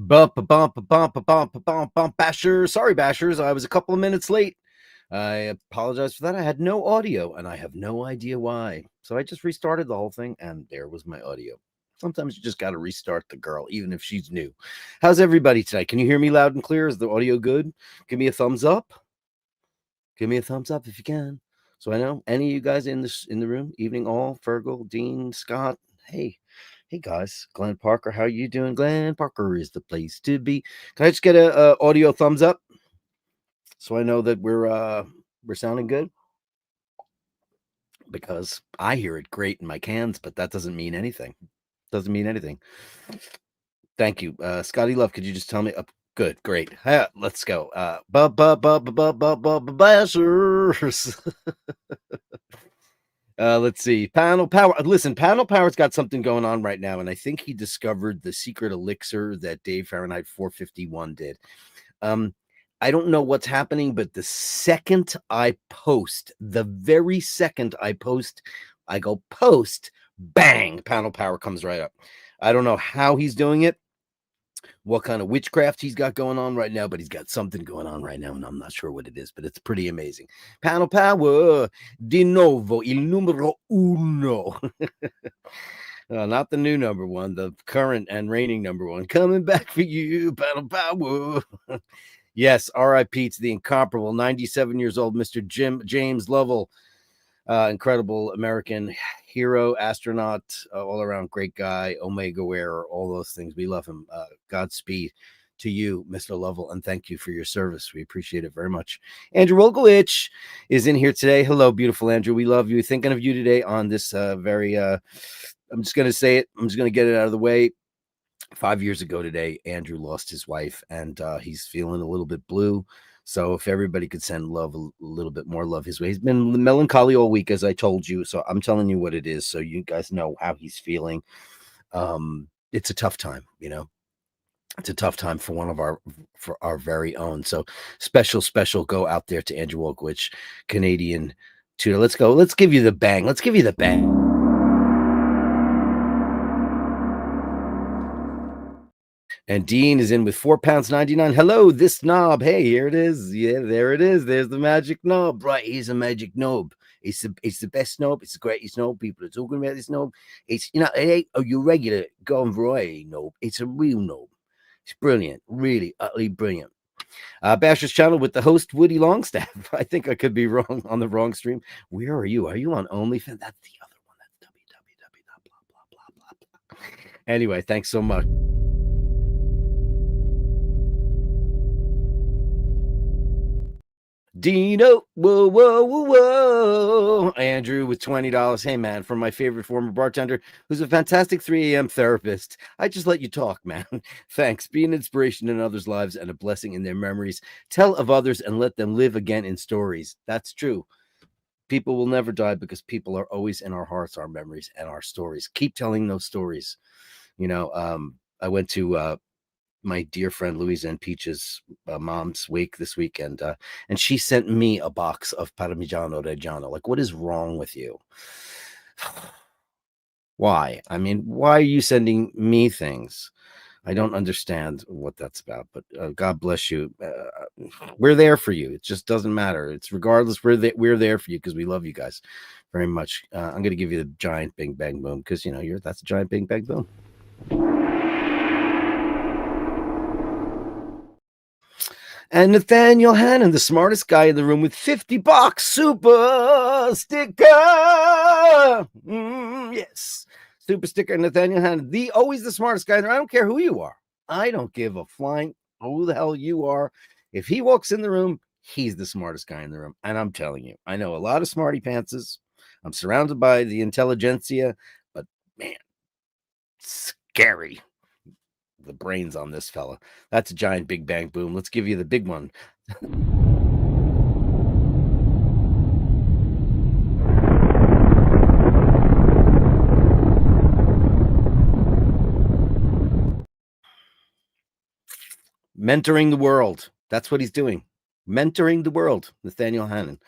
Bump, bump, bump, bump, bump, bump, Bashers. Sorry, Bashers. I was a couple of minutes late. I apologize for that. I had no audio, and I have no idea why. So I just restarted the whole thing, and there was my audio. Sometimes you just got to restart the girl, even if she's new. How's everybody tonight? Can you hear me loud and clear? Is the audio good? Give me a thumbs up. Give me a thumbs up if you can. So I know any of you guys in the room. Evening all, Fergal, Dean, Scott. Hey guys, Glenn Parker, how you doing? Glenn Parker is the place to be. Can I just get a audio thumbs up so I know that we're sounding good? Because I hear it great in my cans, but that doesn't mean anything. Doesn't mean anything. Thank you, Scotty Love. Could you just tell me? Good, great. Let's go. Bashers. Let's see. Panel Power. Listen, Panel Power's got something going on right now, and I think he discovered the secret elixir that Dave Fahrenheit 451 did. I don't know what's happening, but the very second I post, I go post, bang, Panel Power comes right up. I don't know how he's doing it, what kind of witchcraft he's got going on right now, but he's got something going on right now, and I'm not sure what it is, but it's pretty amazing. Panel Power, di novo, il numero uno. Not the new number one, the current and reigning number one. Coming back for you, Panel Power. Yes, R.I.P. to the incomparable 97 years old Mr. James Lovell. Incredible American hero, astronaut, all around great guy, Omega wearer, all those things. We love him. Godspeed to you, Mr. Lovell, and thank you for your service. We appreciate it very much. Andrew Wolkowicz is in here today. Hello, beautiful Andrew. We love you. Thinking of you today on this very, I'm just going to say it. I'm just going to get it out of the way. 5 years ago today, Andrew lost his wife, and he's feeling a little bit blue. So if everybody could send love, a little bit more love his way. He's been melancholy all week, as I told you. So I'm telling you what it is, so you guys know how he's feeling. It's a tough time, you know. It's a tough time for our very own. So special go out there to Andrew Wolkowicz, Canadian tutor. Let's go. Let's give you the bang. Let's give you the bang. And Dean is in with £4.99. Hello, this knob. Hey, here it is. Yeah, there it is. There's the magic knob. Right, here's a magic knob. It's the best knob. It's the greatest knob. People are talking about this knob. It's, you know, it ain't your regular garden variety knob. It's a real knob. It's brilliant. Really, utterly brilliant. Basher's channel with the host, Woody Longstaff. I think I could be wrong on the wrong stream. Where are you? Are you on OnlyFans? That's the other one. That's www. Blah, blah, blah. Anyway, thanks so much. Dino, whoa. Andrew with $20. Hey, man, from my favorite former bartender, who's a fantastic 3 a.m. therapist. I just let you talk, man. Thanks. Be an inspiration in others' lives and a blessing in their memories. Tell of others and let them live again in stories. That's true. People will never die because people are always in our hearts, our memories, and our stories. Keep telling those stories. You know, I went to my dear friend Louisa and Peach's mom's wake this weekend, and she sent me a box of Parmigiano Reggiano. Like, what is wrong with you? Why? I mean, why are you sending me things? I don't understand what that's about, but God bless you. We're there for you. It just doesn't matter. It's regardless. We're there for you because we love you guys very much. I'm going to give you the giant bing bang boom because, you know, that's a giant bing bang boom. And Nathaniel Hannon, the smartest guy in the room with $50 super sticker. Yes. Super sticker, Nathaniel Hannon, always the smartest guy in the room. I don't care who you are. I don't give a flying who the hell you are. If he walks in the room, he's the smartest guy in the room. And I'm telling you, I know a lot of smarty pantses. I'm surrounded by the intelligentsia, but man, scary. The brains on this fella. That's a giant big bang boom. Let's give you the big one. Mentoring the world. That's what he's doing. Mentoring the world. Nathaniel Hannon.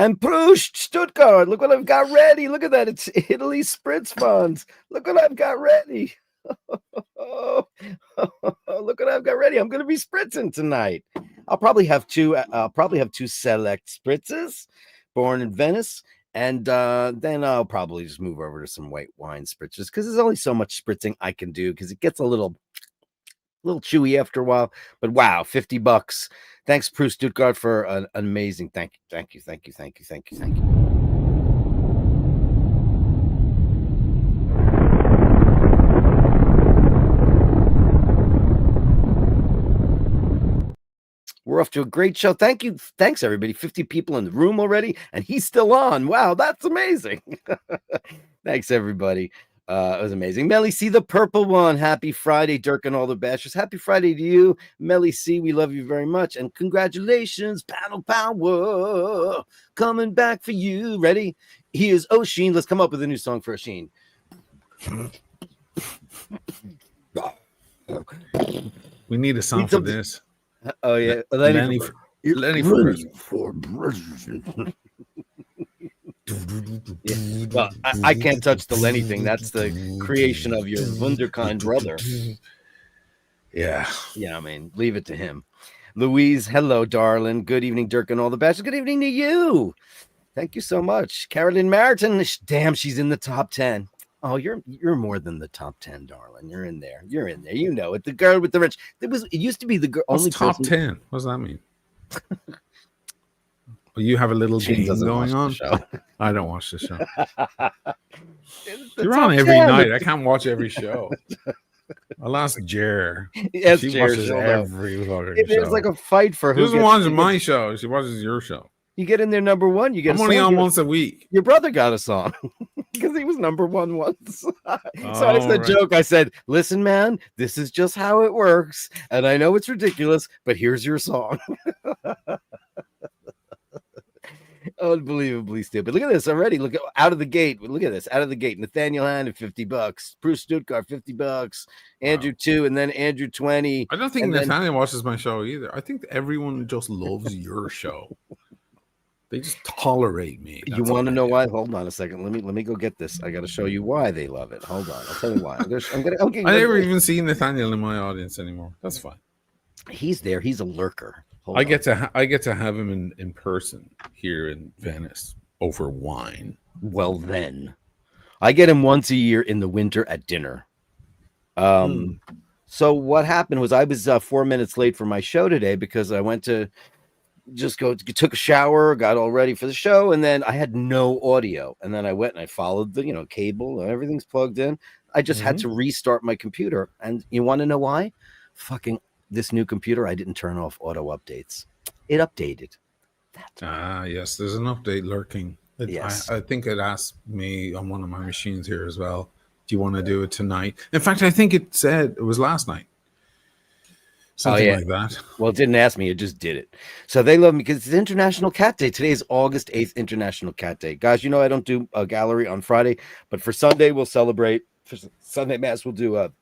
And Proust, Stuttgart. Look what I've got ready. Look at that. It's Italy Spritz funds. Look what I've got ready. Oh, look what I've got ready. I'm going to be spritzing tonight. I'll probably have two. I'll probably have two select spritzes, born in Venice, and then I'll probably just move over to some white wine spritzes because there's only so much spritzing I can do because it gets a little chewy after a while. But wow, $50. Thanks, Prue Stuttgart, for an amazing. Thank you. We're off to a great show. Thank you. Thanks, everybody. 50 people in the room already, and he's still on. Wow, that's amazing. Thanks, everybody. It was amazing. Melly C, the purple one. Happy Friday, Dirk and all the bashers. Happy Friday to you, Melly C. We love you very much. And congratulations, Panel Power. Coming back for you. Ready? Here's Oisin. Let's come up with a new song for Oisin. We need a song for this. Oh, yeah. Lenny for president. Yeah. Well, I can't touch the Lenny thing. That's the creation of your wunderkind brother. Yeah. Yeah, I mean, leave it to him. Louise, hello, darling. Good evening, Dirk and all the bashers. Good evening to you. Thank you so much. Carolyn Meriton, damn, she's in the top 10. Oh, you're more than the top 10, darling. You're in there. You know it. The girl with the wrench. It used to be the girl. Only top 10. What does that mean? Well, you have a little game going on. I don't watch the show. You're on every night. I can't watch every show. I'll ask Jer. Yes, she Jer, watches every fucking show. There's like a fight for who. She doesn't watch my show. She watches your show. You get in there number one. You get. I'm only on once a week. Your brother got a song because he was number one once. So I said, joke. I said, "Listen, man, this is just how it works, and I know it's ridiculous, but here's your song." Unbelievably stupid. Look at this already. Look out of the gate. Look at this out of the gate. Nathaniel Hand at $50. Bruce Stuttgart $50. Andrew 2, and then Andrew 20. I don't think Nathaniel watches my show either. I think everyone just loves your show. They just tolerate me. That's you want to know why? Hold on a second. Let me go get this. I got to show you why they love it. Hold on. I'll tell you why. I never even see Nathaniel in my audience anymore. That's fine. He's there. He's a lurker. I get to have him in person here in Venice over wine. Well, then I get him once a year in the winter at dinner. So what happened was I was 4 minutes late for my show today because I went to took a shower, got all ready for the show, and then I had no audio. And then I went and I followed the cable and everything's plugged in. I just had to restart my computer. And you want to know why? Fucking this new computer, I didn't turn off auto updates. It updated. Yes, there's an update lurking. Yes. I think it asked me on one of my machines here as well. Do you want to do it tonight? In fact, I think it said it was last night. Something like that. Well, it didn't ask me. It just did it. So they love me because it's International Cat Day. Today is August 8th, International Cat Day. Guys, I don't do a gallery on Friday, but for Sunday, we'll celebrate. For Sunday Mass, we'll do a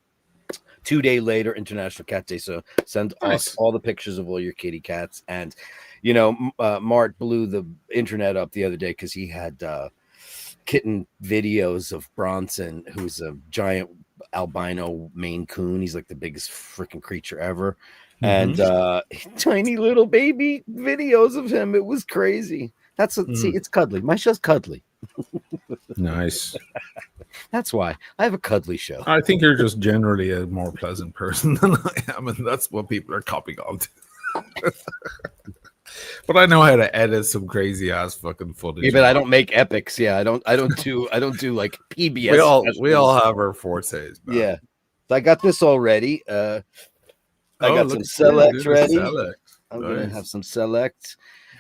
2 day later International Cat Day. So send us all the pictures of all your kitty cats. And, Mart blew the internet up the other day because he had kitten videos of Bronson, who's a giant albino Maine Coon. He's like the biggest freaking creature ever. And tiny little baby videos of him. It was crazy. See, it's cuddly. My show's cuddly. Nice. That's why I have a cuddly show. I think you're just generally a more pleasant person than I am, and that's what people are copying on to. But I know how to edit some crazy ass fucking footage. Yeah, but I don't make epics. Yeah, I don't do like PBS. We all have our fortes. Man. Yeah. So I got this already. I got some Select ready. I'm gonna have some Select.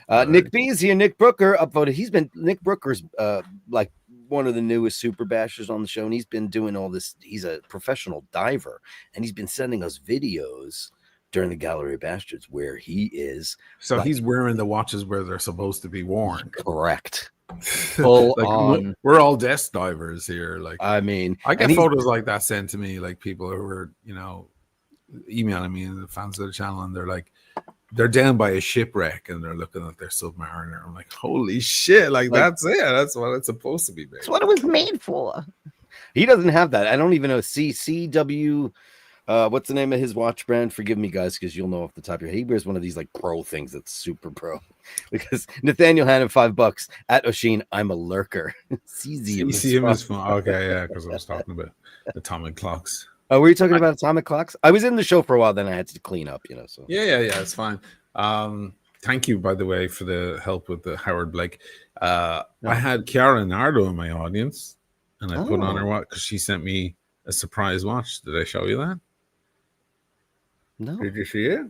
Nick B is here. Nick Brooker upvoted. Nick Brooker's like one of the newest super bashers on the show, and he's been doing all this. He's a professional diver, and he's been sending us videos during the Gallery of Bastards where he is. So he's wearing the watches where they're supposed to be worn. Correct. Full on. We're all desk divers here. Like, I mean, I get photos like that sent to me, like people who are, emailing me and the fans of the channel, and they're like, they're down by a shipwreck and they're looking at their submariner. I'm like, holy shit! Like that's it. That's what it's supposed to be. Baby. That's what it was made for. He doesn't have that. I don't even know. CW What's the name of his watch brand? Forgive me, guys, because you'll know off the top of your head. He wears one of these like pro things that's super pro. Because Nathaniel Hannon, $5 at Oisin. I'm a lurker. CCM is fun. Okay, yeah, because I was talking about atomic clocks. Oh, were you talking about atomic clocks? I was in the show for a while, then I had to clean up, So Yeah, it's fine. Thank you, by the way, for the help with the Howard Blake. I had Chiara Nardo in my audience, and I put on her watch because she sent me a surprise watch. Did I show you that? No. Did you see it?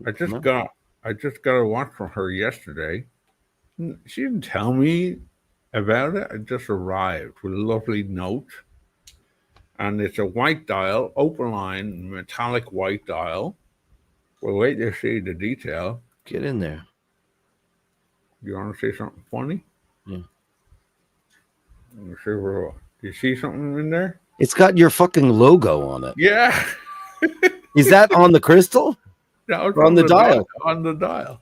I just got a watch from her yesterday. She didn't tell me about it. It just arrived with a lovely note. And it's a white dial, open line, metallic white dial. Well, wait to see the detail. Get in there. You want to see something funny? Yeah. Let me see do you see something in there? It's got your fucking logo on it. Yeah. Is that on the crystal? No, it's on the dial. On the dial.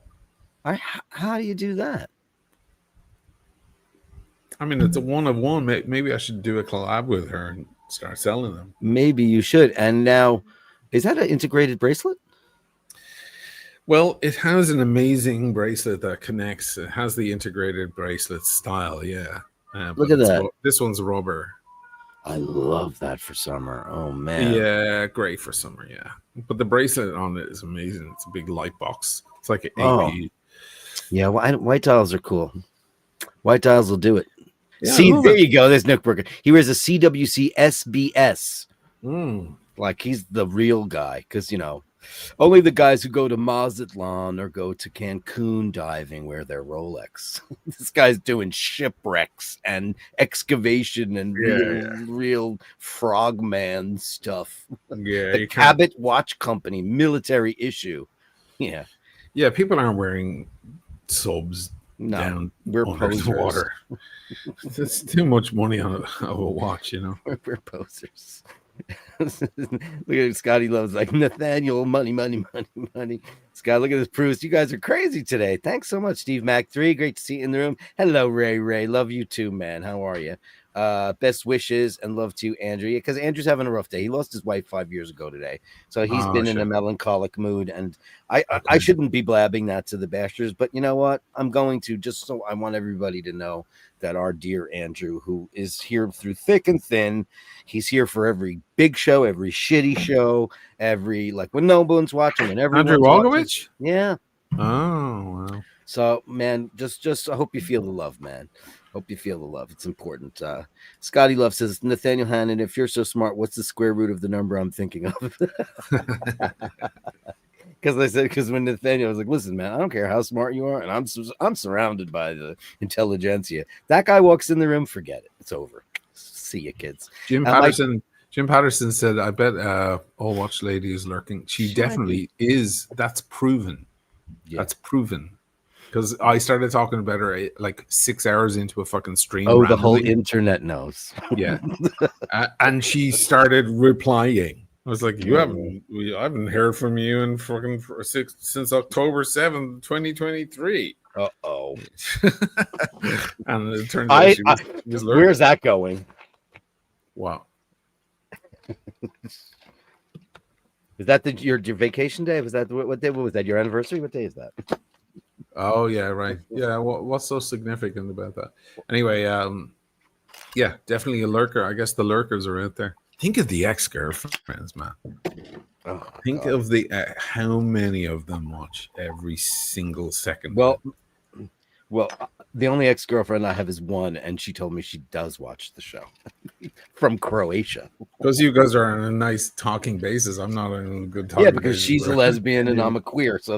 How do you do that? I mean, it's a one of one. Maybe I should do a collab with her and start selling them. Maybe you should. And now, is that an integrated bracelet? Well, it has an amazing bracelet that connects. It has the integrated bracelet style. Yeah. Look at that. This one's rubber. I love that for summer. Oh, man. Yeah, great for summer. Yeah. But the bracelet on it is amazing. It's a big light box. It's like an AP. Yeah, white dials are cool. White dials will do it. Yeah, See, there you go. There's Nick Brooker. He wears a CWC SBS. Like he's the real guy because, only the guys who go to Mazatlan or go to Cancun diving wear their Rolex. This guy's doing shipwrecks and excavation and real frogman stuff. Yeah, the Cabot Watch Company, military issue. Yeah. Yeah, people aren't wearing subs. No, we're posers. Water. It's too much money on a watch, We're posers. Look at Scotty loves like Nathaniel, money. Scott, look at this Bruce. You guys are crazy today. Thanks so much, Steve Mac 3. Great to see you in the room. Hello, Ray. Love you too, man. How are you? Best wishes and love to you, Andrew. Yeah, because Andrew's having a rough day. He lost his wife 5 years ago today, so he's been in a melancholic mood. And I shouldn't be blabbing that to the Bashers, but you know what? I'm going to, just so I want everybody to know that our dear Andrew, who is here through thick and thin, he's here for every big show, every shitty show, every like when Nobel's watching, and everyone's Andrew Walgovich. Yeah. Oh wow. So man, just I hope you feel the love, man. Hope you feel the love. It's important. Scotty Love says, Nathaniel Hannon, if you're so smart, what's the square root of the number I'm thinking of? Because when Nathaniel was like, listen, man, I don't care how smart you are, and I'm surrounded by the intelligentsia. That guy walks in the room, forget it. It's over. See you, kids. Jim Patterson said, I bet all watch lady is lurking. She definitely is. That's proven. Yeah. That's proven. Because I started talking about her like 6 hours into a fucking stream. Oh, randomly. The whole internet knows. Yeah. And she started replying. I was like, I haven't heard from you in fucking since October 7th, 2023. Uh-oh. And it turns out she was lurking. Where's that going? Wow. Is that your vacation day? Was that what day? What was that? Your anniversary? What day is that? Oh yeah, right. Yeah, what's so significant about that? Anyway, yeah, definitely a lurker. I guess the lurkers are out there. Think of the ex-girlfriends, man. Think of the how many of them watch every single second. Well, the only ex-girlfriend I have is one, and she told me she does watch the show from Croatia. Because you guys are on a nice talking basis. I'm not on a good talking. Yeah, because she's a lesbian and I'm a queer, so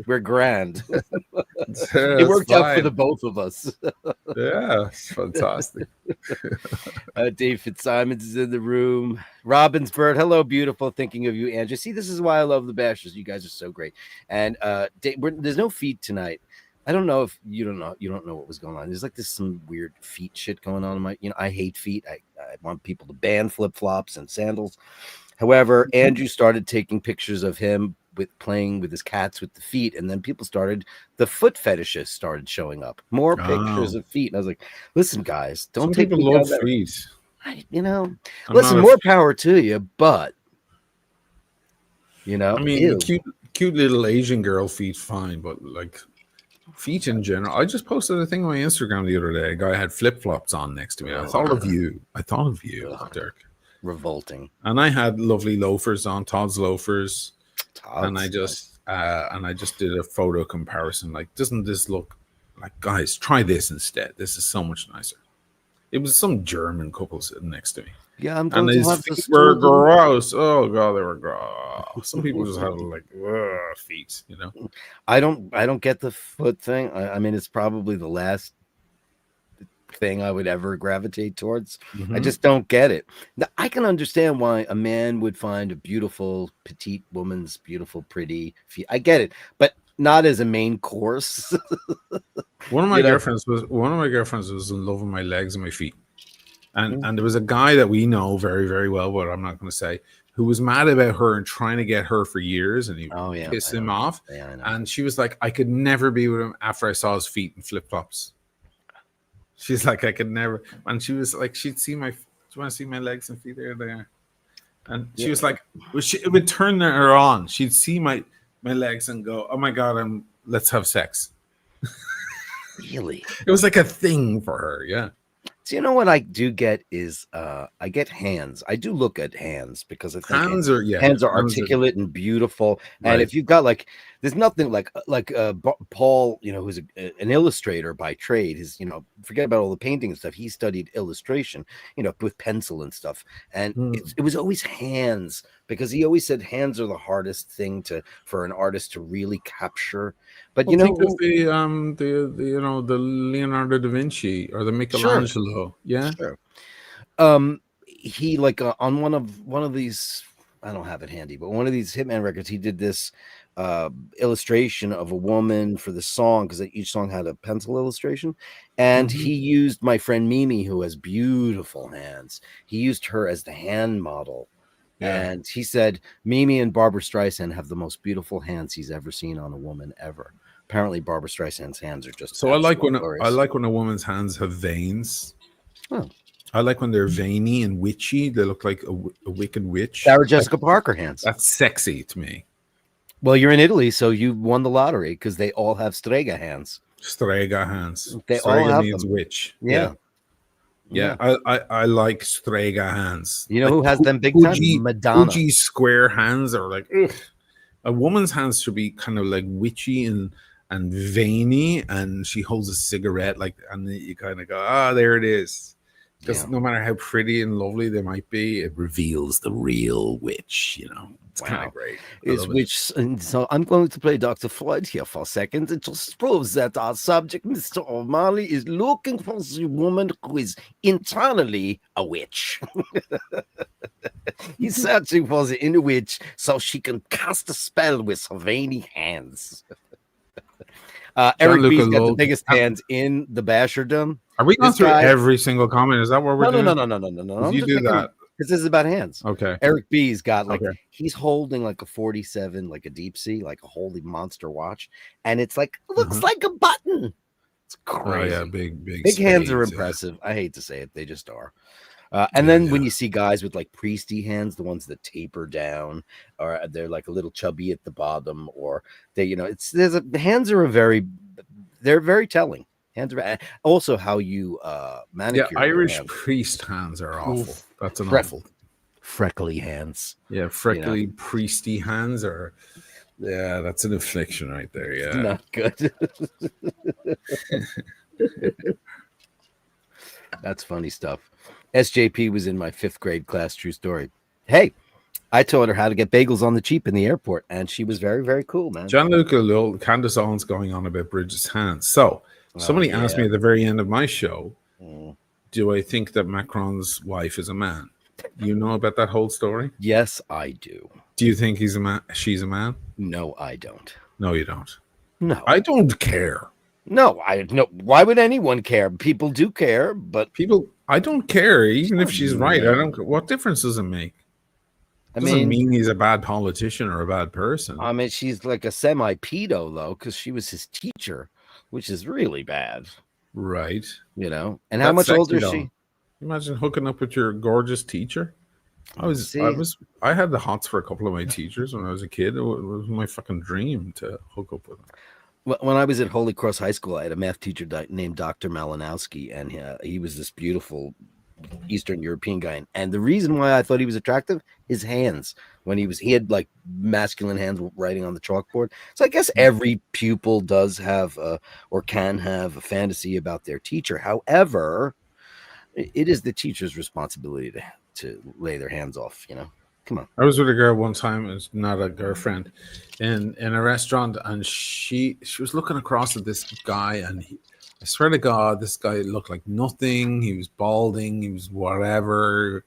we're grand. It worked out for the both of us. Yeah, it's fantastic. Dave Fitzsimons is in the room. Robbinsburg, hello, beautiful. Thinking of you, Andrew. See, this is why I love the Bashers. You guys are so great. And there's no feed tonight. I don't know if you don't know what was going on. There's like this some weird feet shit going on in my, I hate feet. I want people to ban flip-flops and sandals. However, Andrew started taking pictures of him playing with his cats with the feet, and then the foot fetishists started showing up. More pictures of feet. And I was like, listen, guys, don't take people love feet. Listen, more power to you, but You know, I mean, ew. cute little Asian girl feet, fine, but like feet in general. I just posted a thing on my Instagram the other day. A guy had flip flops on next to me. I thought of you. Ugh. Dirk. Revolting. And I had lovely loafers on, Todd's loafers, and I Todd's just did a photo comparison. Like, doesn't this look like, guys? Try this instead. This is so much nicer. It was some German couple sitting next to me. Yeah, I'm And going to his have to feet were store gross. Oh god, they were gross. Some people just have like feet, you know. I don't get the foot thing. I mean, it's probably the last thing I would ever gravitate towards. I just don't get it. Now, I can understand why a man would find a beautiful petite woman's beautiful, pretty feet. I get it, but not as a main course. One of my girlfriends was in love with my legs and my feet. And there was a guy that we know very, very well, but I'm not going to say, who was mad about her and trying to get her for years, and he pissed him off. Yeah, I know. And she was like, I could never be with him after I saw his feet in flip flops. She's like, I could never. And she was like, she'd see my. Do you want to see my legs and feet? There they are. And she was like, it would turn her on. She'd see my legs and go, oh my god, let's have sex. Really? It was like a thing for her. Yeah. So you know what I do get is I get hands. I do look at hands because I think hands are articulate and beautiful. And Right. if you've got like, there's nothing like Paul, you know, who's an illustrator by trade. His, you know, forget about all the painting and stuff. He studied illustration, you know, with pencil and stuff. And it was always hands, because he always said hands are the hardest thing for an artist to really capture. But you know, think of the Leonardo da Vinci or the Michelangelo. Yeah. Sure. He on one of these, I don't have it handy, but one of these Hitman records, he did this illustration of a woman for the song, because each song had a pencil illustration, and he used my friend Mimi, who has beautiful hands. He used her as the hand model. Yeah. And he said Mimi and Barbara Streisand have the most beautiful hands he's ever seen on a woman ever. Apparently Barbara Streisand's hands are just so I like when a woman's hands have veins. Oh. I like when they're veiny and witchy. They look like a wicked witch. Sarah Jessica Parker hands. That's sexy to me. Well, you're in Italy, so you won the lottery, because they all have strega hands. Strega hands. They strega all have means them. witch. Yeah. Yeah. I like strega hands. You know who has them big time? Madonna. Fuji square hands are like, ugh. A woman's hands should be kind of like witchy and veiny, and she holds a cigarette, like, and you kind of go, there it is. Because no matter how pretty and lovely they might be, it reveals the real witch, you know. It's kind of great. So I'm going to play Dr. Floyd here for a second. It just proves that our subject, Mr. O'Malley, is looking for the woman who is internally a witch. He's searching for the inner witch so she can cast a spell with her veiny hands. Eric B's got the biggest hands in the Bashardom. Are we going through every single comment? Is that what we're doing? No. You do that. Because this is about hands. Okay. Eric B's got he's holding like a 47, like a deep sea, like a holy monster watch, and it's like looks like a button. It's crazy. Oh, yeah, big hands are impressive. I hate to say it, they just are. And then when you see guys with like priesty hands, the ones that taper down, or they're like a little chubby at the bottom, or they, you know, the hands are they're very telling. Hands are also how you manicure. Yeah, Irish priest hands are awful. Oof. That's an awful. Freckly hands. Yeah, freckly priesty hands are. Yeah, that's an affliction right there. Yeah, not good. That's funny stuff. SJP was in my 5th grade class. True story. Hey, I taught her how to get bagels on the cheap in the airport, and she was very, very cool, man. Gianluca Lil, Candace Owens going on about Bridget's hands. So somebody asked me at the very end of my show, do I think that Macron's wife is a man? You know about that whole story? Yes, I do. Do you think he's a man? She's a man? No, I don't. No, you don't. No, I don't care. No, why would anyone care? People do care, but I don't care. Even if she's right, I don't. What difference does it make? Doesn't mean he's a bad politician or a bad person. I mean, she's like a semi-pedo though, because she was his teacher, which is really bad. Right. You know, and how much older is she? Imagine hooking up with your gorgeous teacher. See, I had the hots for a couple of my teachers when I was a kid. It was my fucking dream to hook up with them. when I was at Holy Cross High School, I had a math teacher named Dr. Malinowski, and he was this beautiful Eastern European guy. And the reason why I thought he was attractive, his hands. When he had like masculine hands writing on the chalkboard. So I guess every pupil does have or can have a fantasy about their teacher. However, it is the teacher's responsibility to lay their hands off, you know. Come on. I was with a girl one time, it's not a girlfriend, in a restaurant, and she was looking across at this guy, and I swear to God, this guy looked like nothing. He was balding, he was whatever,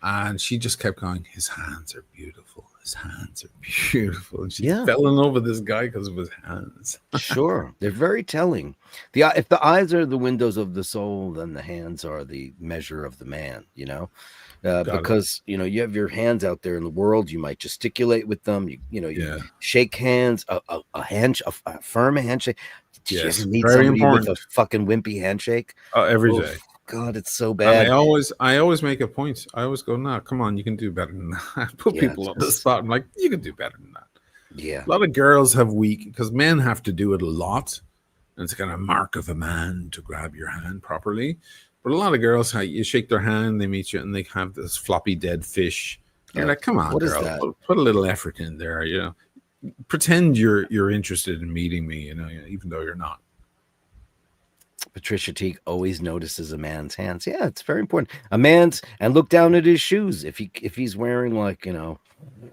and she just kept going, his hands are beautiful. His hands are beautiful. And she fell in love with this guy because of his hands. Sure. They're very telling. If the eyes are the windows of the soul, then the hands are the measure of the man, you know? Because you know, you have your hands out there in the world, you might gesticulate with them, you shake hands, a firm handshake. Did you ever meet somebody with a fucking wimpy handshake? Every day. God, it's so bad. And I always make a point. I always go, no, come on, you can do better than that. Put people on the spot. I'm like, you can do better than that. Yeah. A lot of girls have weak, because men have to do it a lot. And it's kind of mark of a man to grab your hand properly. But a lot of girls, you shake their hand, they meet you, and they have this floppy dead fish. You're like, come on, girl, put a little effort in there. You know, pretend you're interested in meeting me. You know, even though you're not. Patricia Teague always notices a man's hands. Yeah, it's very important. A man's, and look down at his shoes. If he's wearing like, you know,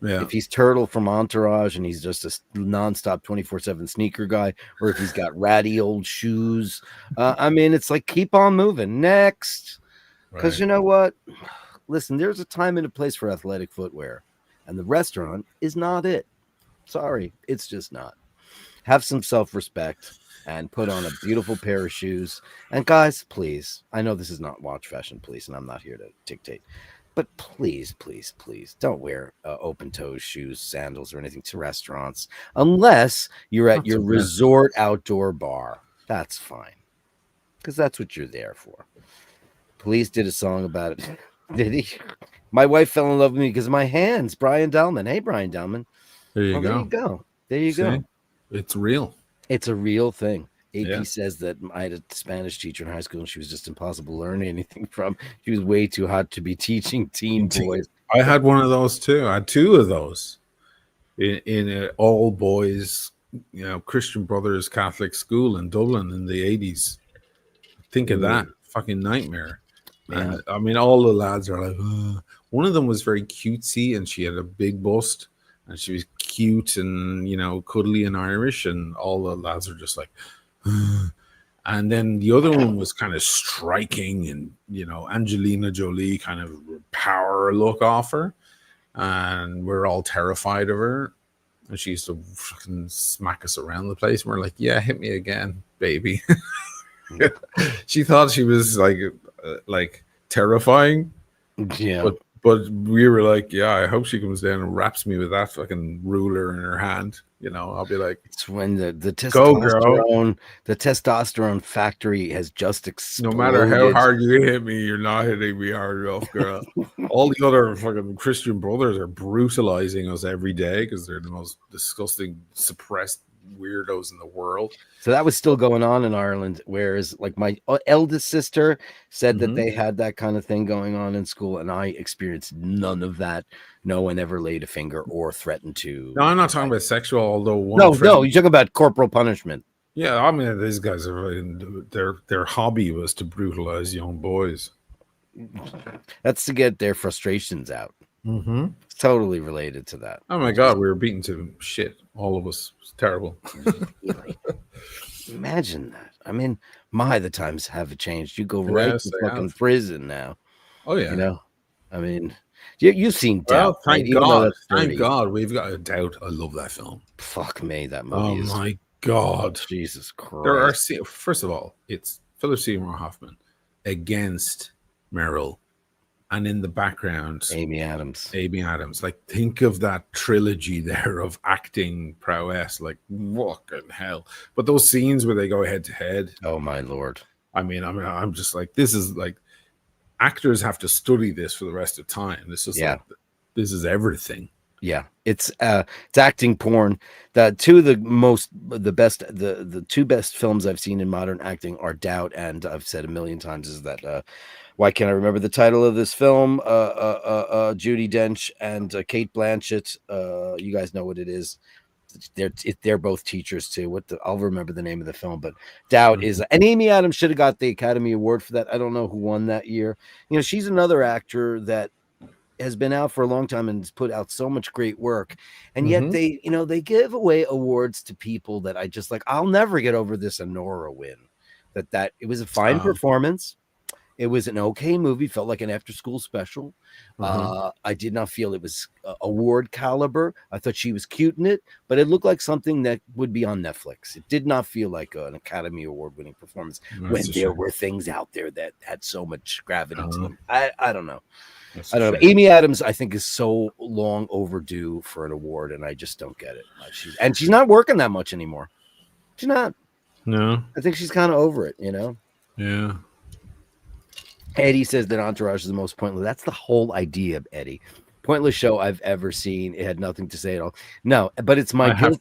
if he's Turtle from Entourage and he's just a nonstop 24/7 sneaker guy, or if he's got ratty old shoes, I mean, it's like keep on moving. Next, because you know what? Listen, there's a time and a place for athletic footwear, and the restaurant is not it. Sorry, it's just not. Have some self-respect and put on a beautiful pair of shoes. And guys, please, I know this is not Watch Fashion Police, and I'm not here to dictate, but please, please, please don't wear open-toed shoes, sandals, or anything to restaurants unless you're at your resort outdoor bar. That's fine, because that's what you're there for. Police did a song about it. Did he? My wife fell in love with me because of my hands. Brian Dellman. Hey, Brian Dellman. There you go. There you go. There you go. It's real. It's a real thing. AP says that I had a Spanish teacher in high school and she was just impossible to learn anything from. She was way too hot to be teaching teen boys. I had one of those too. I had two of those in an all boys, you know, Christian Brothers Catholic school in Dublin in the 80s. Think of that fucking nightmare. Yeah. And I mean, all the lads are like, ugh. One of them was very cutesy and she had a big bust and she was cute and, you know, cuddly and Irish, and all the lads are just like, ugh. And then the other one was kind of striking and, you know, Angelina Jolie kind of power look off her, and we're all terrified of her. And she used to fucking smack us around the place. And we're like, yeah, hit me again, baby. She thought she was like terrifying. Yeah. But we were like, yeah, I hope she comes down and wraps me with that fucking ruler in her hand. You know, I'll be like, it's when the testosterone factory has just exploded. No matter how hard you hit me, you're not hitting me hard enough, girl. All the other fucking Christian Brothers are brutalizing us every day because they're the most disgusting, suppressed weirdos in the world. So that was still going on in Ireland, whereas like my eldest sister said that they had that kind of thing going on in school, and I experienced none of that. No one ever laid a finger or threatened to. No, I'm not talking about sexual, although no, you're talking about corporal punishment. Yeah, I mean, these guys are their hobby was to brutalize young boys. That's to get their frustrations out. Mm-hmm. It's totally related to that. Oh my God, we were beaten to shit. All of us. It's terrible. Imagine that. I mean, the times have changed. You go right to fucking prison now. Oh yeah. You know, I mean, you've seen Doubt. Thank God. Thank God we've got a Doubt. I love that film. Fuck me, that movie. Oh my God, Jesus Christ. There are first of all, it's Philip Seymour Hoffman against Meryl. And in the background, Amy Adams. Like, think of that trilogy there of acting prowess. Like, fucking hell. But those scenes where they go head to head. Oh, my Lord. I mean, I'm just like, this is like, actors have to study this for the rest of time. It's just like this is everything. Yeah, it's acting porn. The two best films I've seen in modern acting are Doubt, and I've said a million times is that why can't I remember the title of this film? Judi Dench and Kate Blanchett. You guys know what it is. They're both teachers too. I'll remember the name of the film, but Doubt is, and Amy Adams should have got the Academy Award for that. I don't know who won that year. You know, she's another actor that has been out for a long time and has put out so much great work, and yet they give away awards to people that I just like. I'll never get over this Honora win. That it was a fine performance. It was an okay movie, felt like an after-school special. I did not feel it was award caliber. I thought she was cute in it, but it looked like something that would be on Netflix. It did not feel like an Academy Award-winning performance when there were things out there that had so much gravity to them. I don't know. I don't know. Amy Adams, I think, is so long overdue for an award, and I just don't get it. She's not working that much anymore. She's not. No. I think she's kind of over it, you know? Yeah. Eddie says that Entourage is the most pointless. That's the whole idea, Eddie. Pointless show I've ever seen. It had nothing to say at all. No, but it's my I have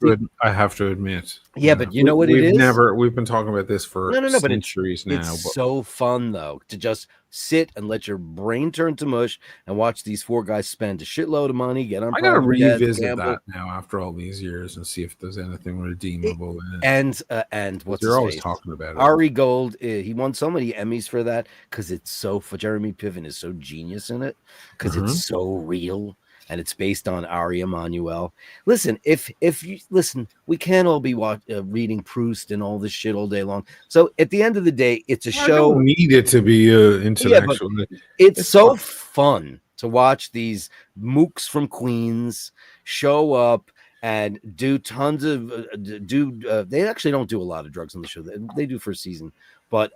to admit. Yeah, but you know what it is? We've been talking about this for centuries now. It's so fun, though, to just sit and let your brain turn to mush and watch these four guys spend a shitload of money, get on. I gotta revisit that now after all these years and see if there's anything redeemable in it. And what's you're always talking about it. Ari Gold, he won so many Emmys for that because it's so. Jeremy Piven is so genius in it because it's so real. And it's based on Ari Emanuel. Listen, if you listen, we can't all be reading Proust and all this shit all day long. So at the end of the day, it's a show. I don't need it to be intellectual. Yeah, it's so fun to watch these mooks from Queens show up and do tons of they actually don't do a lot of drugs on the show. They do for a season, but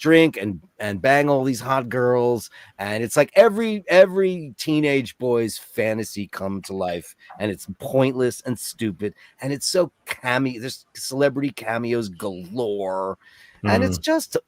drink and bang all these hot girls, and it's like every teenage boy's fantasy come to life, and it's pointless and stupid, and it's so there's celebrity cameos galore, and it's just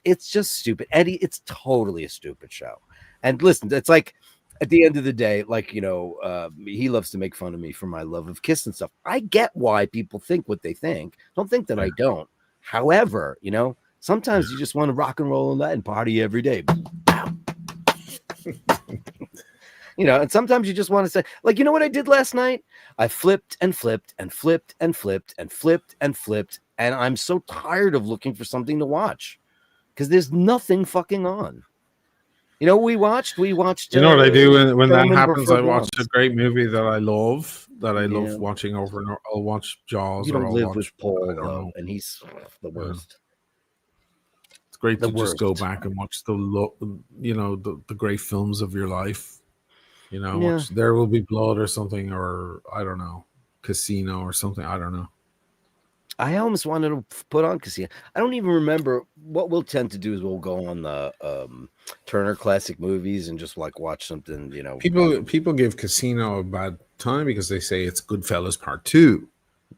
stupid. Eddie, it's totally a stupid show. And listen, it's like at the end of the day, like, you know, he loves to make fun of me for my love of Kiss and stuff. I get why people think what they think. Don't think that I don't. However, you know, sometimes you just want to rock and roll and party every day. You know, and sometimes you just want to say, like, you know what I did last night? I flipped and flipped and flipped and flipped and flipped and flipped. And I'm so tired of looking for something to watch because there's nothing fucking on. You know, we watched. You know what I do when that happens? I watch a great movie that I love watching over and over. I'll watch Jaws. You don't or I'll live watch, with Paul, though, and he's the worst. It's great to just go back and watch the great films of your life. You know, watch There Will Be Blood or something, or I don't know, Casino or something. I don't know. I almost wanted to put on Casino. I don't even remember. What we'll tend to do is we'll go on the Turner Classic Movies and just like watch something, you know. People give Casino a bad time because they say it's Goodfellas Part 2.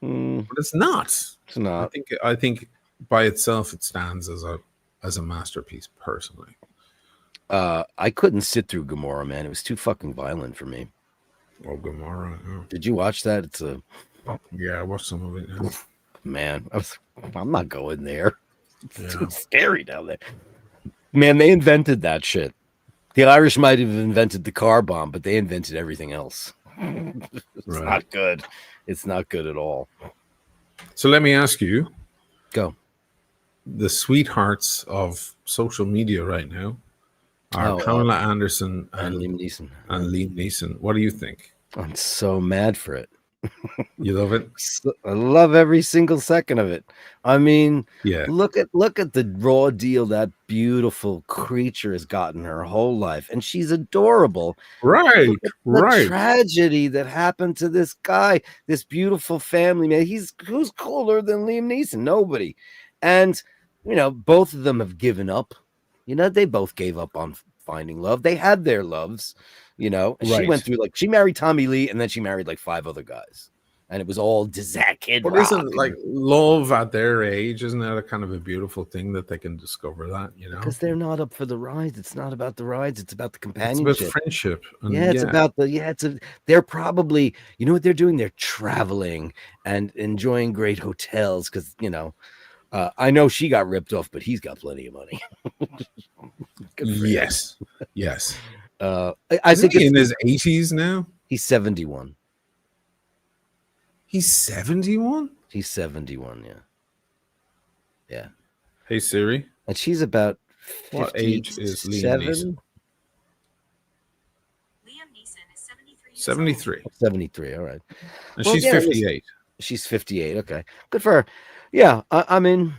But it's not. It's not. I think by itself it stands as a masterpiece personally. I couldn't sit through Gomorrah, man. It was too fucking violent for me. Oh, Gomorrah. Yeah. Did you watch that? Yeah, I watched some of it. Yeah. Man, I'm not going there. It's too scary down there. Man, they invented that shit. The Irish might have invented the car bomb, but they invented everything else. It's not good. It's not good at all. So let me ask you. Go. The sweethearts of social media right now are Pamela Anderson and Liam Neeson. What do you think? I'm so mad for it. You love it? I love every single second of it. I mean, look at the raw deal that beautiful creature has gotten her whole life, and she's adorable. Right. The tragedy that happened to this guy, this beautiful family man. Who's cooler than Liam Neeson? Nobody. And you know, both of them have given up. You know, they both gave up on finding love. They had their loves. You know, she went through she married Tommy Lee and then she married like 5 other guys. and it was all Kid But Rock. isn't like love at their age? Isn't that a kind of a beautiful thing that they can discover that? You know, because they're not up for the rides. It's not about the rides. It's about the it's about companionship. friendship. And Yeah, it's about they're probably, you know what they're doing? They're traveling and enjoying great hotels because, you know, I know she got ripped off, but he's got plenty of money. Good for him. Yes. I think he in his 80s now. He's 71. He's 71. He's 71. Yeah. Hey Siri, And she's about 57. what age is Liam Neeson? Liam Neeson is 73 years 73. 73. All right. And Well, she's yeah, 58. She's 58. Okay. Good for her. Yeah. I mean,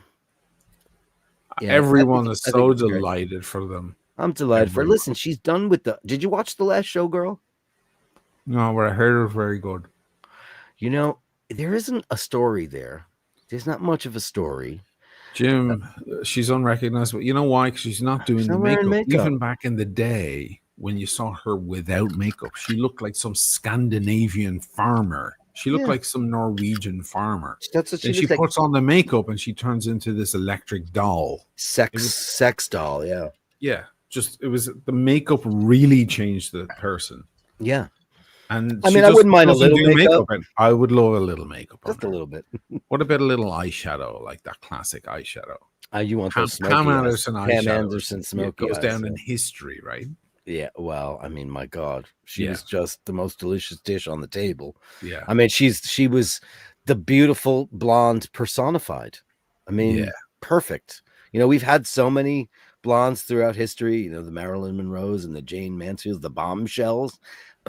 yeah, Everyone I is think so it's great. delighted for them. I'm delighted for her. Everyone. Listen, she's done with did you watch the last show, girl? No, but I heard it was very good. You know, there isn't a story there. There's not much of a story. Jim, she's unrecognizable. You know why? Because she's not doing the wearing makeup. makeup. Even back in the day when you saw her without makeup, she looked like some Scandinavian farmer. She looked like some Norwegian farmer. That's what And she puts on the makeup and she turns into this electric doll. Sex doll. Yeah. Yeah. Just it was the makeup really changed the person. Yeah. And I she mean, I just wouldn't mind a doesn't little do makeup. and I would love a little makeup. on Just a her. little bit. What about a little eyeshadow, like that classic eyeshadow? You want those smoky Pam eyes. Anderson Pam eyeshadow. Anderson smoky goes eyes, down yeah. in history, right? Yeah, well, I mean, my God, she Yeah. was just the most delicious dish on the table. Yeah. I mean, she was the beautiful blonde personified. I mean, Yeah. perfect. You know, we've had so many blondes throughout history. You know, the Marilyn Monroes and the Jane Mansfields, the bombshells.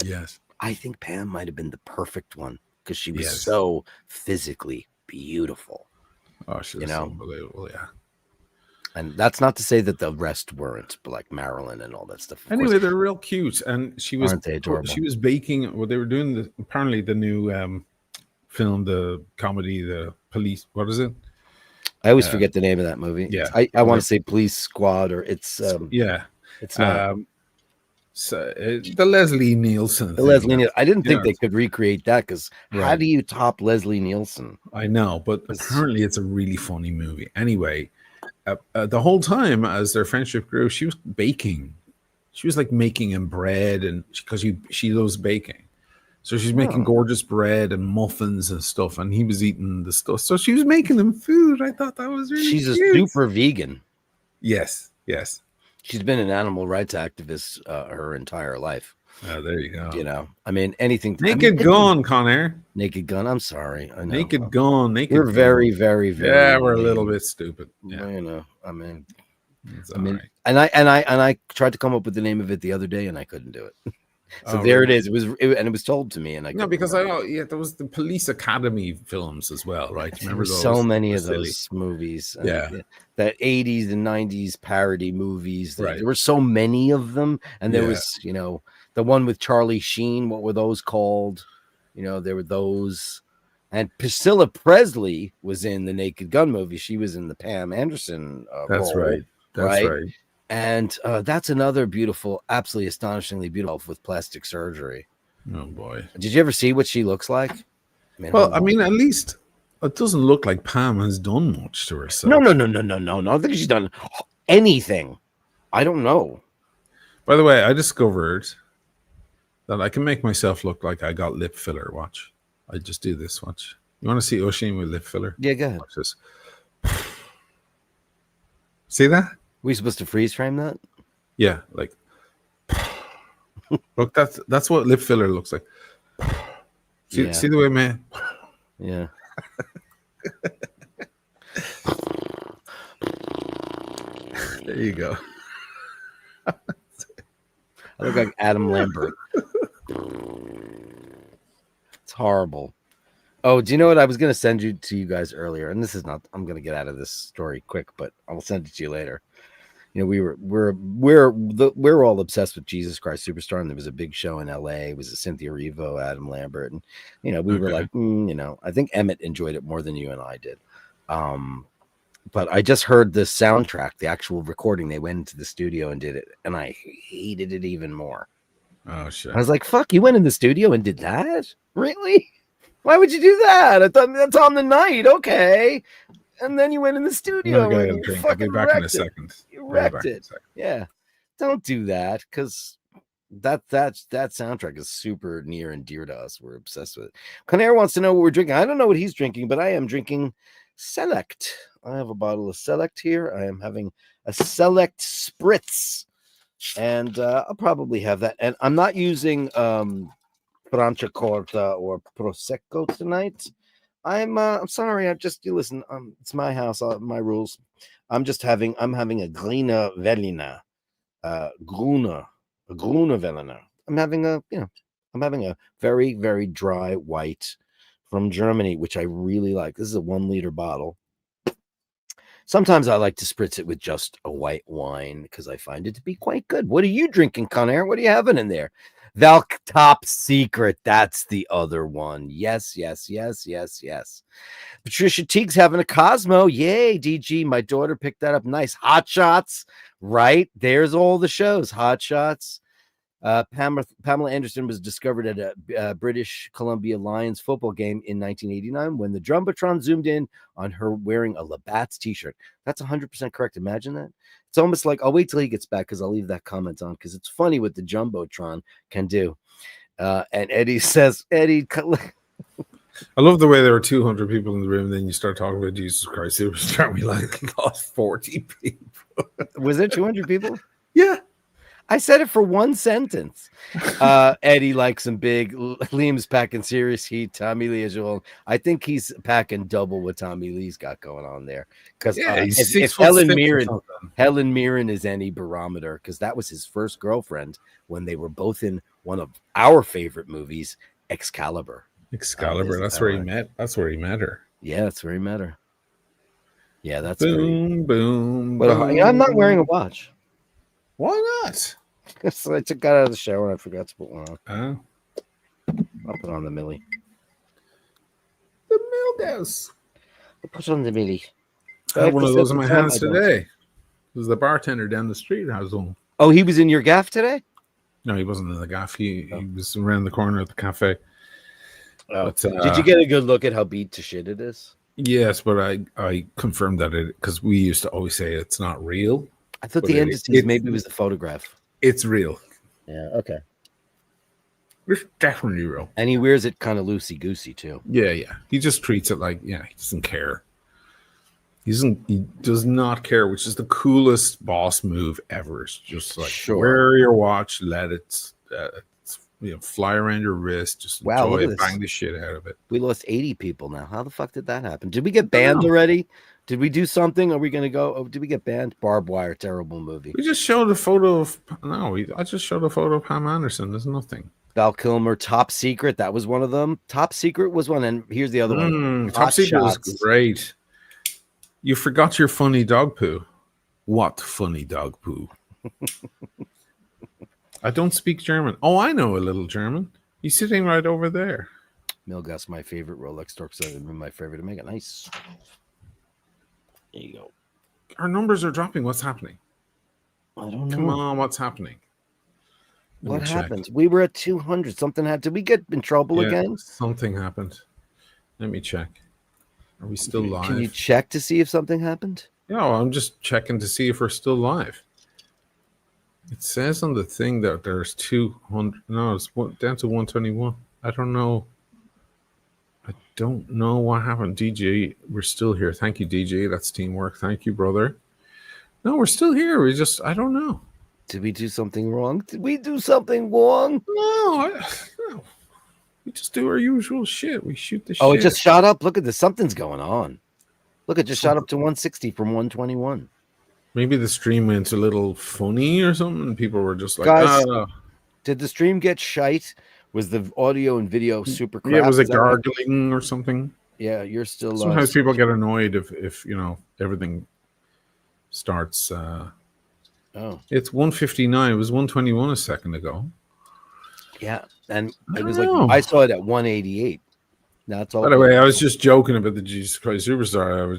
Yes. I think Pam might have been the perfect one because she was Yes. so physically beautiful. Oh, she was unbelievable. Yeah. And that's not to say that the rest weren't, but like Marilyn and all that stuff. Of Anyway, course, they're real cute, and she was aren't they adorable? she was baking. Well, they were doing apparently the new film, the comedy, the police. What is it? I always forget the name of that movie. Yeah. I want to say Police Squad, or it's it's not So the Leslie Nielsen. the Leslie Nielsen. I didn't think Yeah. they could recreate that because how Right. do you top Leslie Nielsen? I know, but apparently it's a really funny movie. Anyway, the whole time as their friendship grew, she was baking. She was like making him bread, and because she loves baking, so she's making gorgeous bread and muffins and stuff, and he was eating the stuff. So she was making him food. I thought that was really She's cute. a super vegan. Yes. She's been an animal rights activist her entire life. Oh, there you go. You know, I mean, anything. Naked Gun, Conair. Naked Gun. I'm sorry. I know. Naked Gun. Naked We're Gun. very, very, very. Yeah, we're a little bit stupid. Yeah, You know, I mean, it's all right. and I tried to come up with the name of it the other day, and I couldn't do it. So Oh, there really? it is. It was told to me, and I No, couldn't because remember. there was the Police Academy films as well, right? There Remember were those? so many They of were silly. those movies. and Yeah. That 80s and 90s parody movies. Right. There were so many of them. And there Yeah. was, you know, the one with Charlie Sheen. What were those called? You know, there were those. And Priscilla Presley was in the Naked Gun movie. She was in the Pam Anderson That's role, right. That's right. And that's another beautiful, absolutely astonishingly beautiful with plastic surgery. Oh boy. Did you ever see what she looks like? Well, I mean, at least it doesn't look like Pam has done much to herself. No. I don't think she's done anything. I don't know. By the way, I discovered that I can make myself look like I got lip filler. Watch. I just do this. Watch. You want to see Oisin with lip filler? Yeah, go ahead. Watch this. See that? We supposed to freeze frame that? Yeah, like look, that's what lip filler looks like. See, Yeah. see the way, man. Yeah. There you go. I look like Adam Lambert. It's horrible. Oh, do you know what I was going to send you to you guys earlier? And this is not. I'm going to get out of this story quick, but I'll send it to you later. You know, we're all obsessed with Jesus Christ Superstar, and there was a big show in L.A. It was a Cynthia Erivo, Adam Lambert, and you know, we were like, you know, I think Emmett enjoyed it more than you and I did. But I just heard the soundtrack, the actual recording. They went into the studio and did it, and I hated it even more. Oh shit! I was like, "Fuck, you went in the studio and did that? Really?" Why would you do that? I thought that's on the night. Okay. And then you went in the I'm studio gonna and get a you drink. I'll be fucking back in a wrecked it. second. You I'll be wrecked back in a it. second. Yeah. Don't do that, because that soundtrack is super near and dear to us. We're obsessed with it. Conair wants to know what we're drinking. I don't know what he's drinking, but I am drinking Select. I have a bottle of Select here. I am having a Select Spritz, and I'll probably have that. And I'm not using Franciacorta or Prosecco tonight. I'm sorry. You listen. It's my house, my rules. I'm having a Grüne Veltliner, Grüne Veltliner. I'm having a very, very dry white from Germany, which I really like. This is a 1 liter bottle. Sometimes I like to spritz it with just a white wine because I find it to be quite good. What are you drinking, Conair? What are you having in there? Valk Top Secret. That's the other one. Yes. Patricia Teague's having a Cosmo. Yay, DG. My daughter picked that up. Nice. Hot Shots. Right. There's all the shows. Hot Shots. Pamela Anderson was discovered at a British Columbia Lions football game in 1989 when the Jumbotron zoomed in on her wearing a Labatt's t-shirt. That's 100% correct. Imagine that. It's almost like, I'll wait till he gets back because I'll leave that comment on because it's funny what the Jumbotron can do. And Eddie says, Eddie, I love the way there were 200 people in the room. Then you start talking about Jesus Christ Superstar. We lost 40 people. Was there 200 people? Yeah. I said it for one sentence. Eddie likes him big. Liam's packing serious heat. Tommy Lee is well. I think he's packing double what Tommy Lee's got going on there. Because if Helen Mirren is any barometer, because that was his first girlfriend when they were both in one of our favorite movies, Excalibur. That's where he met. That's where he met her. Yeah, that's where he met her. Yeah, that's boom. But I'm not wearing a watch. Why not? So I got out of the shower and I forgot to put one on. Oh. I'll put on the Millie. The Mildos. I'll put on the Millie. I had one of those in my hands today. There's the bartender down the street has one. Oh, he was in your gaff today? No, he wasn't in the gaff. He was around the corner at the cafe. Oh. But, did you get a good look at how beat to shit it is? Yes, but I confirmed that because we used to always say it's not real. I thought the indices maybe it was the photograph. It's real. Yeah, okay. It's definitely real. And he wears it kind of loosey-goosey, too. Yeah. He just treats it like, he doesn't care. He does not care, which is the coolest boss move ever. It's just like, wear your watch, let it fly around your wrist, just enjoy it, bang the shit out of it. We lost 80 people now. How the fuck did that happen? Did we get banned already? Did we do something? Are we going to go? Oh, did we get banned? Barbed Wire, terrible movie. We just showed a photo of... No, I just showed a photo of Pam Anderson. There's nothing. Val Kilmer, Top Secret. That was one of them. Top Secret was one. And here's the other one. Top Secret was great. You forgot your funny dog poo. What funny dog poo? I don't speak German. Oh, I know a little German. He's sitting right over there. Milgas, my favorite. Rolex Dirk, so my favorite to make it nice. There you go. Our numbers are dropping. What's happening? I don't know. Come on, what's happening? What happened? We were at 200. Something had. Did we get in trouble again? Something happened. Let me check. Are we still live? Can you check to see if something happened? Yeah, well, I'm just checking to see if we're still live. It says on the thing that there's 200. No, it's down to 121. I don't know. I don't know what happened. DJ, we're still here. Thank you, DJ. That's teamwork. Thank you, brother. No, we're still here. I don't know. Did we do something wrong? Did we do something wrong? No. We just do our usual shit. We shoot the shit. Oh, it just shot up. Look at this. Something's going on. Look, it just shot up to 160 from 121. Maybe the stream went a little funny or something. People were just like, guys, did the stream get shite? Was the audio and video super crap? Yeah, it was a gargling or something. Yeah, you're still... Sometimes people get annoyed if everything starts... It's 159. It was 121 a second ago. Yeah, and it was I saw it at 188. That's all. By the way, I was just joking about the Jesus Christ Superstar.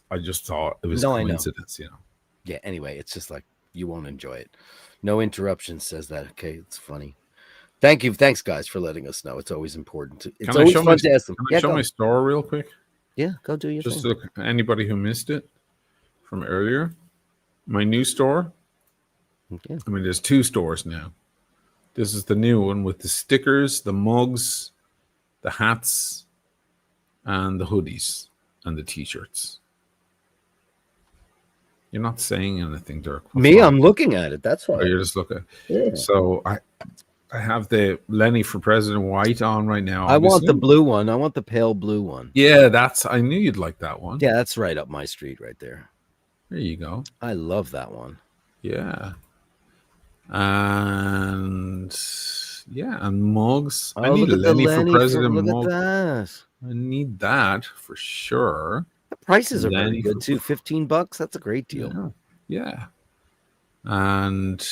I just thought it was a coincidence, Yeah, anyway, it's just like you won't enjoy it. No interruptions says that. Okay, it's funny. Thank you. Thanks, guys, for letting us know. It's always important. It's Can I always show fun to ask them. Can I Yeah, show go. my store real quick? Yeah, go do your Just thing. look anybody who missed it from earlier. My new store. Okay. I mean, there's 2 stores now. This is the new one with the stickers, the mugs, the hats, and the hoodies and the t-shirts. You're not saying anything, Dirk. What's Me, wrong? I'm looking at it. That's Oh, why. you're just looking. Yeah. So I have the Lenny for President white on right now. I want the obviously. blue one. I want the pale blue one. Yeah, I knew you'd like that one. Yeah, that's right up my street right there. There you go. I love that one. Yeah. And mugs. I need look at the Lenny for President look mug. at that. I need that for sure. The prices are Lenny very good for- too. $15. That's a great deal. Yeah. And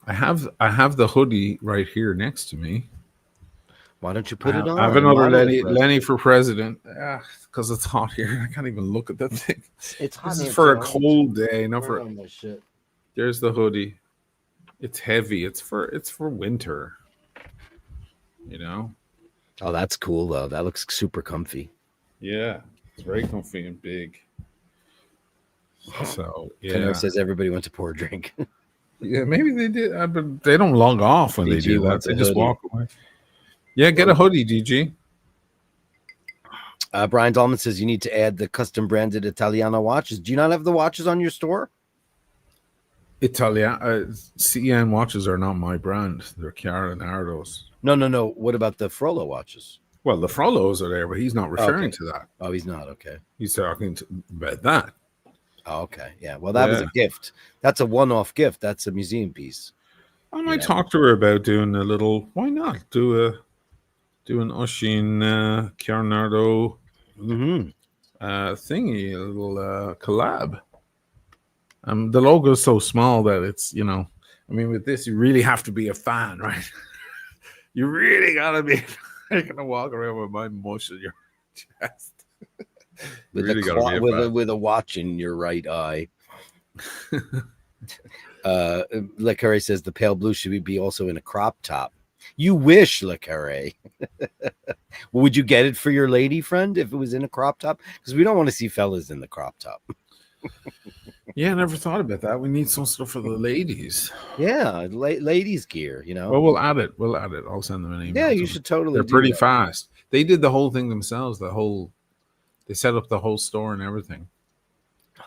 I have the hoodie right here next to me. Why don't you put it on? I have another Model it, Lenny for President. Because it's hot here. I can't even look at that thing. It's hot. This is here, for a too. cold day, not Where for. are my shit? There's the hoodie. It's heavy. It's for winter. You know. Oh, that's cool though. That looks super comfy. Yeah, it's very comfy and big. So Kenneth yeah, says everybody went to pour a drink. yeah. Maybe they did, but they don't log off when they DG do that. wants They a just hoodie. walk away. Yeah, get a hoodie, DG. Brian Dahlman says you need to add the custom branded Italiano watches. Do you not have the watches on your store? CN watches are not my brand. They're Chiara Nardo's. No. What about the Frollo watches? Well, the Frollos are there, but he's not referring Okay. to that. Oh, he's not. Okay. He's talking about that. Oh, okay. Yeah. Well, that was a gift. That's a one-off gift. That's a museum piece. I might talk to her about doing a little. Why not do an Oisin Chiara Nardo thingy, a little collab. The logo is so small that it's, I mean, with this, you really have to be a fan, right? You really gotta be. You're gonna walk around with my mush in your chest. With, Really gotta be a fan. with a watch in your right eye. Le Carre says the pale blue should be also in a crop top. You wish, Le Carre. Would you get it for your lady friend if it was in a crop top? Because we don't want to see fellas in the crop top. Yeah, I never thought about that. We need some stuff for the ladies. Yeah, ladies gear, Well, we'll add it. I'll send them an email. Yeah, you should totally. They're do pretty that. fast. They did the whole thing themselves. They set up the whole store and everything.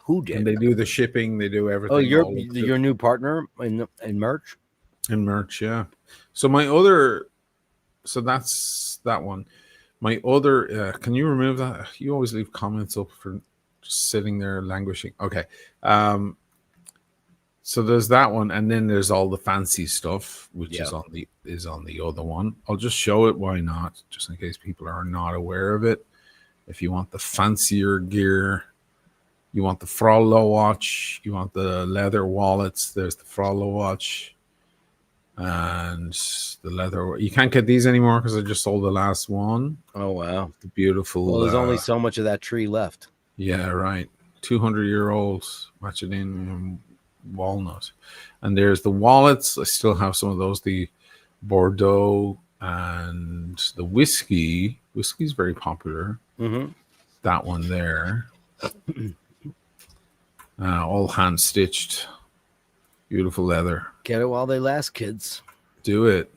Who did? And they do the shipping. They do everything. Oh, your new partner in merch? In merch, yeah. So that's that one. My other, can you remove that? You always leave comments up for just sitting there languishing. Okay. So there's that one, and then there's all the fancy stuff, which is on the other one. I'll just show it. Why not? Just in case people are not aware of it. If you want the fancier gear, you want the Frollo watch, you want the leather wallets. There's the Frollo watch, and the leather. You can't get these anymore because I just sold the last one. Oh wow, the beautiful. Well, there's only so much of that tree left. Yeah, right. 200-year-olds match it in walnut. And there's the wallets. I still have some of those. The Bordeaux and the whiskey. Whiskey's very popular. Mm-hmm. That one there. All hand stitched. Beautiful leather. Get it while they last, kids. Do it.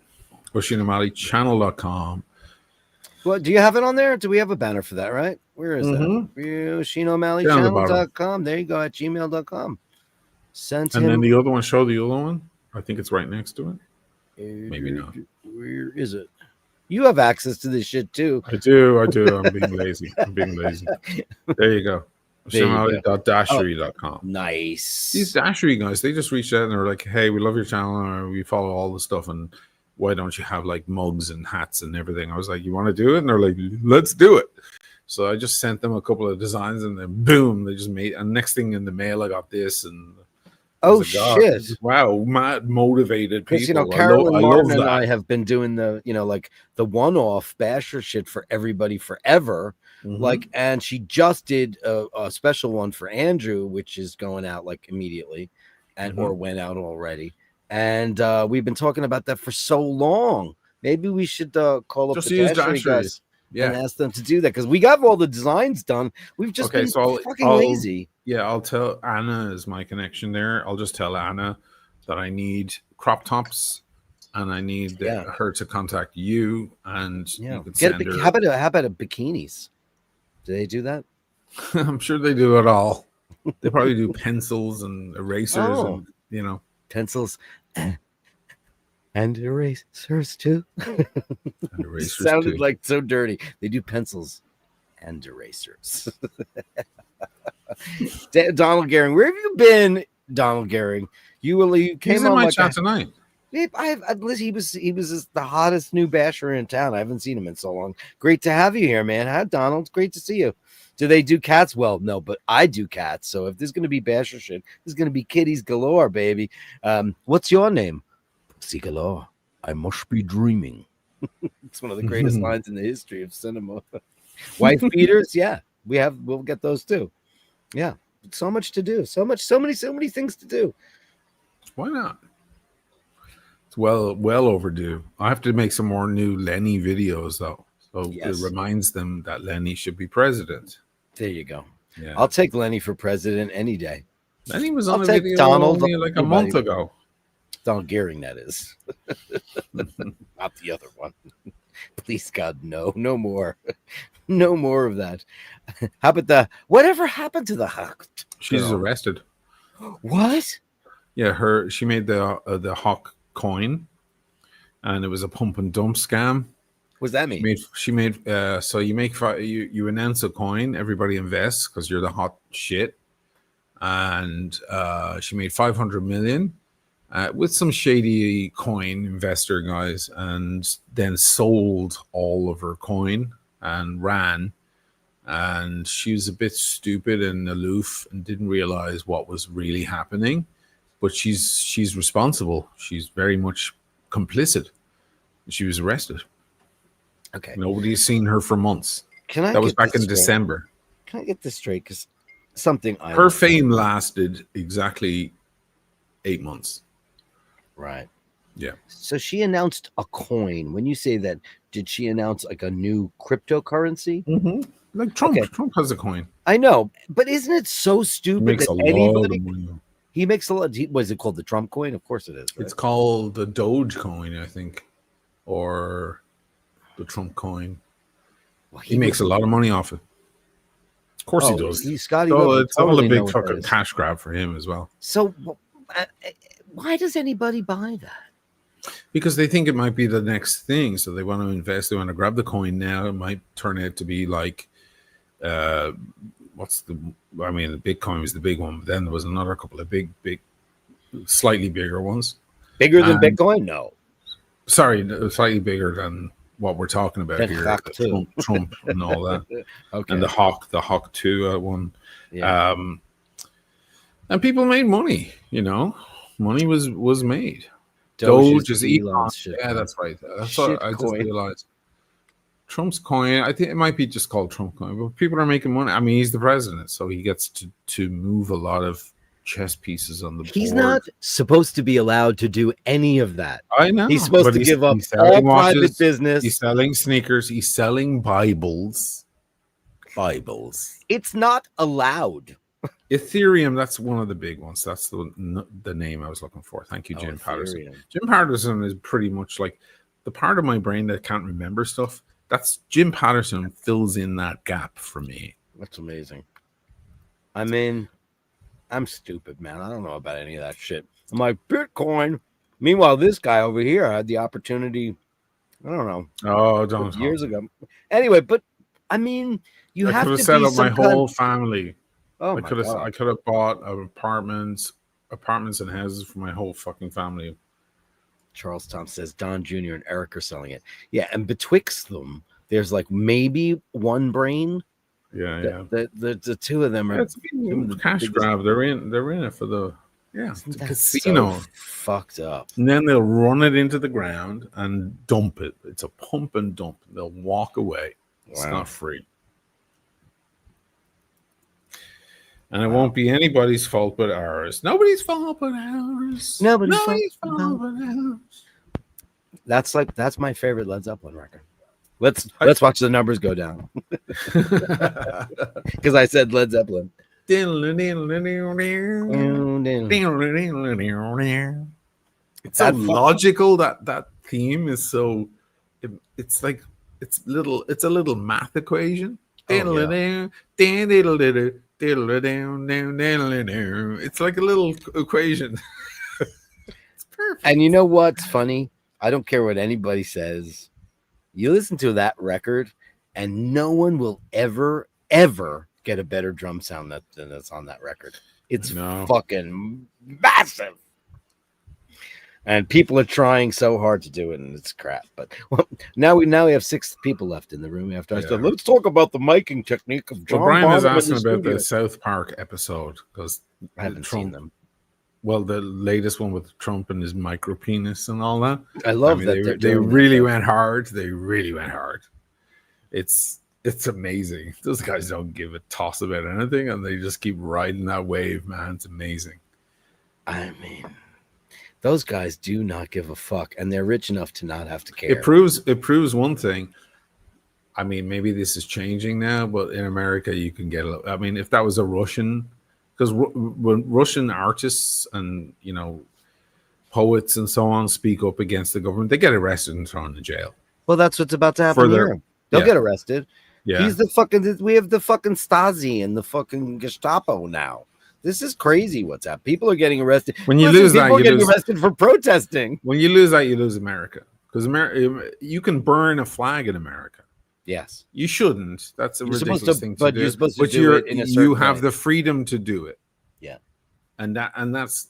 OisinO'MalleyChannel.com. Well, do you have it on there? Do we have a banner for that, right? Where is that? OisinO'MalleyChannel.com. There you go, at gmail.com. And then the other one, show the other one. I think it's right next to it. Maybe not. Where is it? You have access to this shit too. I do. I'm being lazy. There you go. OisinO'Malley.dashery.com. Nice. These Dashery guys, they just reached out and they're like, hey, we love your channel and we follow all the stuff, and why don't you have like mugs and hats and everything? I was like, you want to do it? And they're like, let's do it. So I just sent them a couple of designs, and then boom, they just made. And next thing in the mail, I got this. And oh shit! Wow, mad motivated people. Carolyn Martin and I have been doing the, like the one-off basher shit for everybody forever. Mm-hmm. And she just did a special one for Andrew, which is going out like immediately, or went out already. And we've been talking about that for so long. Maybe we should call up Just the use Dashery Dashery. guys and Yeah. ask them to do that, because we got all the designs done. We've just Okay, been so fucking I'll lazy. I'll tell Anna is my connection there. I'll just tell Anna that I need crop tops, and I need her to contact you, and you can send her. How about a bikinis? Do they do that? I'm sure they do it all. They probably do pencils and erasers, and pencils and erasers too. And erasers sounded too. like so dirty. They do pencils and erasers. Donald Gehring, where have you been, Donald Gehring? You came He's in on my like chat tonight. he was the hottest new basher in town. I haven't seen him in so long. Great to have you here, man. Hi, Donald. Great to see you. Do they do cats? Well, no, but I do cats. So if there's going to be basher shit, there's going to be kitties galore, baby. What's your name? Pussy galore. I must be dreaming. It's one of the greatest lines in the history of cinema. Wife beaters, yeah, we'll get those too. Yeah, so much to do, so many things to do. Why not? It's well overdue. I have to make some more new Lenny videos though, so it reminds them that Lenny should be president. There you go. Yeah, I'll take Lenny for president any day. Lenny was on I'll a take video Donald only like a month ago. Donald Gehring, that is. Not the other one. Please God, no more. No more of that. How about whatever happened to the Hawk? She's arrested. What? Yeah, she made the Hawk coin, and it was a pump and dump scam. What does that mean? She made so you announce a coin, everybody invests because you're the hot shit, and she made 500 million with some shady coin investor guys, and then sold all of her coin and ran. And she was a bit stupid and aloof and didn't realize what was really happening, but she's responsible. She's very much complicit. She was arrested. Okay. Nobody's seen her for months. That was back in December. Can I get this straight? Because her fame lasted exactly 8 months. Right. Yeah. So she announced a coin. When you say that, did she announce like a new cryptocurrency? Mm-hmm. Like Trump. Okay. Trump has a coin. I know, but isn't it so stupid? He makes a lot of money. He makes a lot. Was it called the Trump coin? Of course it is. Right? It's called the Doge coin, I think, or the Trump coin. Well, he makes a lot of money off it. Of course he does. He's Scotty. It's all a big fucking cash grab for him as well. So why does anybody buy that? Because they think it might be the next thing. So they want to invest. They want to grab the coin now. It might turn out to be like, the Bitcoin was the big one. But then there was another couple of big, slightly bigger ones. Bigger than Bitcoin? No. Sorry, slightly bigger than what we're talking about then here. Trump and all that. Okay. And the Hawk Tuah one. Yeah. And people made money, Money was made. Doge is Elon. Yeah, that's right. That's what I just realized. Trump's coin, I think it might be just called Trump coin, but people are making money. I mean, he's the president, so he gets to move a lot of chess pieces on the board. He's not supposed to be allowed to do any of that. I know. He's supposed to give up all private business. He's selling sneakers. He's selling Bibles. It's not allowed. Ethereum, that's one of the big ones. That's the name I was looking for. Thank you, Jim Patterson. Jim Patterson is pretty much like the part of my brain that can't remember stuff. That's Jim Patterson fills in that gap for me. That's amazing. I mean, I'm stupid, man. I don't know about any of that shit. I'm like, Bitcoin. Meanwhile, this guy over here had the opportunity, I don't know. Oh, don't years ago. Anyway, but I mean, you have to set up my whole family. Oh, I could have bought apartments and houses for my whole fucking family. Charles Tom says Don Jr. and Eric are selling it. Yeah, and betwixt them, there's like maybe one brain. Yeah. The two of them are the cash grab. They're in it for the casino. So fucked up. And then they'll run it into the ground and dump it. It's a pump and dump. They'll walk away. It's not free. And it won't be anybody's fault but ours. Nobody's fault but ours. Nobody's fault but ours. That's my favorite Led Zeppelin record. Let's watch the numbers go down. Because I said Led Zeppelin. It's so logical. That theme is so. It's like it's a little math equation. Oh, It's like a little equation. It's perfect. And you know what's funny? I don't care what anybody says. You listen to that record, and no one will ever get a better drum sound than that's on that record. It's fucking massive. And people are trying so hard to do it, and it's crap. But now we have 6 people left in the room after I said, let's talk about the miking technique of John. Brian is Bonham asking in the about the studio. South Park episode because I haven't seen them. Well, the latest one with Trump and his micro penis and all that. I love that they really went hard. They really went hard. It's amazing. Those guys don't give a toss about anything, and they just keep riding that wave, man. It's amazing. I mean, those guys do not give a fuck, and they're rich enough to not have to care. It proves one thing. I mean, maybe this is changing now, but in America, you can get. I mean, if that was a Russian, because when Russian artists and poets and so on speak up against the government, they get arrested and thrown in jail. Well, that's what's about to happen here. They'll get arrested. Yeah, we have the fucking Stasi and the fucking Gestapo now. This is crazy what's happening. People are getting arrested. When you lose that, people are getting arrested for protesting. When you lose that, you lose America. Because you can burn a flag in America. Yes. You shouldn't. That's a ridiculous thing to do. You're supposed to do it in a certain you have way. the freedom to do it. Yeah. And that's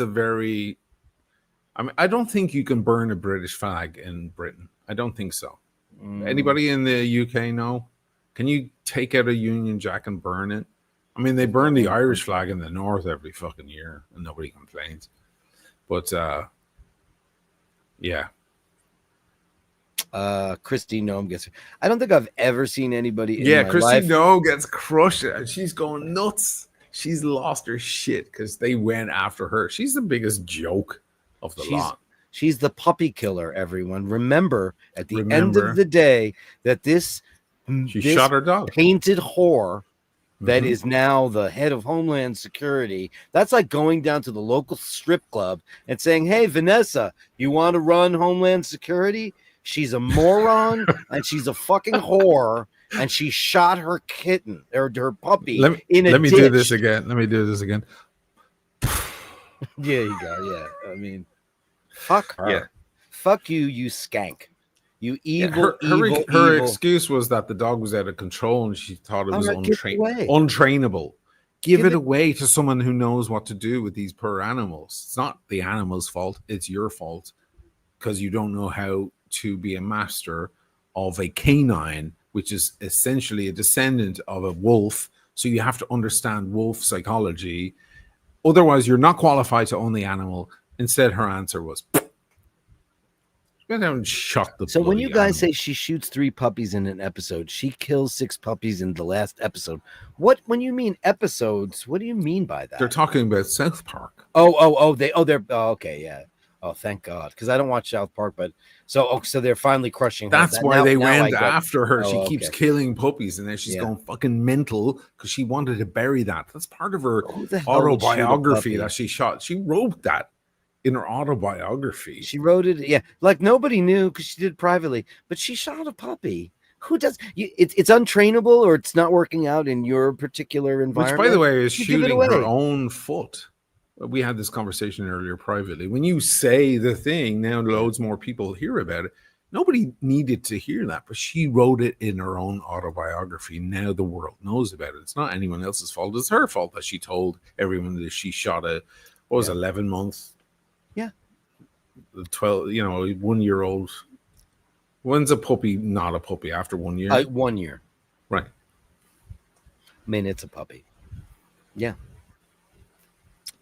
a very I don't think you can burn a British flag in Britain. I don't think so. Anybody in the UK know? Can you take out a Union Jack and burn it? I mean, they burn the Irish flag in the north every fucking year, and nobody complains. But yeah. Kristi Noem gets. I don't think I've ever seen anybody. Kristi Noem gets crushed, and she's going nuts. She's lost her shit because they went after her. She's the biggest joke of the lot. She's the puppy killer. Everyone remember at the end of the day that this shot her dog. Painted whore that is now the head of Homeland Security. That's like going down to the local strip club and saying, "Hey, Vanessa, you want to run Homeland Security?" She's a moron and she's a fucking whore, and she shot her kitten or her puppy Let me do this again. Yeah, you go. Yeah, I mean, fuck her. Yeah. Fuck you, you skank. You evil, her excuse was that the dog was out of control and she thought it was untrainable. Give it away to someone who knows what to do with these poor animals. It's not the animal's fault. It's your fault because you don't know how to be a master of a canine, which is essentially a descendant of a wolf. So you have to understand wolf psychology. Otherwise, you're not qualified to own the animal. Instead, her answer was, went down and shot the. So when you guys say she shoots 3 puppies in an episode, she kills 6 puppies in the last episode. When you mean episodes, what do you mean by that? They're talking about South Park. Okay, yeah. Oh, thank God, because I don't watch South Park, but so they're finally crushing her. That's why they went after her. Oh, she keeps killing puppies, and then she's going fucking mental because she wanted to bury that. That's part of her autobiography that she shot. She wrote that in her autobiography. She wrote it, yeah, like nobody knew because she did it privately, but she shot a puppy. Who does? It's untrainable, or it's not working out in your particular environment. Which, by the way, is shooting her own foot. We had this conversation earlier privately. When you say the thing, now loads more people hear about it. Nobody needed to hear that, but she wrote it in her own autobiography. Now the world knows about it. It's not anyone else's fault. It's her fault that she told everyone that she shot 11 months. Yeah. 12, 1 year old. When's a puppy not a puppy? After 1 year? 1 year. Right. I mean, it's a puppy. Yeah.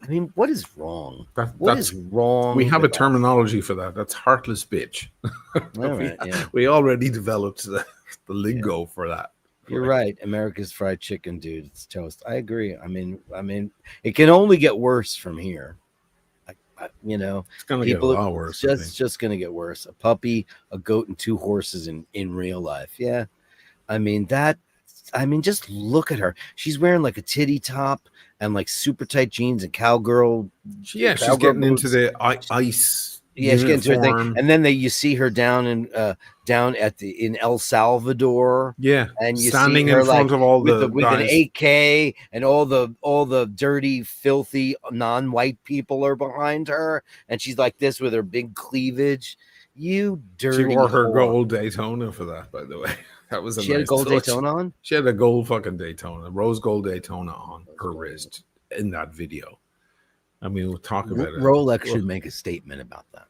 I mean, what is wrong? What is wrong? We have a terminology for that. That's heartless bitch. All right, yeah. We already developed the lingo for that. You're right. America's fried chicken, dude. It's toast. I agree. I mean, it can only get worse from here. You know, It's gonna get a lot worse. Just gonna get worse. A puppy, a goat, and 2 horses in real life. Yeah, I mean that. I mean, just look at her. She's wearing like a titty top and like super tight jeans and cowgirl. She's getting into the ice. Yeah, she's getting to her thing, uniform. and then you see her down in El Salvador. Yeah, and you standing see her in front of all with the with guys. an AK, and all the dirty, filthy, non-white people are behind her, and she's like this with her big cleavage. You dirty. She wore her whore. gold Daytona for that, by the way. That was She had a gold Daytona on. She had a gold fucking Daytona, rose gold Daytona on her wrist in that video. I mean, we'll talk about it. Rolex should make a statement about that.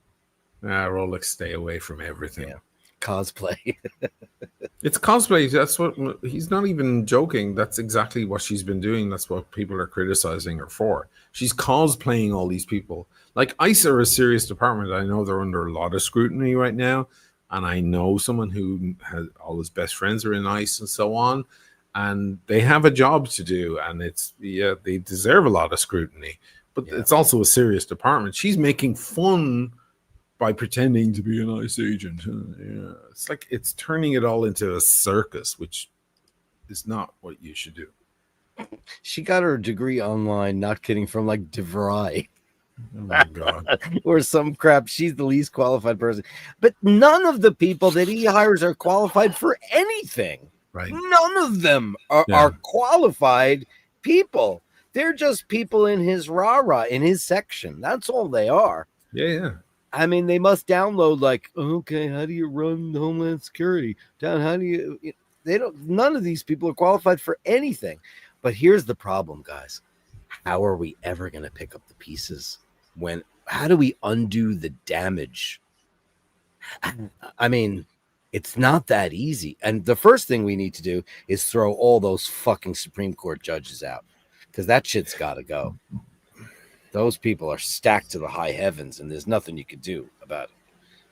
Rolex, stay away from everything. Yeah. Cosplay. It's cosplay. That's what he's not even joking. That's exactly what she's been doing. That's what people are criticizing her for. She's cosplaying all these people. Like ICE are a serious department. I know they're under a lot of scrutiny right now. And I know someone who has all his best friends are in ICE and so on. And they have a job to do. And they deserve a lot of scrutiny. But it's also a serious department. She's making fun by pretending to be an ICE agent. Yeah. It's like it's turning it all into a circus, which is not what you should do. She got her degree online, not kidding, from like DeVry. Oh my God. Or some crap. She's the least qualified person. But none of the people that he hires are qualified for anything. Right. None of them are qualified people. They're just people in his rah-rah, in his section. That's all they are. Yeah. I mean, they must download like, okay, how do you run Homeland Security? How do you? They don't. None of these people are qualified for anything. But here's the problem, guys. How are we ever going to pick up the pieces? How do we undo the damage? I mean, it's not that easy. And the first thing we need to do is throw all those fucking Supreme Court judges out, because that shit's got to go. Those people are stacked to the high heavens, and there's nothing you can do about it.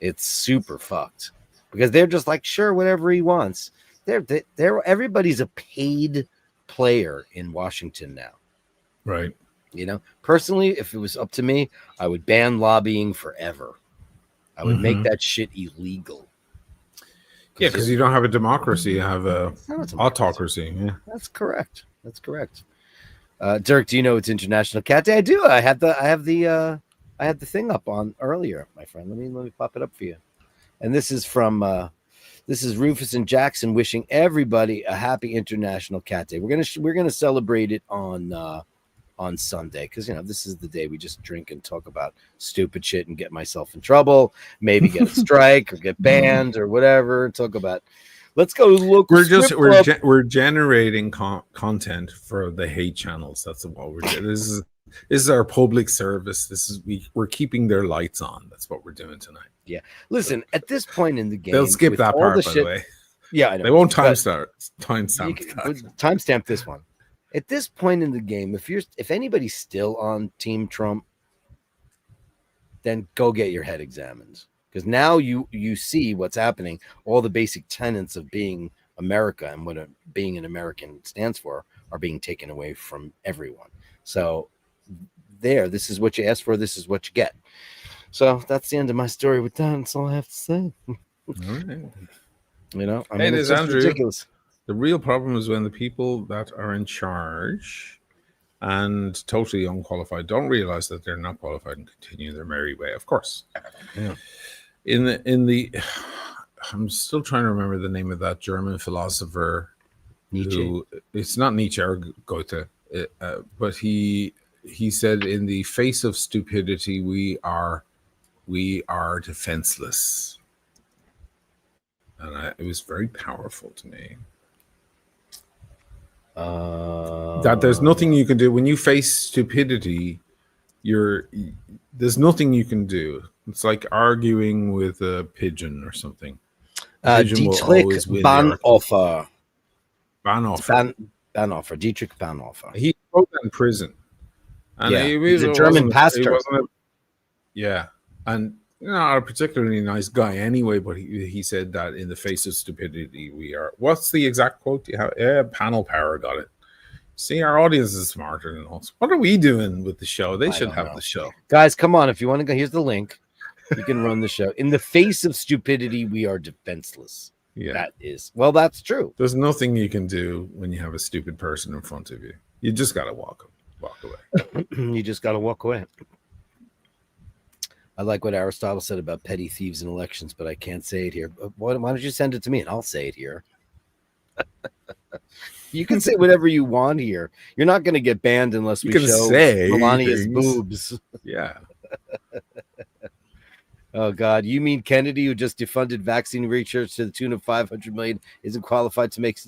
It's super fucked because they're just like, sure, whatever he wants. Everybody's a paid player in Washington now. Right. You know, personally, if it was up to me, I would ban lobbying forever. I would make that shit illegal. Yeah, because you don't have a democracy, you have a autocracy. Yeah, that's correct. Dirk, do you know it's International Cat Day? I do. I had the thing up on earlier, my friend. Let me pop it up for you. And this is from Rufus and Jackson wishing everybody a happy International Cat Day. We're gonna celebrate it on Sunday, because this is the day we just drink and talk about stupid shit and get myself in trouble, maybe get a strike or get banned or whatever. Talk about. Let's go look. We're generating content for the hate channels. That's what we're doing. This is our public service. We're keeping their lights on. That's what we're doing tonight. Yeah. Listen, at this point in the game, they'll skip that part, by the way. Yeah, I know. They won't timestamp this one. At this point in the game, if anybody's still on Team Trump, then go get your head examined, because now you see what's happening. All the basic tenets of being America and what being an American stands for are being taken away from everyone. So this is what you ask for. This is what you get. So that's the end of my story with that. That's all I have to say. All right. It's Andrew. ridiculous. The real problem is when the people that are in charge and totally unqualified don't realize that they're not qualified and continue their merry way. Of course. Yeah. I'm still trying to remember the name of that German philosopher. Nietzsche. It's not Nietzsche or Goethe, but he said, in the face of stupidity, we are defenseless. And it was very powerful to me. That there's nothing you can do when you face stupidity. There's nothing you can do. It's like arguing with a pigeon or something. Dietrich Bonhoeffer. Dietrich Bonhoeffer. He wrote that in prison. And he's a German pastor. And not a particularly nice guy anyway, but he said that in the face of stupidity, we are. What's the exact quote you have? Yeah, panel power got it. See, our audience is smarter than us. What are we doing with the show? They I should don't have know. the show. Guys, come on. If you want to go, here's the link. You can run the show. In the face of stupidity, we are defenseless. Yeah. That is, well, that's true. There's nothing you can do when you have a stupid person in front of you. You just got to walk away. You just got to walk away. I like what Aristotle said about petty thieves in elections, but I can't say it here. Why don't you send it to me and I'll say it here? You can say whatever you want here. You're not going to get banned unless we show Melania's boobs. Yeah. Oh, God. You mean Kennedy, who just defunded vaccine research to the tune of $500 million, isn't qualified to make...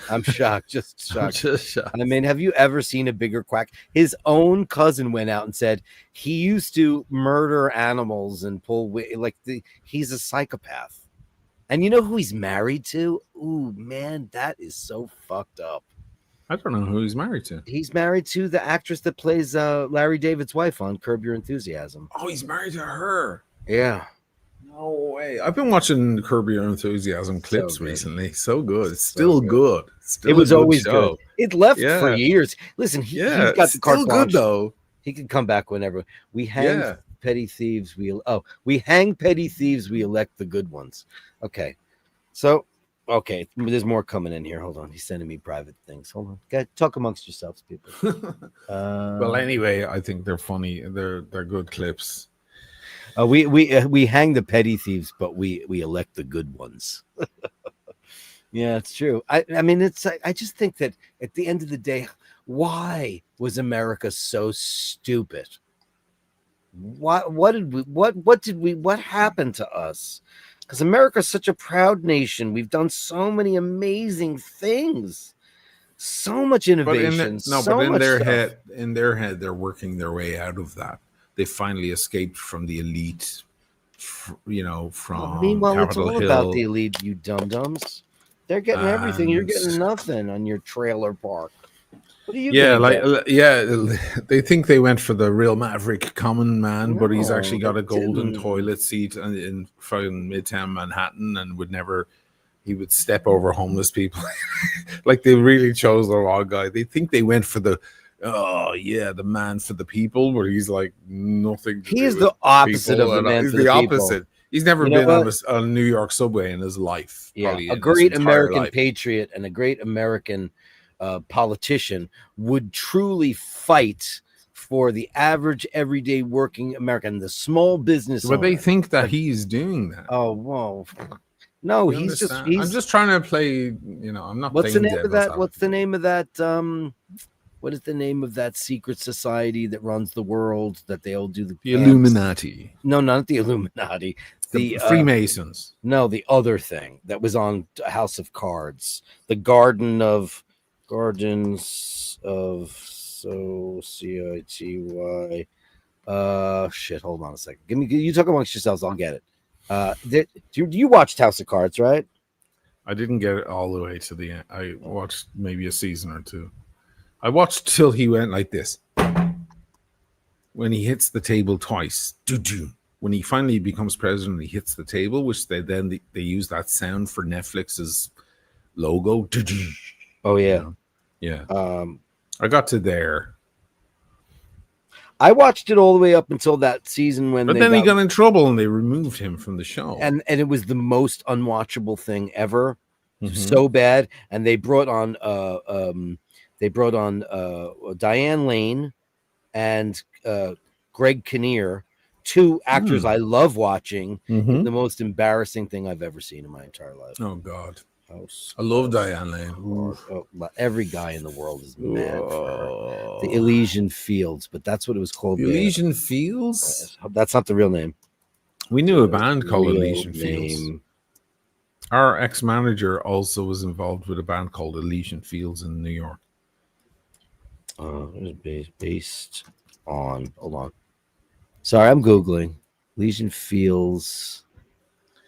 I'm shocked. Just shocked. I mean, have you ever seen a bigger quack? His own cousin went out and said he used to murder animals and he's a psychopath. And you know who he's married to? Ooh, man, that is so fucked up. I don't know who he's married to. He's married to the actress that plays Larry David's wife on Curb Your Enthusiasm. Oh, he's married to her. Yeah. No way. I've been watching Curb Your Enthusiasm clips So good. recently. So good. It's still good. Still It was always show. good. It left Yeah. for years. Listen, he's got the still carte good blanche. though. He can come back whenever. We hang petty thieves. We hang petty thieves. We elect the good ones. Okay. So, okay, there's more coming in here. Hold on. He's sending me private things. Hold on. Guys, talk amongst yourselves, people. Well, anyway, I think they're funny. They're good clips. We hang the petty thieves, but we elect the good ones. Yeah, it's true. I mean, I just think that at the end of the day, why was America so stupid? What happened to us? Because America's such a proud nation. We've done so many amazing things, so much innovation. But in their head, they're working their way out of that. They finally escaped from the elite, from meanwhile, Capitol it's all Hill. about the elite, you dum-dums. They're getting everything. You're getting nothing on your trailer park. What are you they think they went for the real maverick common man, but he's actually got a golden toilet seat in fucking Midtown Manhattan and he would step over homeless people. Like they really chose the wrong guy. They think they went for the man for the people, but he's like nothing. He is the opposite of the man for the people. Opposite. He's never been on a New York subway in his life. Yeah, a great American patriot and a great American politician would truly fight for the average, everyday working American, the small business. But they think that he's doing that. Oh, whoa. No, I'm just trying to play, I'm not. What's the name of that? What's the name of that? What is the name of that secret society that runs the world that they all do the Illuminati? No, not the Illuminati. The Freemasons. No, the other thing that was on House of Cards. The Gardens of Society. Shit, hold on a second. You talk amongst yourselves, I'll get it. You watched House of Cards, right? I didn't get it all the way to the end. I watched maybe a season or two. I watched till he went like this. When he hits the table twice. Doo-doo. When he finally becomes president, he hits the table, which they use that sound for Netflix's logo. Doo-doo. Oh, yeah. Yeah. I got to there. I watched it all the way up until that season when. But then he got in trouble and they removed him from the show. And it was the most unwatchable thing ever. Mm-hmm. So bad. And they brought on Diane Lane and Greg Kinnear, two actors I love watching. Mm-hmm. The most embarrassing thing I've ever seen in my entire life. Oh God. I love Diane Lane. Every guy in the world is mad for her. The Elysian Fields, but that's what it was called. The Elysian Fields? That's not the real name. We knew a band called Elysian Fields. Our ex-manager also was involved with a band called Elysian Fields in New York. It was based on. Hold on. Sorry, I'm Googling. Elysian Fields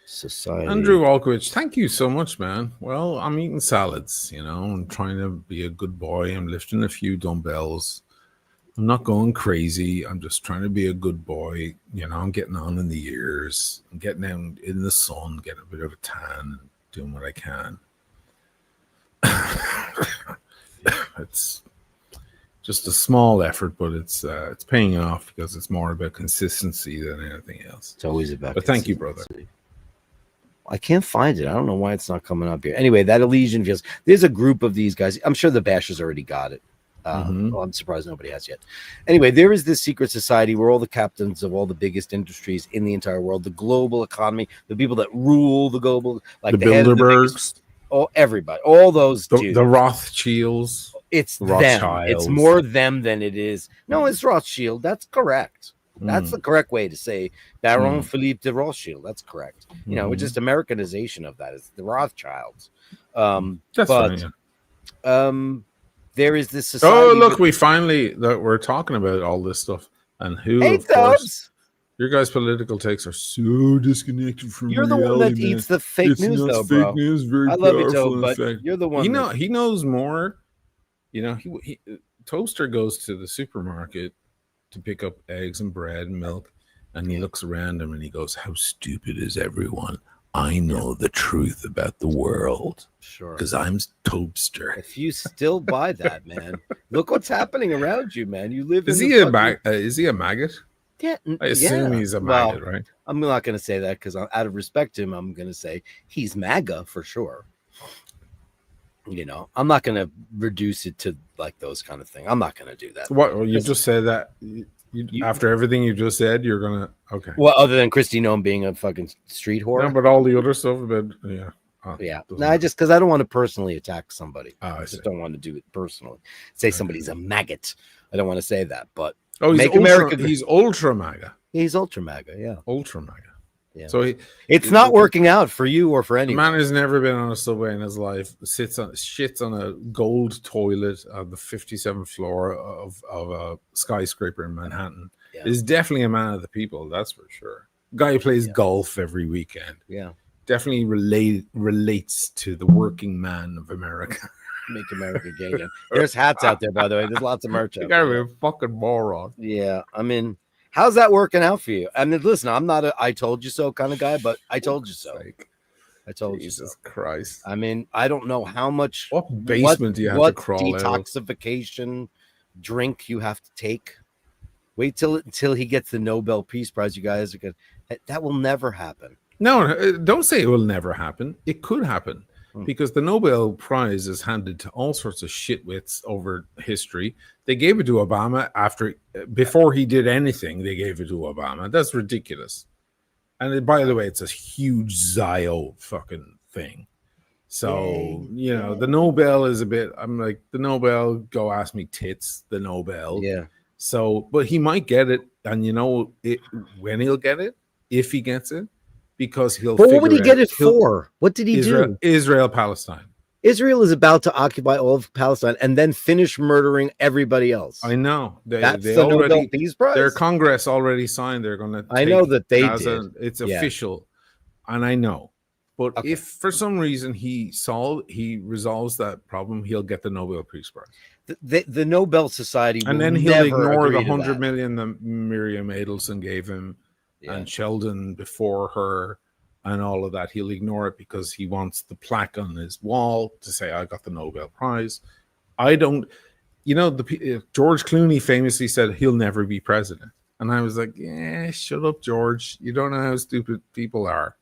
Society. Andrew Walkovich, thank you so much, man. Well, I'm eating salads, I'm trying to be a good boy. I'm lifting a few dumbbells. I'm not going crazy. I'm just trying to be a good boy. You know, I'm getting on in the years. I'm getting out in the sun, getting a bit of a tan, and doing what I can. It's just a small effort, but it's paying off because it's more about consistency than anything else. It's always about. But thank you, brother. I can't find it. I don't know why it's not coming up here. Anyway, that Elysian feels. There's a group of these guys. I'm sure the Bashers already got it. Well, I'm surprised nobody has yet. Anyway, there is this secret society where all the captains of all the biggest industries in the entire world, the global economy, the people that rule the global, like The head of the Bilderbergs. biggest- oh, everybody, all those The dudes. Rothschilds. It's them. Rothschilds. It's more them than it is. No, it's Rothschild. That's correct. That's the correct way to say Baron Philippe de Rothschild. That's correct. You know, it's just Americanization of that. It's the Rothschilds. That's but fine, yeah. There is this society. Oh, look, we're talking about all this stuff. And who, Hey, of course, Tubbs, your guys' political takes are so disconnected from you're the reality, one that man. eats the fake It's news, not though, fake bro. news, very I love you, powerful, Joe, in but fact. you're the one. He knows more. You know, he Toaster goes to the supermarket to pick up eggs and bread and milk, and he looks around him and he goes, "How stupid is everyone? I know the truth about the world Sure. because I'm Toaster." If you still buy that, man, look what's happening around you, man. You live. Is in he the a is he a maggot? Yeah, I assume he's a maggot, right? I'm not going to say that because out of respect to him, I'm going to say he's MAGA for sure. You know, I'm not going to reduce it to like those kind of thing. I'm not going to do that. What you just said that after everything you just said, you're gonna Well, other than Kristi Noem being a fucking street whore. No, but all the other stuff about No, I just because I don't want to personally attack somebody. I just don't want to do it personally. Say somebody's a maggot. I don't want to say that, but he's ultra MAGA. He's ultra MAGA, yeah. Ultra MAGA. Yeah. So it's not working out for you or for anyone. The man has never been on a subway in his life. Shits on a gold toilet on the 57th floor of a skyscraper in Manhattan. Yeah. Is definitely a man of the people, that's for sure. Guy who plays golf every weekend. Yeah. Definitely relates to the working man of America. Make America gay again. There's hats out there, by the way. There's lots of merch out there. You gotta be a fucking moron. Yeah, I mean, how's that working out for you? I mean, listen, I'm not a I told you so kind of guy, but I told you so. I told you so. Jesus Christ. I mean, I don't know how much. What basement do you have to crawl out? What detoxification drink you have to take? Wait until he gets the Nobel Peace Prize. You guys are gonna. That will never happen. No, don't say it will never happen. It could happen. Because the Nobel Prize is handed to all sorts of shitwits over history. They gave it to Obama before he did anything. They gave it to Obama. That's ridiculous. And by the way, it's a huge Zio fucking thing. So, you know, the Nobel is a bit, I'm like, the Nobel, go ask me tits, the Nobel. Yeah. So, but he might get it. And you know when he'll get it, if he gets it. Because he'll. But what would he get it for? What did he do? Israel, Palestine. Israel is about to occupy all of Palestine and then finish murdering everybody else. I know. That's the Nobel Peace Prize. Their Congress already signed. They're going to. I know that they did. It's official, and I know. But if for some reason he resolves that problem, he'll get the Nobel Peace Prize. The Nobel Society, and then he'll ignore the 100 million that Miriam Adelson gave him. Yeah. And Sheldon before her and all of that. He'll ignore it because he wants the plaque on his wall to say, I got the Nobel Prize. I don't, you know, George Clooney famously said he'll never be president. And I was like, yeah, shut up, George. You don't know how stupid people are.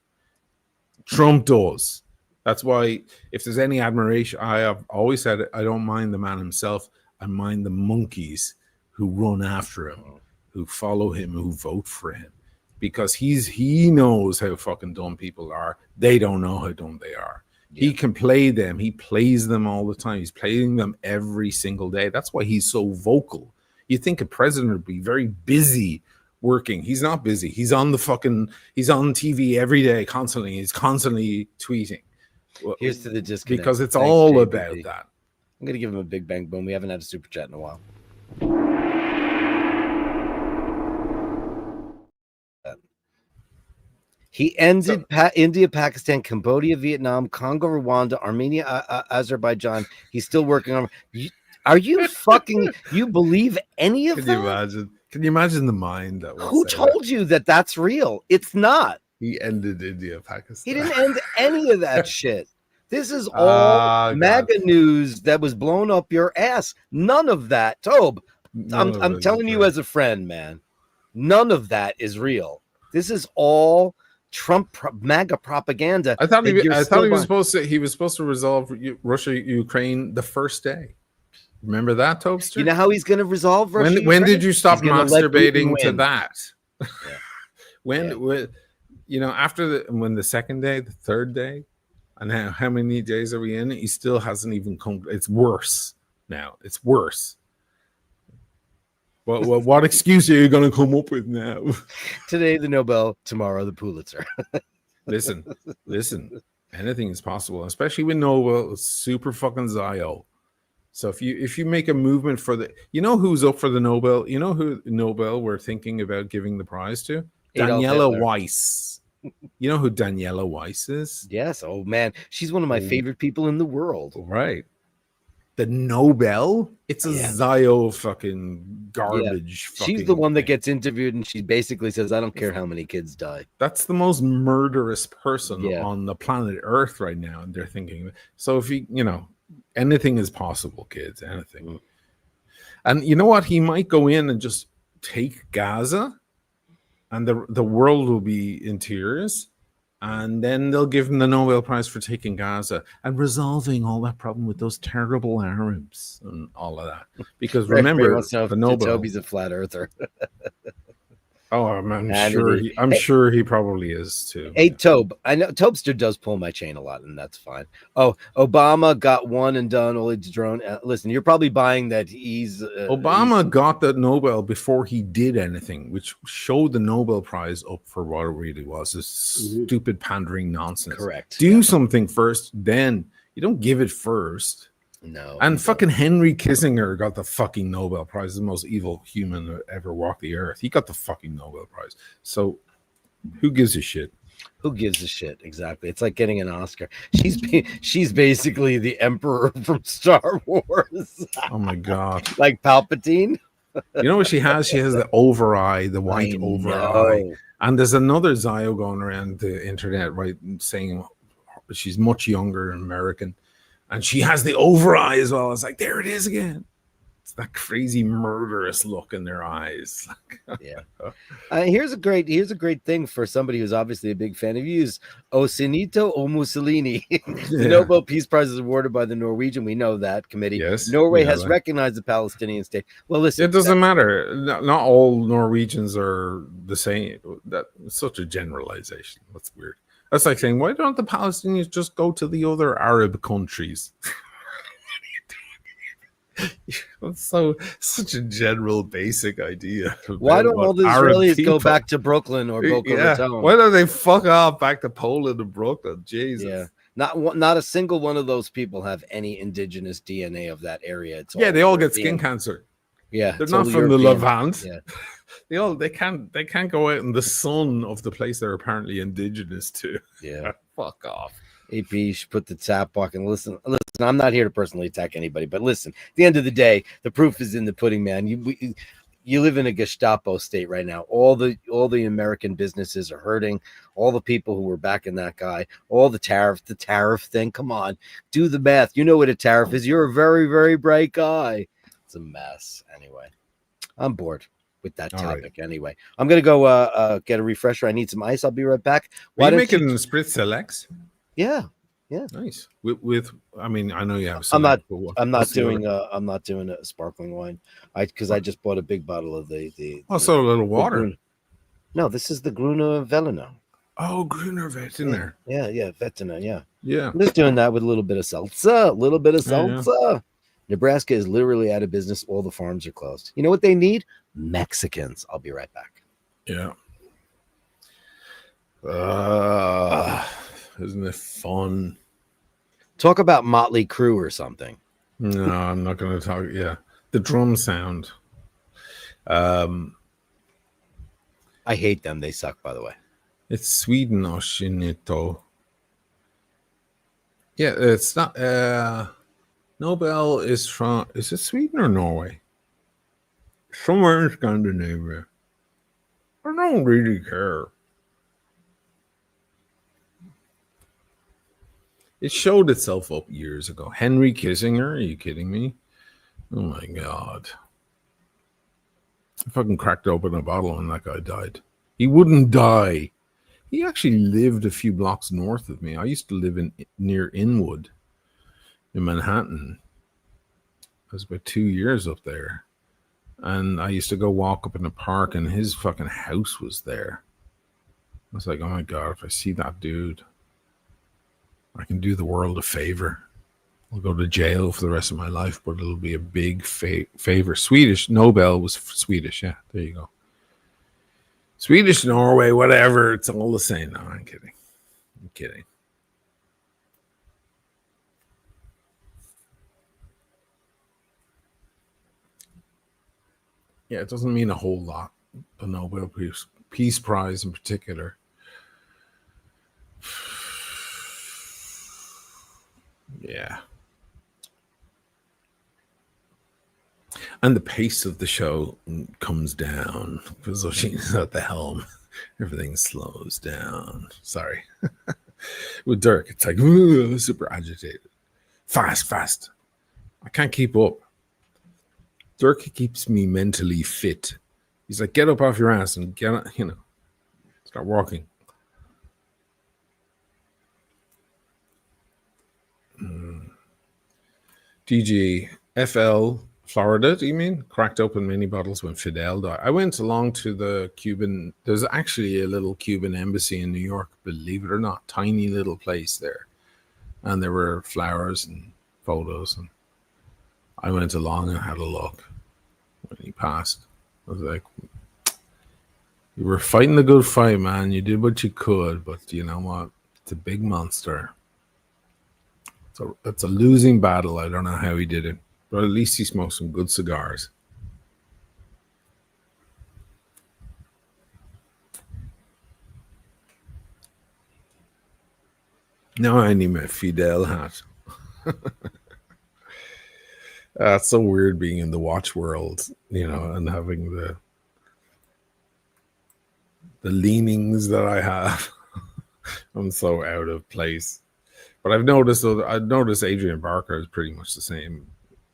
Trump does. That's why if there's any admiration, I have always said it, I don't mind the man himself. I mind the monkeys who run after him, who follow him, who vote for him. Because he knows how fucking dumb people are. They don't know how dumb they are. Yeah. He can play them. He plays them all the time. He's playing them every single day. That's why he's so vocal. You think a president would be very busy working. He's not busy. He's on TV every day constantly. He's constantly tweeting. Here's to the disconnect. Because it's all about that. I'm going to give him a big bang boom. We haven't had a super chat in a while. He ended India, Pakistan, Cambodia, Vietnam, Congo, Rwanda, Armenia, Azerbaijan. He's still working on. Are you fucking? You believe any of Can you that? imagine? Can you imagine the mind that would Who say told you that that's real? It's not. that? He ended India, Pakistan. He didn't end any of that shit. This is all Ah, God. MAGA news that was blown up your ass. None of that, Tobe. None of it I'm is telling you true. as a friend, man. None of that is real. This is all Trump MAGA propaganda. I thought that he you're was still buying. supposed to resolve Russia Ukraine the first day. Remember that, Tobster? You know how he's going to resolve Russia? when did you stop He's gonna let Putin masturbating to win. that? Yeah. when after when the second day, the third day, and how many days are we in? He still hasn't even come. It's worse now. It's worse. What excuse are you going to come up with now? Today the Nobel, tomorrow the Pulitzer. Listen. Anything is possible, especially with Nobel. It's super fucking Zio. So if you make a movement for who's up for the Nobel? You know who Nobel we're thinking about giving the prize to? Adolf Daniela Hitler. Weiss. You know who Daniela Weiss is? Yes. Oh man, she's one of my favorite people in the world. Right. The Nobel? It's a Yeah. Zio fucking garbage. She's the one that gets interviewed and she basically says, I don't care how many kids die. That's the most murderous person Yeah. on the planet Earth right now. And they're thinking, so if anything is possible, kids, anything. Mm. And you know what? He might go in and just take Gaza and the world will be in tears. And then they'll give him the Nobel Prize for taking Gaza and resolving all that problem with those terrible Arabs and all of that. Because remember, the Nobel. Toby's a flat earther. Oh, I'm sure he probably is too. Hey, Tobe, I know Tobster does pull my chain a lot, and that's fine. Oh, Obama got one and done. Only drone. Listen, you're probably buying that he's Obama got the Nobel before he did anything, which showed the Nobel Prize up for what it really was. This stupid pandering nonsense. Correct. Do something first, then you don't give it first. No. And fucking Henry Kissinger got the fucking Nobel Prize, the most evil human to ever walk the earth. He got the fucking Nobel Prize. So who gives a shit? Who gives a shit? Exactly. It's like getting an Oscar. She's basically the emperor from Star Wars. Oh my God. Like Palpatine. You know what she has? She has the over eye, the white over eye. And there's another Zio going around the internet, right, saying she's much younger and American. And she has the over eye as well. It's like, there it is again. It's that crazy murderous look in their eyes. Yeah. Here's a great thing for somebody who's obviously a big fan of yous. Osinito o Mussolini. The Nobel Peace Prize is awarded by the Norwegian. We know that committee. Yes. Norway has recognized the Palestinian state. Well, listen. It doesn't matter. Not all Norwegians are the same. That's such a generalization. That's weird. That's like saying, why don't the Palestinians just go to the other Arab countries? Such a general, basic idea. Why don't all the Israelis go back to Brooklyn or Boca Raton? Why don't they fuck off back to Poland and Brooklyn? Jesus. Yeah. Not a single one of those people have any indigenous DNA of that area. They all get skin cancer. Yeah, they're not from the Levant. Yeah. They can't go out in the sun of the place they're apparently indigenous to. Yeah. Fuck off. AP, you should put the tap back and listen. I'm not here to personally attack anybody, but listen, at the end of the day, the proof is in the pudding, man. You live in a Gestapo state right now. All the American businesses are hurting. All the people who were backing that guy, all the tariff thing. Come on, do the math. You know what a tariff is. You're a very, very bright guy. It's a mess. Anyway, I'm bored with that topic. Right. Anyway, I'm gonna go get a refresher. I need some ice. I'll be right back. Are you making Spritz Selects? Yeah. Nice. With I mean, I know you have. I'm not doing a sparkling wine. Because I just bought a big bottle of the also a little water. No, this is the Gruner Veltliner. Oh, Gruner Vet in there. Yeah, Veltliner. Yeah. I'm just doing that with a little bit of seltzer. Yeah. Nebraska is literally out of business. All the farms are closed. You know what they need? Mexicans. I'll be right back. Yeah. Isn't it fun? Talk about Motley Crue or something. No, I'm not going to talk. Yeah. The drum sound. I hate them. They suck, by the way. It's Sweden or Shinito. Yeah, it's not. Nobel is from, is it Sweden or Norway? Somewhere in Scandinavia. I don't really care. It showed itself up years ago. Henry Kissinger? Are you kidding me? Oh my God. I fucking cracked open a bottle and that guy died. He wouldn't die. He actually lived a few blocks north of me. I used to live near Inwood in Manhattan. I was about 2 years up there. And I used to go walk up in the park and his fucking house was there. I was like, oh my God, if I see that dude, I can do the world a favor. I'll go to jail for the rest of my life, but it'll be a big favor. Swedish, Nobel was Swedish. Yeah, there you go. Swedish, Norway, whatever. It's all the same. No, I'm kidding. I'm kidding. Yeah, it doesn't mean a whole lot. The Nobel Peace Prize in particular. Yeah. And the pace of the show comes down because she's at the helm. Everything slows down. Sorry. With Dirk, it's like super agitated. Fast. I can't keep up. Dirk keeps me mentally fit. He's like, get up off your ass and get, start walking. DG FL Florida, do you mean? Cracked open many bottles when Fidel died. I went along to the Cuban, there's actually a little Cuban embassy in New York, believe it or not, tiny little place there. And there were flowers and photos. And I went along and had a look when he passed. I was like, you were fighting the good fight, man. You did what you could, but you know what? It's a big monster. So it's a losing battle. I don't know how he did it, but at least he smoked some good cigars. Now I need my Fidel hat. It's so weird being in the watch world, and having the leanings that I have. I'm so out of place. But I've noticed Adrian Barker is pretty much the same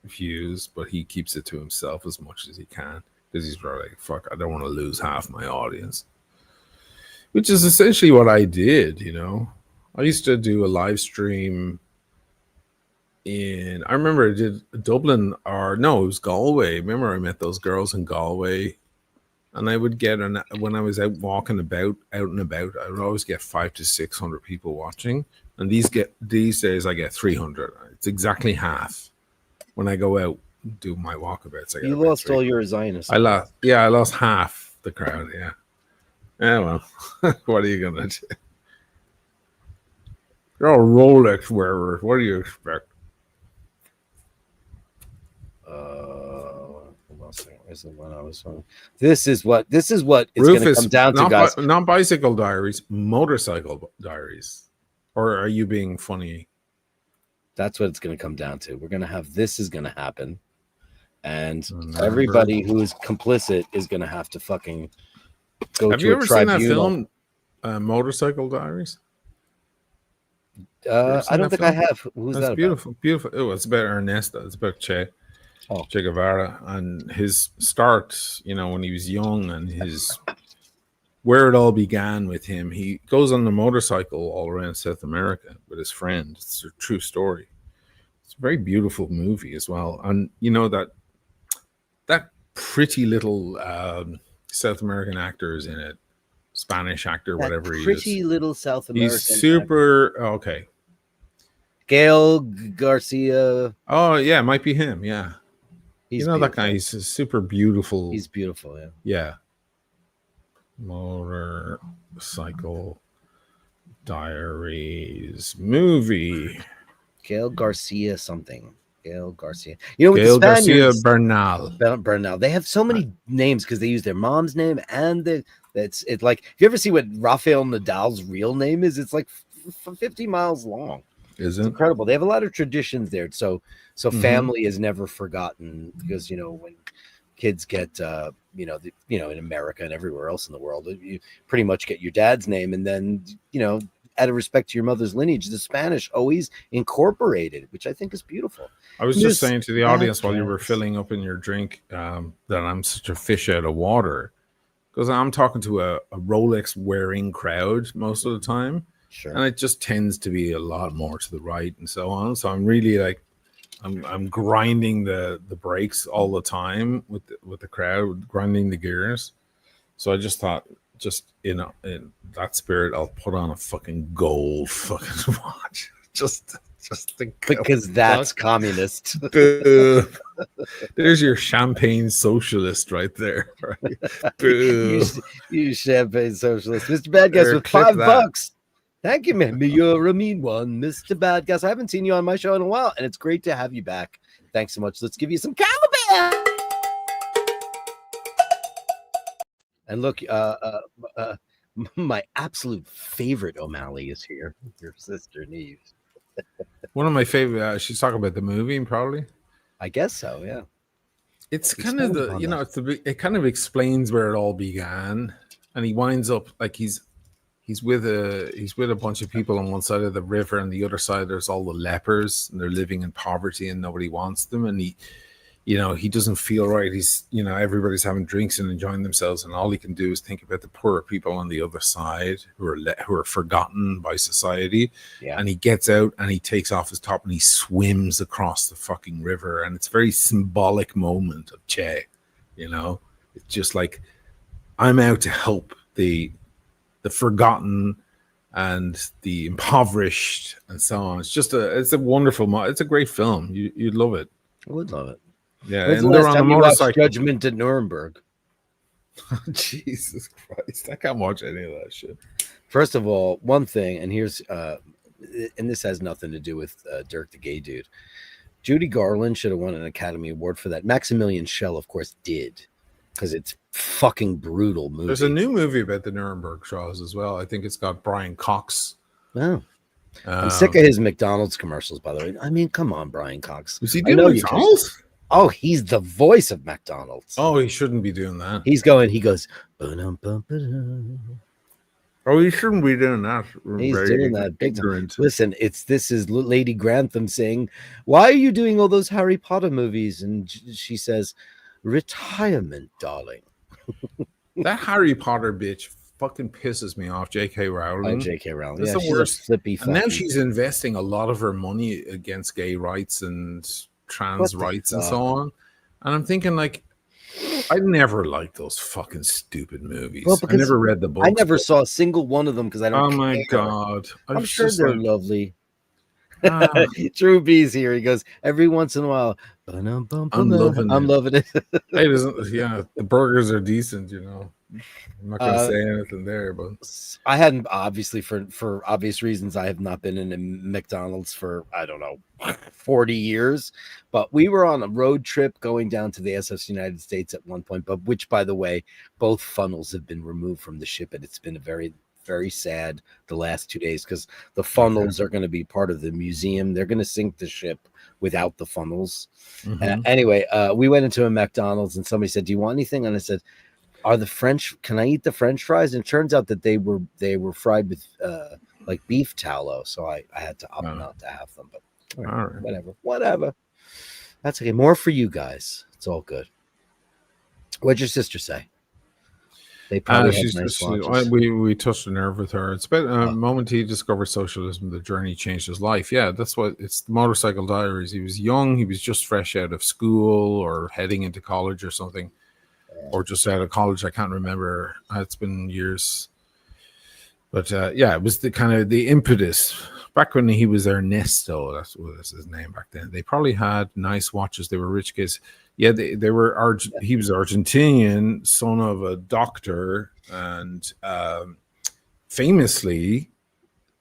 views, but he keeps it to himself as much as he can because he's probably like, fuck, I don't want to lose half my audience. Which is essentially what I did, I used to do a live stream I remember I did Dublin, it was Galway. Remember I met those girls in Galway, and I would get, when I was out and about, I would always get 500 to 600 people watching. And these days I get 300. It's exactly half when I go out and do my walkabouts. You lost all your Zionists. I lost half the crowd. Yeah. Yeah, well, what are you gonna do? You're a Rolex wearer. What do you expect? This is what it's going to come down to, guys. Not Bicycle Diaries, Motorcycle Diaries. Or are you being funny? That's what it's going to come down to. We're going to have this is going to happen, and everybody who is complicit is going to have to fucking go have to you a ever tribunal. Seen that film, Motorcycle Diaries? I don't think I have. Who's that? Beautiful, about? Beautiful. Oh, it's about Ernesto. It's about Che Guevara and his start. When he was young and where it all began with him. He goes on the motorcycle all around South America with his friend. It's a true story. It's a very beautiful movie as well. And that pretty little South American actor is in it. Spanish actor, whatever he is. Pretty little South American. He's super okay. Gael Garcia. Oh yeah, it might be him. Yeah, He's that guy. He's a super beautiful. He's beautiful. Yeah. Yeah. Motorcycle Diaries movie. Gael Garcia something. Gael Garcia. With Gael the Spaniards, Garcia Bernal. They have so many names because they use their mom's name and it's like, if you ever see what Rafael Nadal's real name is, it's like 50 miles long. Is It's it? incredible. They have a lot of traditions there. So Mhm. family is never forgotten because, when kids get, in America and everywhere else in the world, you pretty much get your dad's name. And then, out of respect to your mother's lineage, the Spanish always incorporated, which I think is beautiful. I was just saying to the Bad audience while you were guys. filling up in your drink that I'm such a fish out of water because I'm talking to a Rolex wearing crowd most of the time, Sure. and it just tends to be a lot more to the right and so on. So I'm really like I'm grinding the brakes all the time with the crowd, grinding the gears. So I just thought, in that spirit, I'll put on a fucking gold fucking watch. Just think Because that's communist. Boo. There's your champagne socialist right there. Right? Boo. you champagne socialist. Mr. Badgas There, with clip that. $5. Thank you, man. You're a mean one, Mr. Badgas. I haven't seen you on my show in a while, and it's great to have you back. Thanks so much. Let's give you some cowbell. And look, my absolute favorite O'Malley is here. Your sister Neve. One of my favorite. She's talking about the movie, probably. I guess so. Yeah. It's kind of Expand the upon that. it kind of explains where it all began, and he winds up like he's with a bunch of people on one side of the river, and the other side there's all the lepers, and they're living in poverty, and nobody wants them, and he doesn't feel right. He's everybody's having drinks and enjoying themselves, and all he can do is think about the poorer people on the other side who are forgotten by society. Yeah. And he gets out and he takes off his top and he swims across the fucking river, and it's a very symbolic moment of Che. It's just like, I'm out to help the forgotten and the impoverished and so on. It's a wonderful it's a great film. You'd love it. I would love it. Yeah, When's the and they're last on a time you watched motorcycle. Judgment at Nuremberg? Jesus Christ, I can't watch any of that shit. First of all, one thing, and here's and this has nothing to do with Dirk the gay dude. Judy Garland should have won an Academy Award for that. Maximilian Schell, of course, did, because it's fucking brutal movie. There's a new movie about the Nuremberg trials as well. I think it's got Brian Cox. Oh. I'm sick of his McDonald's commercials, by the way. I mean, come on, Brian Cox. Is he doing McDonald's? Oh, he's the voice of McDonald's. Oh, he shouldn't be doing that. He goes, "Ba-dum-bum-ba-dum." Oh, he shouldn't be doing that. He's doing that big time. Listen, this is Lady Grantham saying, "Why are you doing all those Harry Potter movies?" And she says, "Retirement, darling." That Harry Potter bitch fucking pisses me off. J.K. Rowling. Oh, J.K. Rowling. That's Yeah, the worst. Flippy. And now she's investing a lot of her money against gay rights and trans rights and so on. And I'm thinking, like, I never liked those fucking stupid movies. Well, I never read the books. I never saw a single one of them because I don't. Oh my god! I'm sure they're lovely. Ah. True B's here. He goes every once in a while. I'm loving it. Hey, the burgers are decent. I'm not gonna say anything there, but I hadn't, obviously, for obvious reasons, I have not been in a McDonald's for, I don't know, 40 years. But we were on a road trip going down to the SS United States at one point, but which, by the way, both funnels have been removed from the ship, and it's been a very, very sad the last 2 days because the funnels are going to be part of the museum. They're going to sink the ship without the funnels. Anyway, we went into a McDonald's and somebody said, "Do you want anything?" And I said, can I eat the French fries? And it turns out that they were fried with like beef tallow, so I had to opt not to have them. But all right, whatever. That's okay. More for you guys. It's all good. What'd your sister say? They probably have nice watches. We touched a nerve with her. It's about a moment he discovered socialism, the journey changed his life. Yeah, that's what it's. The Motorcycle Diaries. He was young. He was just fresh out of school or heading into college or something. Or just out of college, I can't remember. It's been years, but it was the kind of the impetus back when he was Ernesto. That was his name back then. They probably had nice watches. They were rich kids. Yeah, they were. He was Argentinian, son of a doctor, and famously,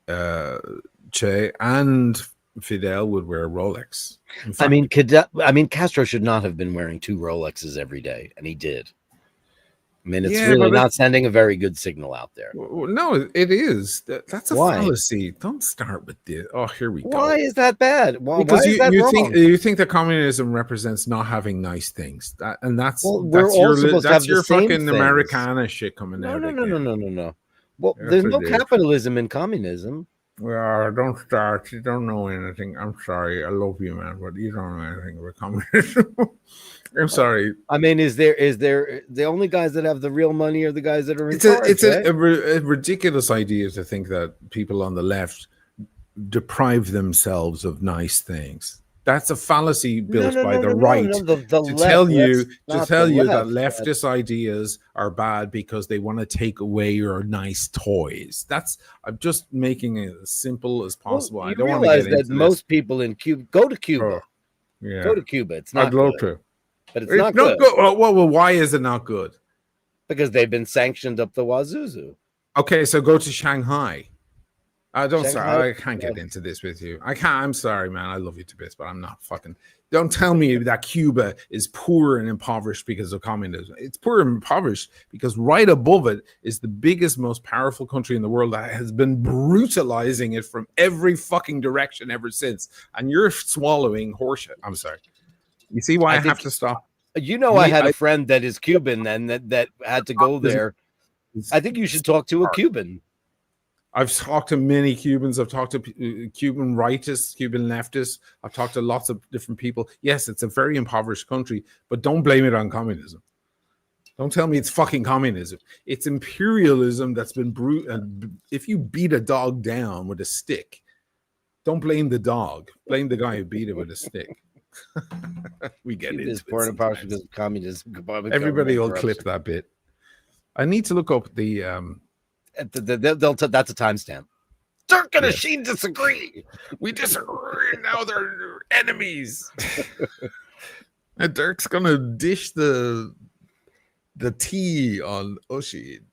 Che and Fidel would wear a Rolex. Fact, Castro should not have been wearing 2 Rolexes every day, and he did. I mean, it's Yeah, really but not sending a very good signal out there. No, it is. That's a Why? fallacy. Don't start with this. Oh, here we go. Why is that bad? Why Because is that wrong? you think that communism represents not having nice things, We're all supposed to have that's the your same fucking things. Americana shit coming No, out. no, no, again. no, no, no, no. Well, Yes, there's it no is. capitalism in communism. Well, don't start. You don't know anything. I'm sorry. I love you, man, but you don't know anything about communism. I'm sorry. I mean, is there the only guys that have the real money are the guys that are in It's charge, right? a ridiculous idea to think that people on the left deprive themselves of nice things. That's a fallacy built by the right the to left, tell you that's not the that left. leftist ideas are bad because they want to take away your nice toys. I'm just making it as simple as possible. Well, I you don't want to realize get that into most people in Cuba go to Cuba. Oh, yeah, Go to Cuba. It's not I'd love good, to. but it's not good Well, why is it not good? because they've been sanctioned up the wazoo. Okay, so go to Shanghai. I Shanghai? can't get into this with you. I can't. I'm sorry, man. I love you to bits, but I'm not fucking. Don't tell me that Cuba is poor and impoverished because of communism. It's poor and impoverished because right above it is the biggest, most powerful country in the world that has been brutalizing it from every fucking direction ever since. And you're swallowing horseshit. I'm sorry. You see why I have to stop? You know, I had a friend that is Cuban and that had to go there. I think you should talk to a Cuban. I've talked to many Cubans. I've talked to Cuban rightists, Cuban leftists. I've talked to lots of different people. Yes, it's a very impoverished country, but don't blame it on communism. Don't tell me it's fucking communism. It's imperialism that's been brutal. If you beat a dog down with a stick, don't blame the dog. Blame the guy who beat it with a stick. We get it. It's poor and impoverished because of communism. Everybody will clip that bit. I need to look up the that's a timestamp. Dirk and Oisin disagree. We disagree. Now they're enemies. And Dirk's gonna dish the tea on Oisin.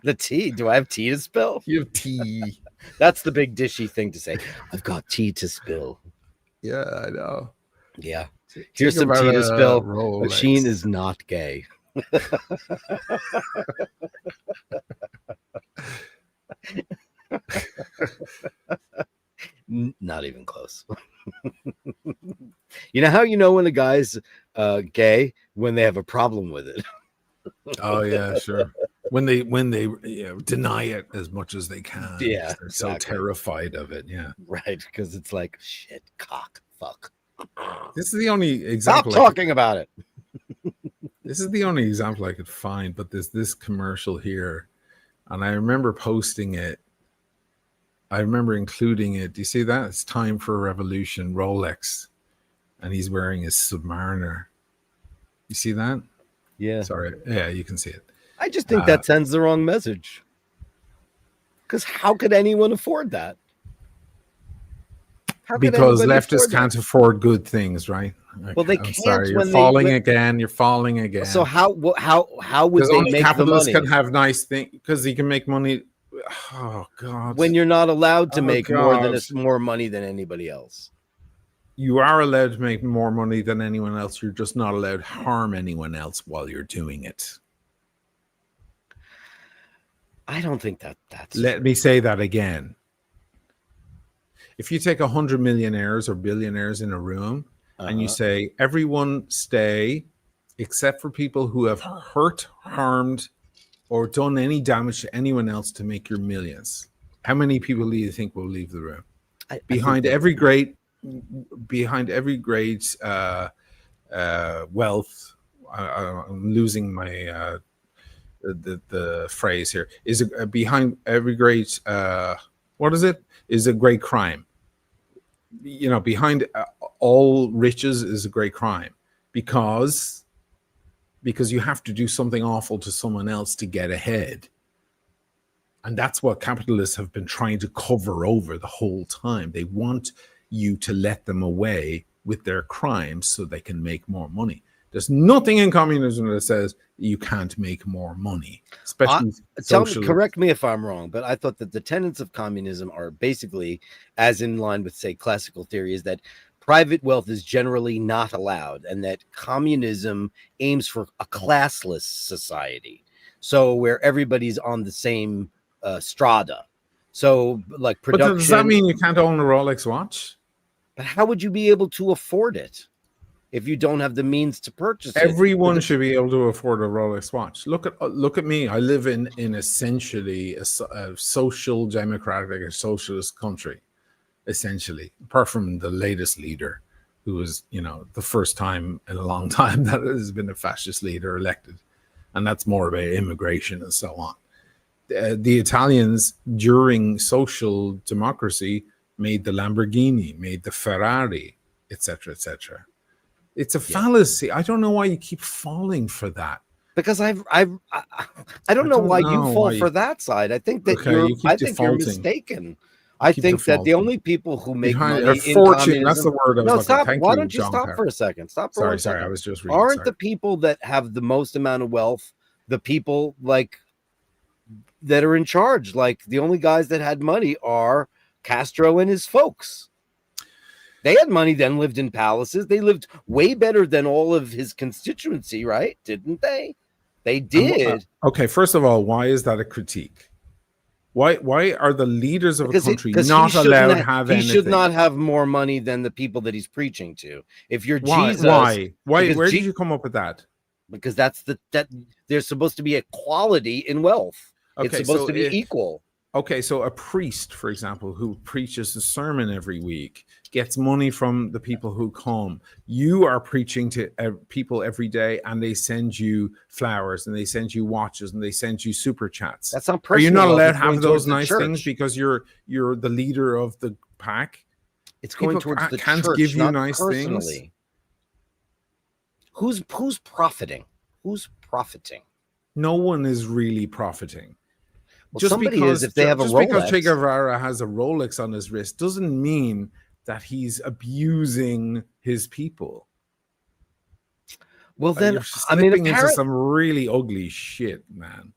The tea? Do I have tea to spill? You have tea. That's the big dishy thing to say. I've got tea to spill. Yeah, I know. Yeah. Here's some tea to spill. Oisin is not gay. Not even close. You know how you know when a guy's gay? When they have a problem with it. Oh yeah, sure. When they deny it as much as they can. Yeah, they're so terrified of it. Yeah, right. Because it's like shit, cock, fuck. This is the only example. Stop talking about it. This is the only example I could find, but there's this commercial here, and I remember posting it. I remember including it. Do you see that? It's time for a revolution, Rolex, and he's wearing his Submariner. You see that? Yeah. Sorry. Yeah, you can see it. I just think that sends the wrong message. Because how could anyone afford that? Because leftists can't afford good things, right? Well, they can't. Sorry, you're falling again. You're falling again. So how would they only make capitalists the money? can have nice things because he can make money. Oh God! When you're not allowed to make more money than anybody else. You are allowed to make more money than anyone else. You're just not allowed to harm anyone else while you're doing it. I don't think that's. Let me say that again. If you take 100 millionaires or billionaires in a room and you say, everyone stay except for people who have hurt, harmed, or done any damage to anyone else to make your millions, how many people do you think will leave the room? Behind every great wealth, I'm losing my the phrase here, is behind every great what is it? Is a great crime. You know, behind all riches is a great crime because you have to do something awful to someone else to get ahead. And that's what capitalists have been trying to cover over the whole time. They want you to let them away with their crimes so they can make more money. There's nothing in communism that says you can't make more money, especially correct me if I'm wrong, but I thought that the tenets of communism are basically as in line with, say, classical theory, is that private wealth is generally not allowed, and that communism aims for a classless society, so where everybody's on the same strata. So like But production. does that mean you can't own a Rolex watch? But how would you be able to afford it if you don't have the means to purchase it? Everyone should be able to afford a Rolex watch. Look at me. I live in essentially a social democratic or socialist country, essentially, apart from the latest leader, who was, the first time in a long time that has been a fascist leader elected, and that's more about immigration and so on. The Italians during social democracy made the Lamborghini, made the Ferrari, etc., etc. It's a fallacy. I don't know why you keep falling for that. Because I don't know why you fall for that side. I think that you're mistaken. I think that the only people who make money in communism, that's the word I was looking. Stop. Thank Why you, don't you John stop Kerr. for a second? Stop for one second. I was just reading. Aren't the people that have the most amount of wealth the people like that are in charge? Like the only guys that had money are Castro and his folks. They had money, then lived in palaces. They lived way better than all of his constituency, right? Didn't they? They did. Okay, first of all, why is that a critique? Why are the leaders of a country not allowed to have anything? He should not have more money than the people that he's preaching to. If you're Jesus, why? Where did you come up with that? Because that there's supposed to be equality in wealth. It's supposed to be equal. Okay, so a priest, for example, who preaches a sermon every week, gets money from the people who come. You are preaching to people every day, and they send you flowers, and they send you watches, and they send you super chats. That's not personal. Are you not allowed to have those nice things because you're the leader of the pack? It's going people towards the can't church, give you not nice personally. Things. Who's profiting? Who's profiting? No one is really profiting. Well, somebody is if they have a Rolex. Because Che Guevara has a Rolex on his wrist doesn't mean that he's abusing his people. Well, then, you're slipping into some really ugly shit, man.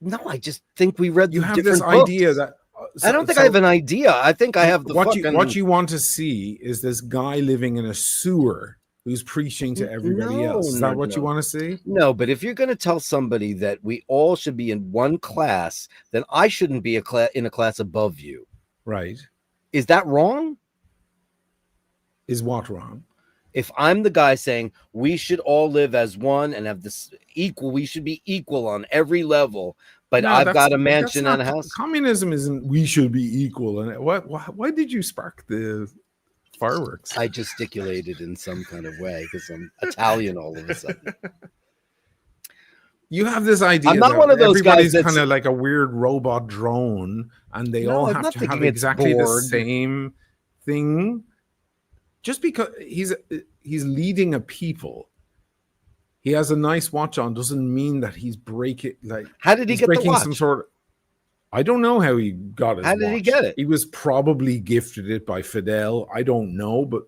No, I just think we read. You have this idea that I don't think I have an idea. I think I have the what you want to see is this guy living in a sewer who's preaching to everybody else. Is that what you want to see? No, but if you're going to tell somebody that we all should be in one class, then I shouldn't be in a class above you. Right. Is that wrong? Is what wrong? If I'm the guy saying we should all live as one and have this equal, we should be equal on every level, but I've got a mansion and a house. Communism isn't we should be equal. And why did you spark the fireworks? I gesticulated in some kind of way because I'm Italian all of a sudden. You have this idea. I'm not one of those guys that's kind of like a weird robot drone, and they all have to have exactly the same thing. Just because he's leading a people, he has a nice watch on doesn't mean that he's breaking. Like, how did he get the watch? Some sort of, I don't know how he got it. How did he get it? He was probably gifted it by Fidel. I don't know, but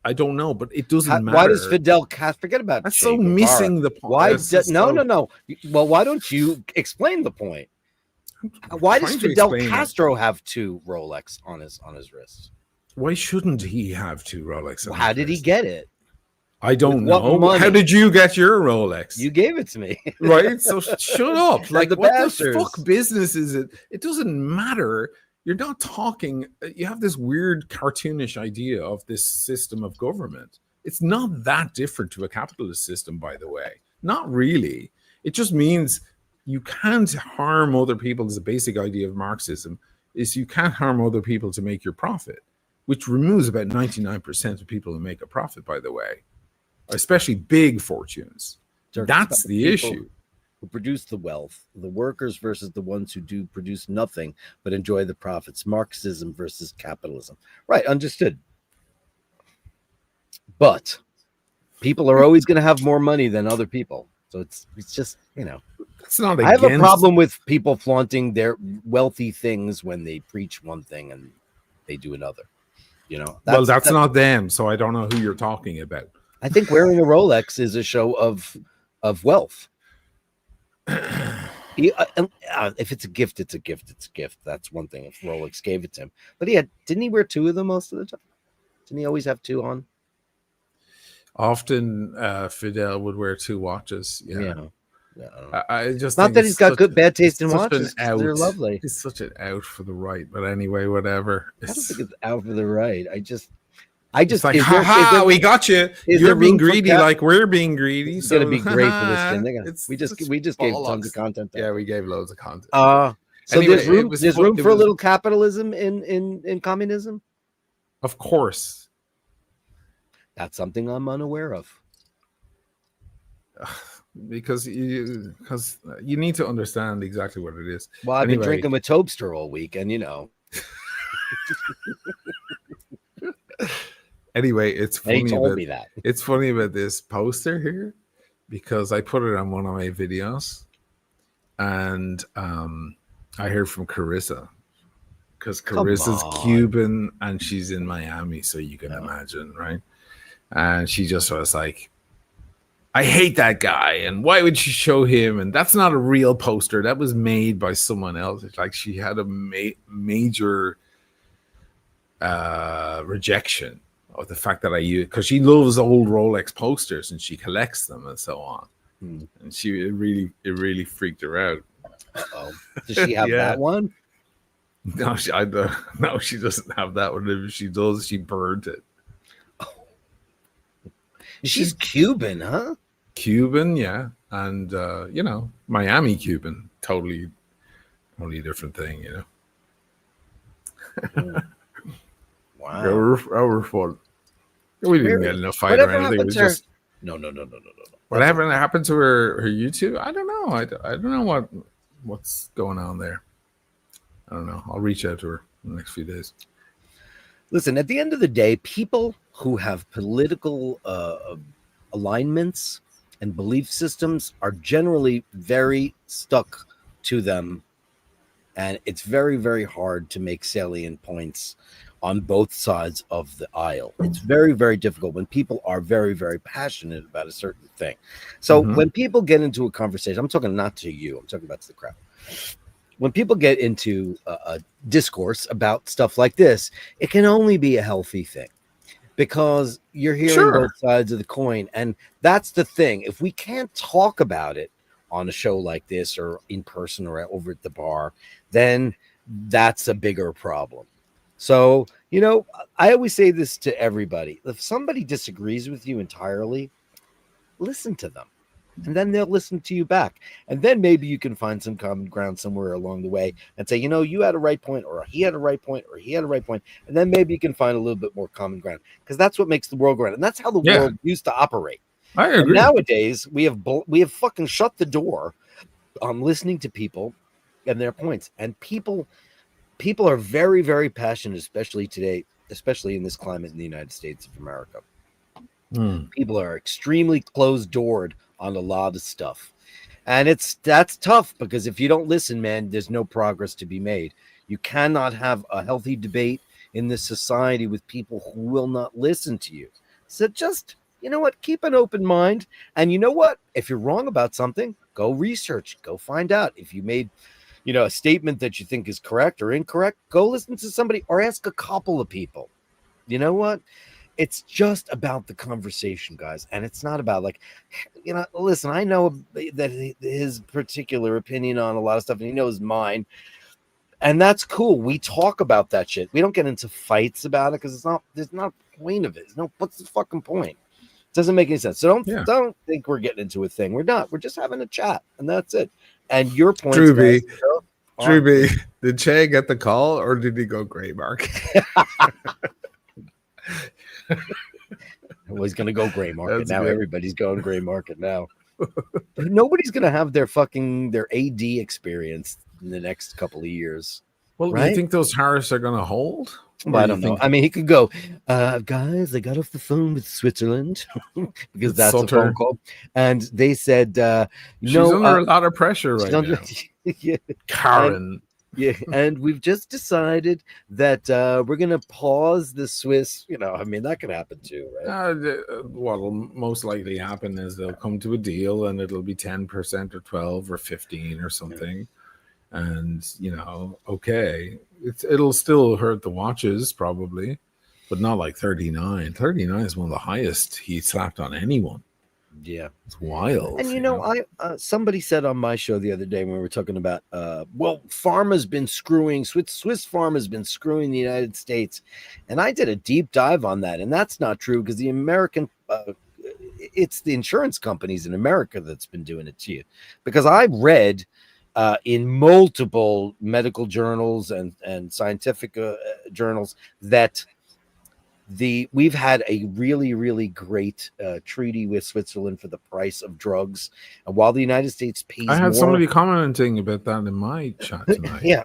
I don't know. But it doesn't matter. Why does Fidel Castro forget about? That's so missing the point. Why? No. Well, why don't you explain the point? Why does Fidel Castro have 2 Rolex on his wrist? Why shouldn't he have 2 Rolex? Well, how did he get it? I don't know. How did you get your Rolex? You gave it to me. Right? So shut up. Like, the what Bastards. The fuck business is it? It doesn't matter. You're not talking. You have this weird cartoonish idea of this system of government. It's not that different to a capitalist system, by the way. Not really. It just means you can't harm other people. Is the basic idea of Marxism, is you can't harm other people to make your profit, which removes about 99% of people who make a profit, by the way, especially big fortunes. Dirk, that's the issue. Who produce the wealth, the workers versus the ones who do produce nothing but enjoy the profits. Marxism versus capitalism. Right, understood. But people are always going to have more money than other people. So it's just, It's not I have a problem with people flaunting their wealthy things when they preach one thing and they do another. That's not them, so I don't know who you're talking about. I think wearing a Rolex is a show of wealth. If it's a gift, it's a gift. It's a gift. That's one thing. If Rolex gave it to him, but didn't he wear 2 of them most of the time? Didn't he always have 2 on? Often Fidel would wear 2 watches. Yeah. I just not think that he's got bad taste in such an watches. 'Cause they're out. lovely. It's such an out for the right. But anyway, whatever. I don't think it's out for the right. I just It's like, is there- ha, we got you. is You're there being room for greedy like we're being greedy. It's So gonna be great for this thing. it's We just such gave bollocks. tons of content. Yeah, we gave loads of content. So Anyway, there's room for a little capitalism in communism. Of course. That's something I'm unaware of. Because you need to understand exactly what it is. Well, I've been Anyway. drinking with Tobster all week, and Anyway, it's and he funny told about me that. it's funny about this poster here because I put it on one of my videos, and I heard from Carissa because Carissa's on. Cuban and she's in Miami, so you can imagine, right? And she just was like, I hate that guy, and why would she show him? And that's not a real poster. That was made by someone else. It's like she had a major rejection of the fact that I use, because she loves old Rolex posters and she collects them and so on. And it really freaked her out. Uh-oh. Does she have that one? No, she doesn't have that one. If she does, she burned it. She's Cuban, huh? Cuban, yeah, and Miami Cuban, totally different thing, Wow. Our fault. We didn't get in a fight or anything. It was just no. whatever happened to her YouTube. I don't know. I don't know what's going on there. I don't know. I'll reach out to her in the next few days. Listen, at the end of the day, people who have political alignments and belief systems are generally very stuck to them. And it's very, very hard to make salient points on both sides of the aisle. It's very, very difficult when people are very, very passionate about a certain thing. So when people get into a conversation, I'm talking not to you, I'm talking about to the crowd. When people get into a discourse about stuff like this, it can only be a healthy thing because you're hearing both sides of the coin. And that's the thing. If we can't talk about it on a show like this or in person or over at the bar, then that's a bigger problem. So, I always say this to everybody. If somebody disagrees with you entirely, listen to them. And then they'll listen to you back. And then maybe you can find some common ground somewhere along the way and say, you had a right point, or he had a right point, or he had a right point. And then maybe you can find a little bit more common ground, because that's what makes the world go round. And that's how the world used to operate. I agree. And nowadays, we have fucking shut the door on listening to people and their points. And people are very, very passionate, especially today, especially in this climate in the United States of America. People are extremely closed-doored on a lot of stuff. And that's tough, because if you don't listen, man, there's no progress to be made. You cannot have a healthy debate in this society with people who will not listen to you. So just, keep an open mind. And you know what? If you're wrong about something, go research, go find out. If you made a statement that you think is correct or incorrect, go listen to somebody or ask a couple of people. You know what? It's just about the conversation, guys. And it's not about listen, I know that his particular opinion on a lot of stuff, and he knows mine. And that's cool. We talk about that shit. We don't get into fights about it, because there's not a point of it. What's the fucking point? It doesn't make any sense. So don't think we're getting into a thing. We're not. We're just having a chat, and that's it. And your point, Drew B, did Che get the call, or did he go gray market? I was going to go gray market. That's now good. Everybody's going gray market now. Nobody's going to have their AD experience in the next couple of years. Well, do you think those tariffs are going to hold? Well, I don't know. I mean, he could go, guys, I got off the phone with Switzerland because that's a phone call. And they said, she's under a lot of pressure right now. Yeah. Karen. And we've just decided that we're going to pause the Swiss. That could happen too, right? What will most likely happen is they'll come to a deal, and it'll be 10% or 12 or 15 or something. And, okay, it'll still hurt the watches probably, but not like 39. 39 is one of the highest he slapped on anyone. Yeah. It's wild. And somebody said on my show the other day when we were talking about Pharma's been screwing Swiss Pharma's been screwing the United States, and I did a deep dive on that, and that's not true because the American it's the insurance companies in America that's been doing it to you. Because I read in multiple medical journals and scientific journals that we've had a really, really great treaty with Switzerland for the price of drugs, and while the United States pays I had more, somebody commenting about that in my chat tonight. yeah,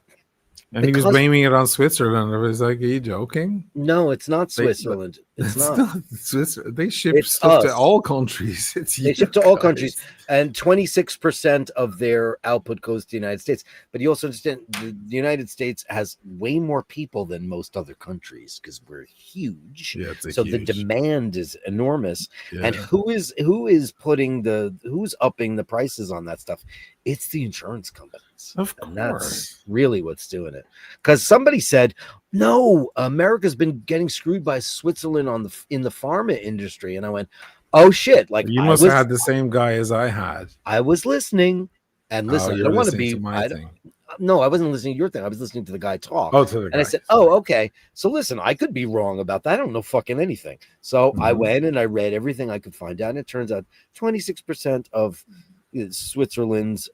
and he was blaming it on Switzerland. I was like, are you joking? No, it's not Switzerland. It's not Switzerland. They ship stuff to all countries. They ship to all countries, and 26% of their output goes to the United States. But you also understand the United States has way more people than most other countries because we're huge. Yeah, so the demand is enormous. Yeah. And who's upping the prices on that stuff? It's the insurance companies. Of course. And that's really what's doing it. Because somebody said, no, America's been getting screwed by Switzerland in the pharma industry. And I went, oh shit. Like, you must have had the same guy as I had. I was listening. And listen, I don't want to be my thing. No, I wasn't listening to your thing. I was listening to the guy talk. Oh, to the guy. And I said, oh, okay. So listen, I could be wrong about that. I don't know fucking anything. So I went and I read everything I could find out. And it turns out 26% of Switzerland's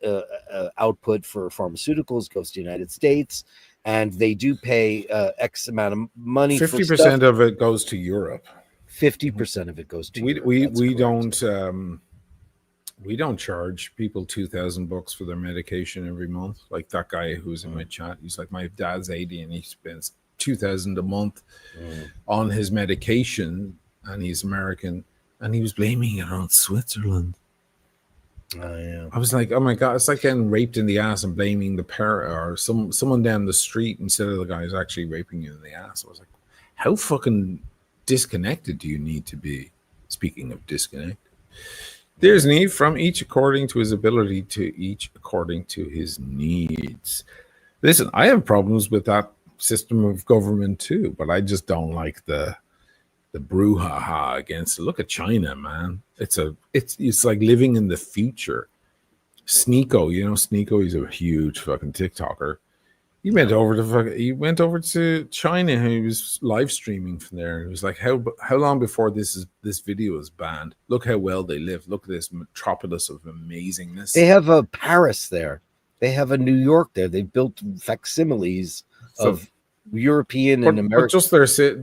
output for pharmaceuticals goes to the United States. And they do pay X amount of money. 50% of it goes to Europe. 50% of it goes to Europe. We don't charge people $2,000 for their medication every month. Like that guy who's in my chat, he's like, my dad's 80 and he spends $2,000 a month on his medication, and he's American, and he was blaming it on Switzerland. Oh, yeah. I was like, oh my god, it's like getting raped in the ass and blaming the parent or someone down the street instead of the guy who's actually raping you in the ass. I was like, how fucking disconnected do you need to be? Speaking of disconnect, there's need from each according to his ability, to each according to his needs. Listen, I have problems with that system of government too, but I just don't like the brouhaha against it. Look at China, man. It's like living in the future. Sneeko, Sneeko, he's a huge fucking TikToker. He went over to China and he was live streaming from there. And he was like, how long before this video is banned? Look how well they live. Look at this metropolis of amazingness. They have a Paris there. They have a New York there. They built facsimiles of European and American. But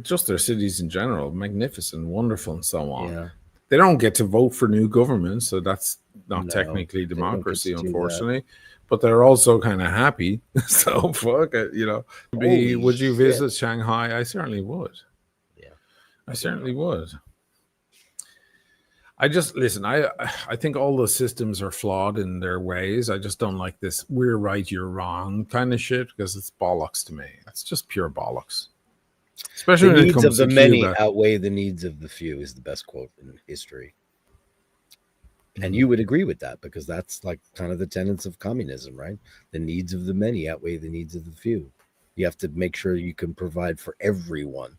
just their cities in general, magnificent, wonderful, and so on. Yeah. They don't get to vote for new governments, so that's not technically democracy, unfortunately. But they're also kind of happy. So fuck it, would you visit Shanghai? I certainly would. Yeah, I certainly would. I think all the systems are flawed in their ways. I just don't like this we're right, you're wrong kind of shit, because it's bollocks to me. It's just pure bollocks. Especially the when needs it comes of the to many Cuba. outweigh the needs of the few is the best quote in history. And you would agree with that, because that's like kind of the tenets of communism, right? The needs of the many outweigh the needs of the few. You have to make sure you can provide for everyone.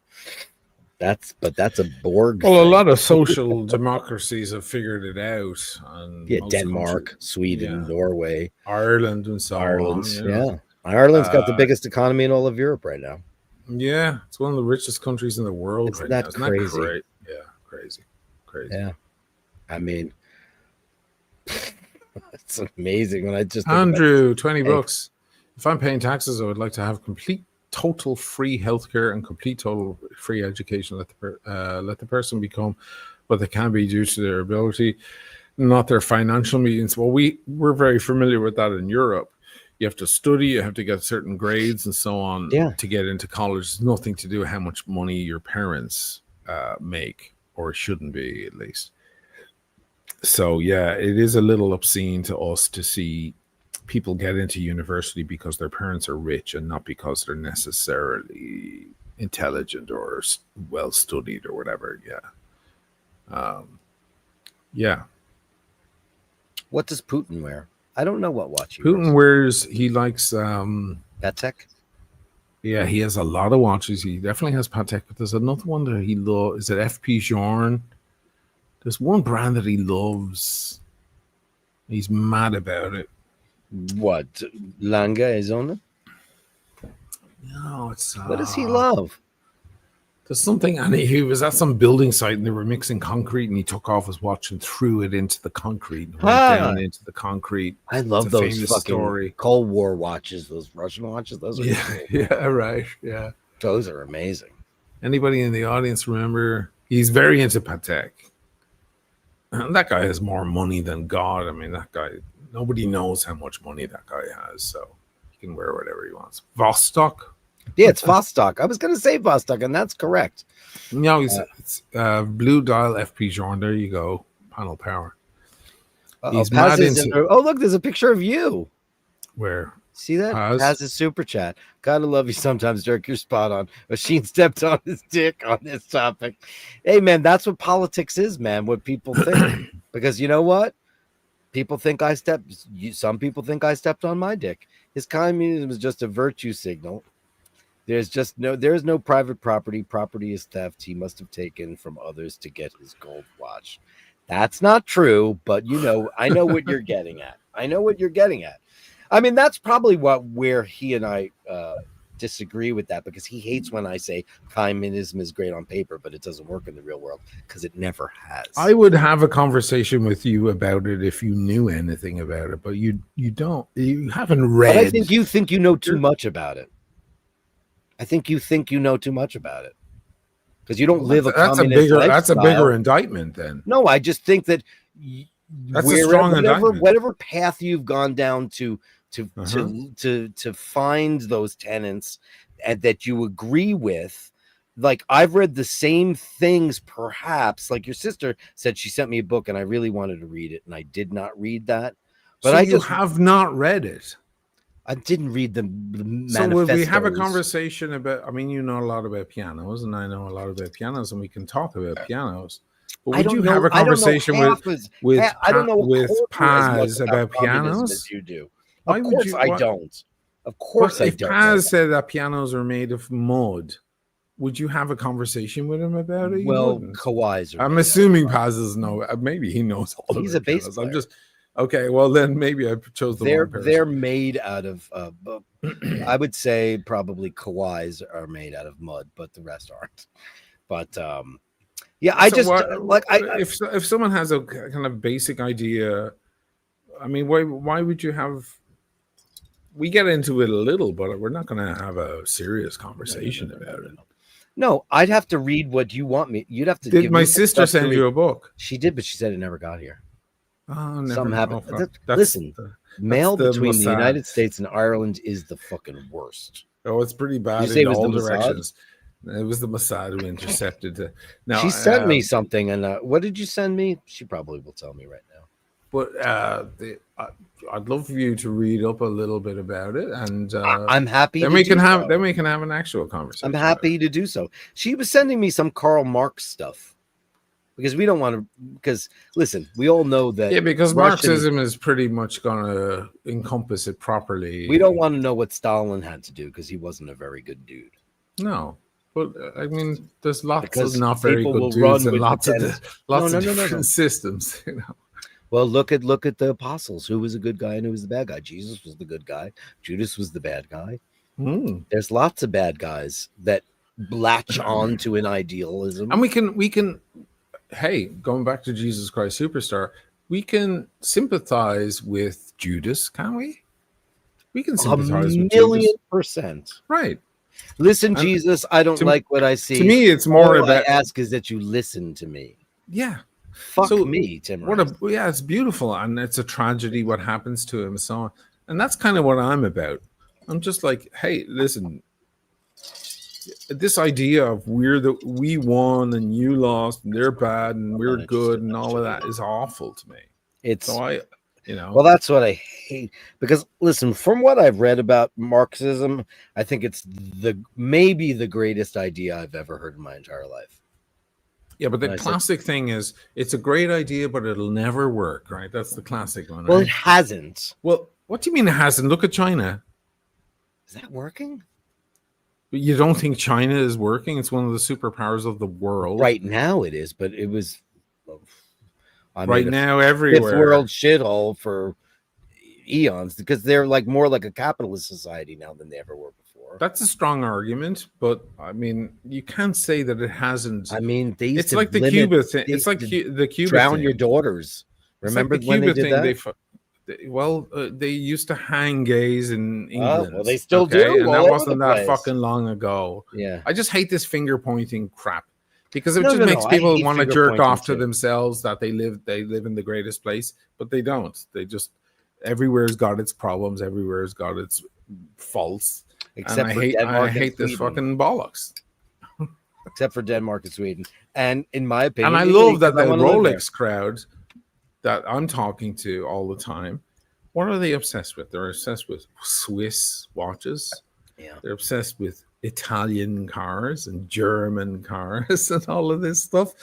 That's a Borg. Well, a lot of social democracies have figured it out. And Denmark, Sweden, Norway, Ireland, and so on. Yeah. Ireland's got the biggest economy in all of Europe right now. Yeah, it's one of the richest countries in the world. Isn't that crazy? That great? Yeah, crazy. Yeah, I mean, it's amazing when I just Andrew, $20. If I'm paying taxes, I would like to have complete, total free healthcare and complete, total free education. Let the person become what they can be due to their ability, not their financial means. Well, we're very familiar with that in Europe. You have to study, you have to get certain grades and so on to get into college. It's nothing to do with how much money your parents make, or shouldn't be, at least. So, yeah, it is a little obscene to us to see people get into university because their parents are rich and not because they're necessarily intelligent or well-studied or whatever. Yeah. What does Putin wear? I don't know what watch he Putin wears. He likes Patek. Yeah, he has a lot of watches. He definitely has Patek, but there's another one that he loves. Is it FP Journe? There's one brand that he loves. He's mad about it. What? Langa Arizona? No, it's What does he love? there's something, and he was at some building site and they were mixing concrete, and he took off his watch and threw it into the concrete and went down into the concrete. I love It's a those famous fucking story. Cold War watches, those Russian watches. Those are Yeah, cool. yeah, right, yeah. Those are amazing. Anybody in the audience remember? He's very into Patek. And that guy has more money than God. I mean, that guy, nobody knows how much money that guy has, so he can wear whatever he wants. Vostok? Yeah, it's Vostok. I was going to say Vostok, and that's correct. No, it's Blue Dial FP Journe. There you go. Panel power. He's mad into Oh, look, there's a picture of you. where See that? Paz? Has a super chat. Gotta love you sometimes, Dirk. You're spot on. Machine stepped on his dick on this topic. Hey, man, that's what politics is, man. What people think. Because you know what? People think some people think I stepped on my dick. His communism is just a virtue signal. There's no private property. Property is theft. He must have taken from others to get his gold watch. That's not true, but I know what you're getting at. I know what you're getting at. I mean, that's probably where he and I disagree with that, because he hates when I say communism is great on paper, but it doesn't work in the real world, because it never has. I would have a conversation with you about it if you knew anything about it, but you don't. You haven't read. But I think you think you know too much about it. I think you think you know too much about it, because you don't live a communist lifestyle. That's a bigger indictment then. No, I just think that That's a strong indictment. Whatever path you've gone down to find those tenets and that you agree with, like I've read the same things, perhaps. Like your sister said, she sent me a book and I really wanted to read it, and I did not read that. But so you have not read it. I didn't read the manifestos. So would we have a conversation about? I mean, you know a lot about pianos, and I know a lot about pianos, and we can talk about pianos. But would you have a conversation with Paz about pianos? As you do. Of course I don't. Of course I don't. If Paz said that pianos are made of mud, would you have a conversation with him about it? Well, Kawais. I'm assuming Paz does know. Maybe he knows all. He's a bass player. I'm just okay. Well, then maybe I chose the wrong person. They're made out of. I would say probably Kawais are made out of mud, but the rest aren't. But yeah, if someone has a kind of basic idea, I mean, why would you have? We get into it a little, but we're not going to have a serious conversation about it. No, I'd have to read what you want me. You'd have to. Did my sister send you a book? She did, but she said it never got here. Oh, something happened. Listen, mail between the United States and Ireland is the fucking worst. Oh, it's pretty bad in all directions. It was the Mossad who intercepted it. Now, she sent me something, and what did you send me? She probably will tell me right now. But I'd love for you to read up a little bit about it, and I'm happy. Then we can have an actual conversation. I'm happy to do so. She was sending me some Karl Marx stuff because we don't want to. Because listen, we all know that. Yeah, because Marxism is pretty much going to encompass it properly. We don't want to know what Stalin had to do because he wasn't a very good dude. No. But I mean, there's lots of not very good dudes and lots of different systems, you know. Well, look at the apostles. Who was a good guy and who was the bad guy? Jesus was the good guy. Judas was the bad guy. There's lots of bad guys that latch on to an idealism. And we can. Hey, going back to Jesus Christ Superstar, we can sympathize with Judas, can't we? We can sympathize with Judas. 1,000,000%. Right. Listen, Jesus, I don't like what I see. To me, it's more all about. I ask is that you listen to me. Yeah. Fuck me, Tim. Yeah, it's beautiful, and it's a tragedy what happens to him, and so on. And that's kind of what I'm about. I'm just like, hey, listen, this idea of we won and you lost, and they're bad and we're good, and all of that is awful to me. Well, that's what I hate, because listen, from what I've read about Marxism, I think it's maybe the greatest idea I've ever heard in my entire life. Yeah, but the classic thing is, it's a great idea, but it'll never work, right? That's the classic one. Well, right? it hasn't. Well, what do you mean it hasn't? Look at China. Is that working? But you don't think China is working? It's one of the superpowers of the world. Right now it is, but it was Right now, fifth everywhere. world shithole for eons because they're like more like a capitalist society now than they ever were before. That's a strong argument, but I mean, you can't say that it hasn't. I mean, they used It's to like the limit- Cuba thing. they It's like used to the Cuba drown thing. your daughters. It's like Remember the when Cuba they did thing? that? They used to hang gays in England. well, they still do and all that over wasn't the that place. fucking long ago. Yeah. I just hate this finger pointing crap because it No, just no, makes no, I people hate want to finger jerk pointing off to too. themselves that they live in the greatest place, but they don't. They just everywhere's got its problems, everywhere's got its faults. Except and for I Denmark hate and this Sweden. fucking bollocks. Except for Denmark and Sweden. And in my opinion, And I Italy, love that 'cause I the wanna live there. Rolex crowd that I'm talking to all the time, what are they obsessed with? They're obsessed with Swiss watches. Yeah. They're obsessed with Italian cars and German cars and all of this stuff.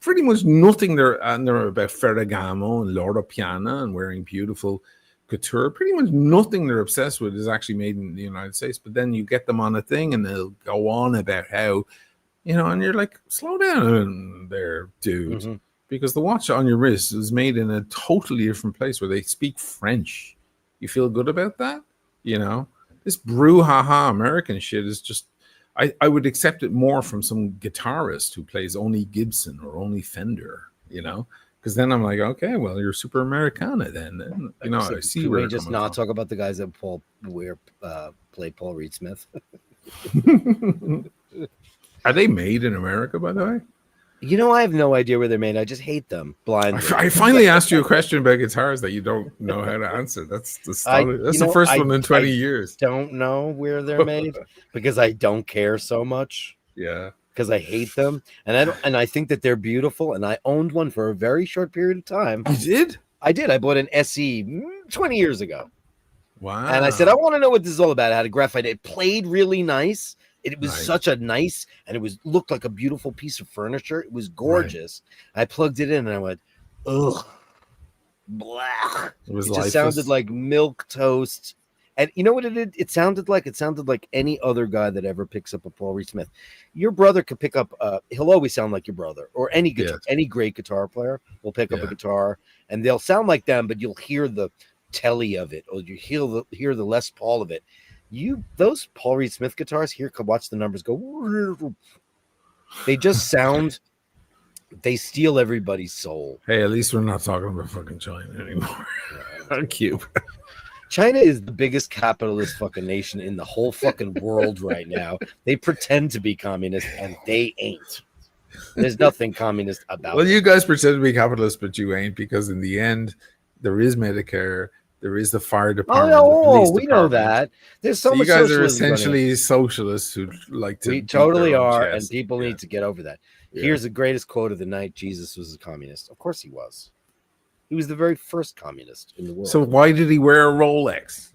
Pretty much nothing they're about Ferragamo and Loro Piana and wearing beautiful couture. Pretty much nothing they're obsessed with is actually made in the United States. But then you get them on a thing and they'll go on about how, and you're like, slow down there, dude. Mhm. Because the watch on your wrist is made in a totally different place where they speak French. You feel good about that? This brouhaha American shit is just, I would accept it more from some guitarist who plays only Gibson or only Fender, because then I'm like, okay, well, you're super Americana then. I see Can where we you're just coming not from. talk about the guys that play Paul Reed Smith? Are they made in America, by the way? I have no idea where they're made. I just hate them blindly. I finally asked you a question about guitars that you don't know how to answer. That's the first one in 20 years. Don't know where they're made because I don't care so much. Yeah. Because I hate them, and I think that they're beautiful. And I owned one for a very short period of time. You did? I did. I bought an SE 20 years ago. Wow. And I said, I want to know what this is all about. I had a graphite. It played really nice. It was Nice. such a nice, and it looked like a beautiful piece of furniture. It was gorgeous. I plugged it in and I went, ugh, blah. It was It just lifeless. sounded like milk toast. And you know what it did? It sounded like any other guy that ever picks up a Paul Reed Smith. Your brother could pick up. He'll always sound like your brother, or any guitar, any great guitar player will pick up a guitar, and they'll sound like them, but you'll hear the telly of it, or you hear the Les Paul of it. Those Paul Reed Smith guitars watch the numbers go. They just sound. They steal everybody's soul. Hey, at least we're not talking about fucking China anymore. Cuba. China is the biggest capitalist fucking nation in the whole fucking world right now. They pretend to be communist and they ain't. There's nothing communist about Well, it. you guys pretend to be capitalist, but you ain't, because in the end, there is Medicare, there is the fire department. The police we know department. that. There's so So you much guys are socialism going on. essentially socialists who like to. We beat totally their own are, chest. and people need to get over that. Yeah. Here's the greatest quote of the night: Jesus was a communist. Of course he was. He was the very first communist in the world. So why did he wear a Rolex?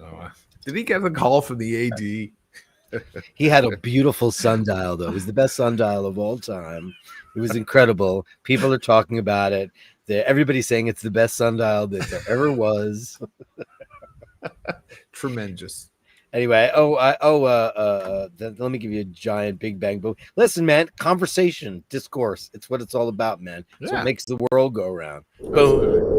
Did he get a call from the AD? He had a beautiful sundial, though. It was the best sundial of all time. It was incredible. People are talking about it. Everybody's saying it's the best sundial that there ever was. Tremendous. Anyway, let me give you a giant big bang boom. Listen, man, conversation, discourse. It's what it's all about, man. It's what makes the world go around. Boom.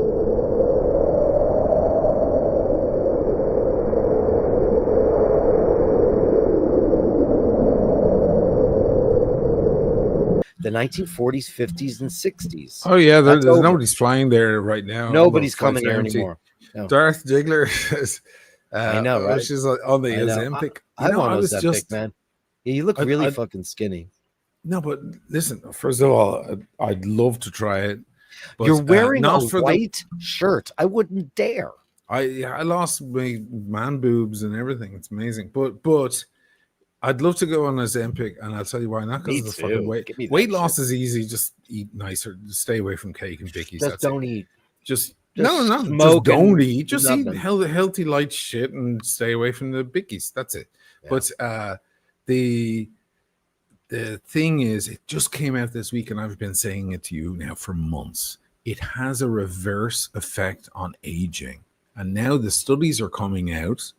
The 1940s, 50s, and 60s. Oh yeah, That's there's over. nobody's flying there right now. Nobody's All the coming flights here are empty. anymore. No. Darth Ziggler is, I know, right? She's on the I know. Ozempic. I want was Ozempic, just man. Yeah, you look really fucking skinny. No, but listen. First of all, I'd love to try it. But, You're wearing a not for white shirt. I wouldn't dare. I lost my man boobs and everything. It's amazing, but I'd love to go on Ozempic, and I'll tell you why. Not because of the fucking weight. Weight loss is easy. Just eat nicer. Just stay away from cake and bickies. Just don't eat. Just smoke Just don't eat. Just nothing. eat healthy, light shit and stay away from the bickies. That's it. Yeah. But the thing is, it just came out this week, and I've been saying it to you now for months. It has a reverse effect on aging, and now the studies are coming out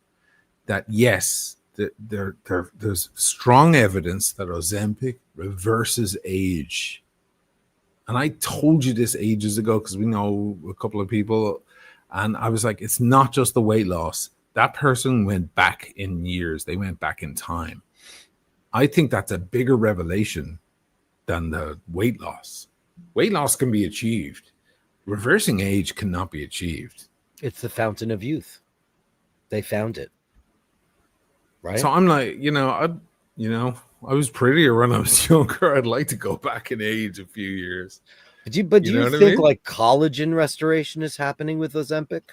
that yes, there's strong evidence that Ozempic reverses age. And I told you this ages ago because we know a couple of people, and I was like, it's not just the weight loss. That person went back in years. They went back in time. I think that's a bigger revelation than the weight loss. Weight loss can be achieved. Reversing age cannot be achieved. It's the fountain of youth. They found it. Right? So I'm like, I was prettier when I was younger. I'd like to go back in age a few years. Do you know what I think mean? like collagen restoration is happening with Ozempic?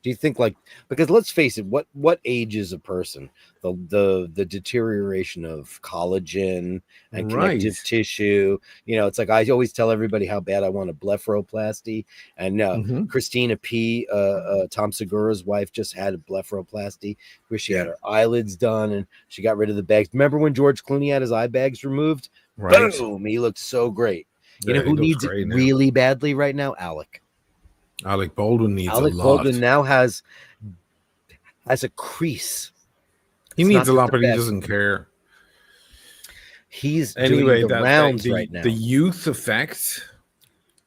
Do you think like, because let's face it, what age is a person? The deterioration of collagen and connective tissue. It's like I always tell everybody how bad I want a blepharoplasty. And Christina P, Tom Segura's wife, just had a blepharoplasty where she had her eyelids done and she got rid of the bags. Remember when George Clooney had his eye bags removed? Right. Boom, he looked so great. You Yeah, know who he looks needs it great now. really badly right now? Alec Baldwin needs a lot. Baldwin now has a crease. He It's needs not a lot, just but he bag. doesn't care. He's Anyway, doing the rounds right now. The youth effect,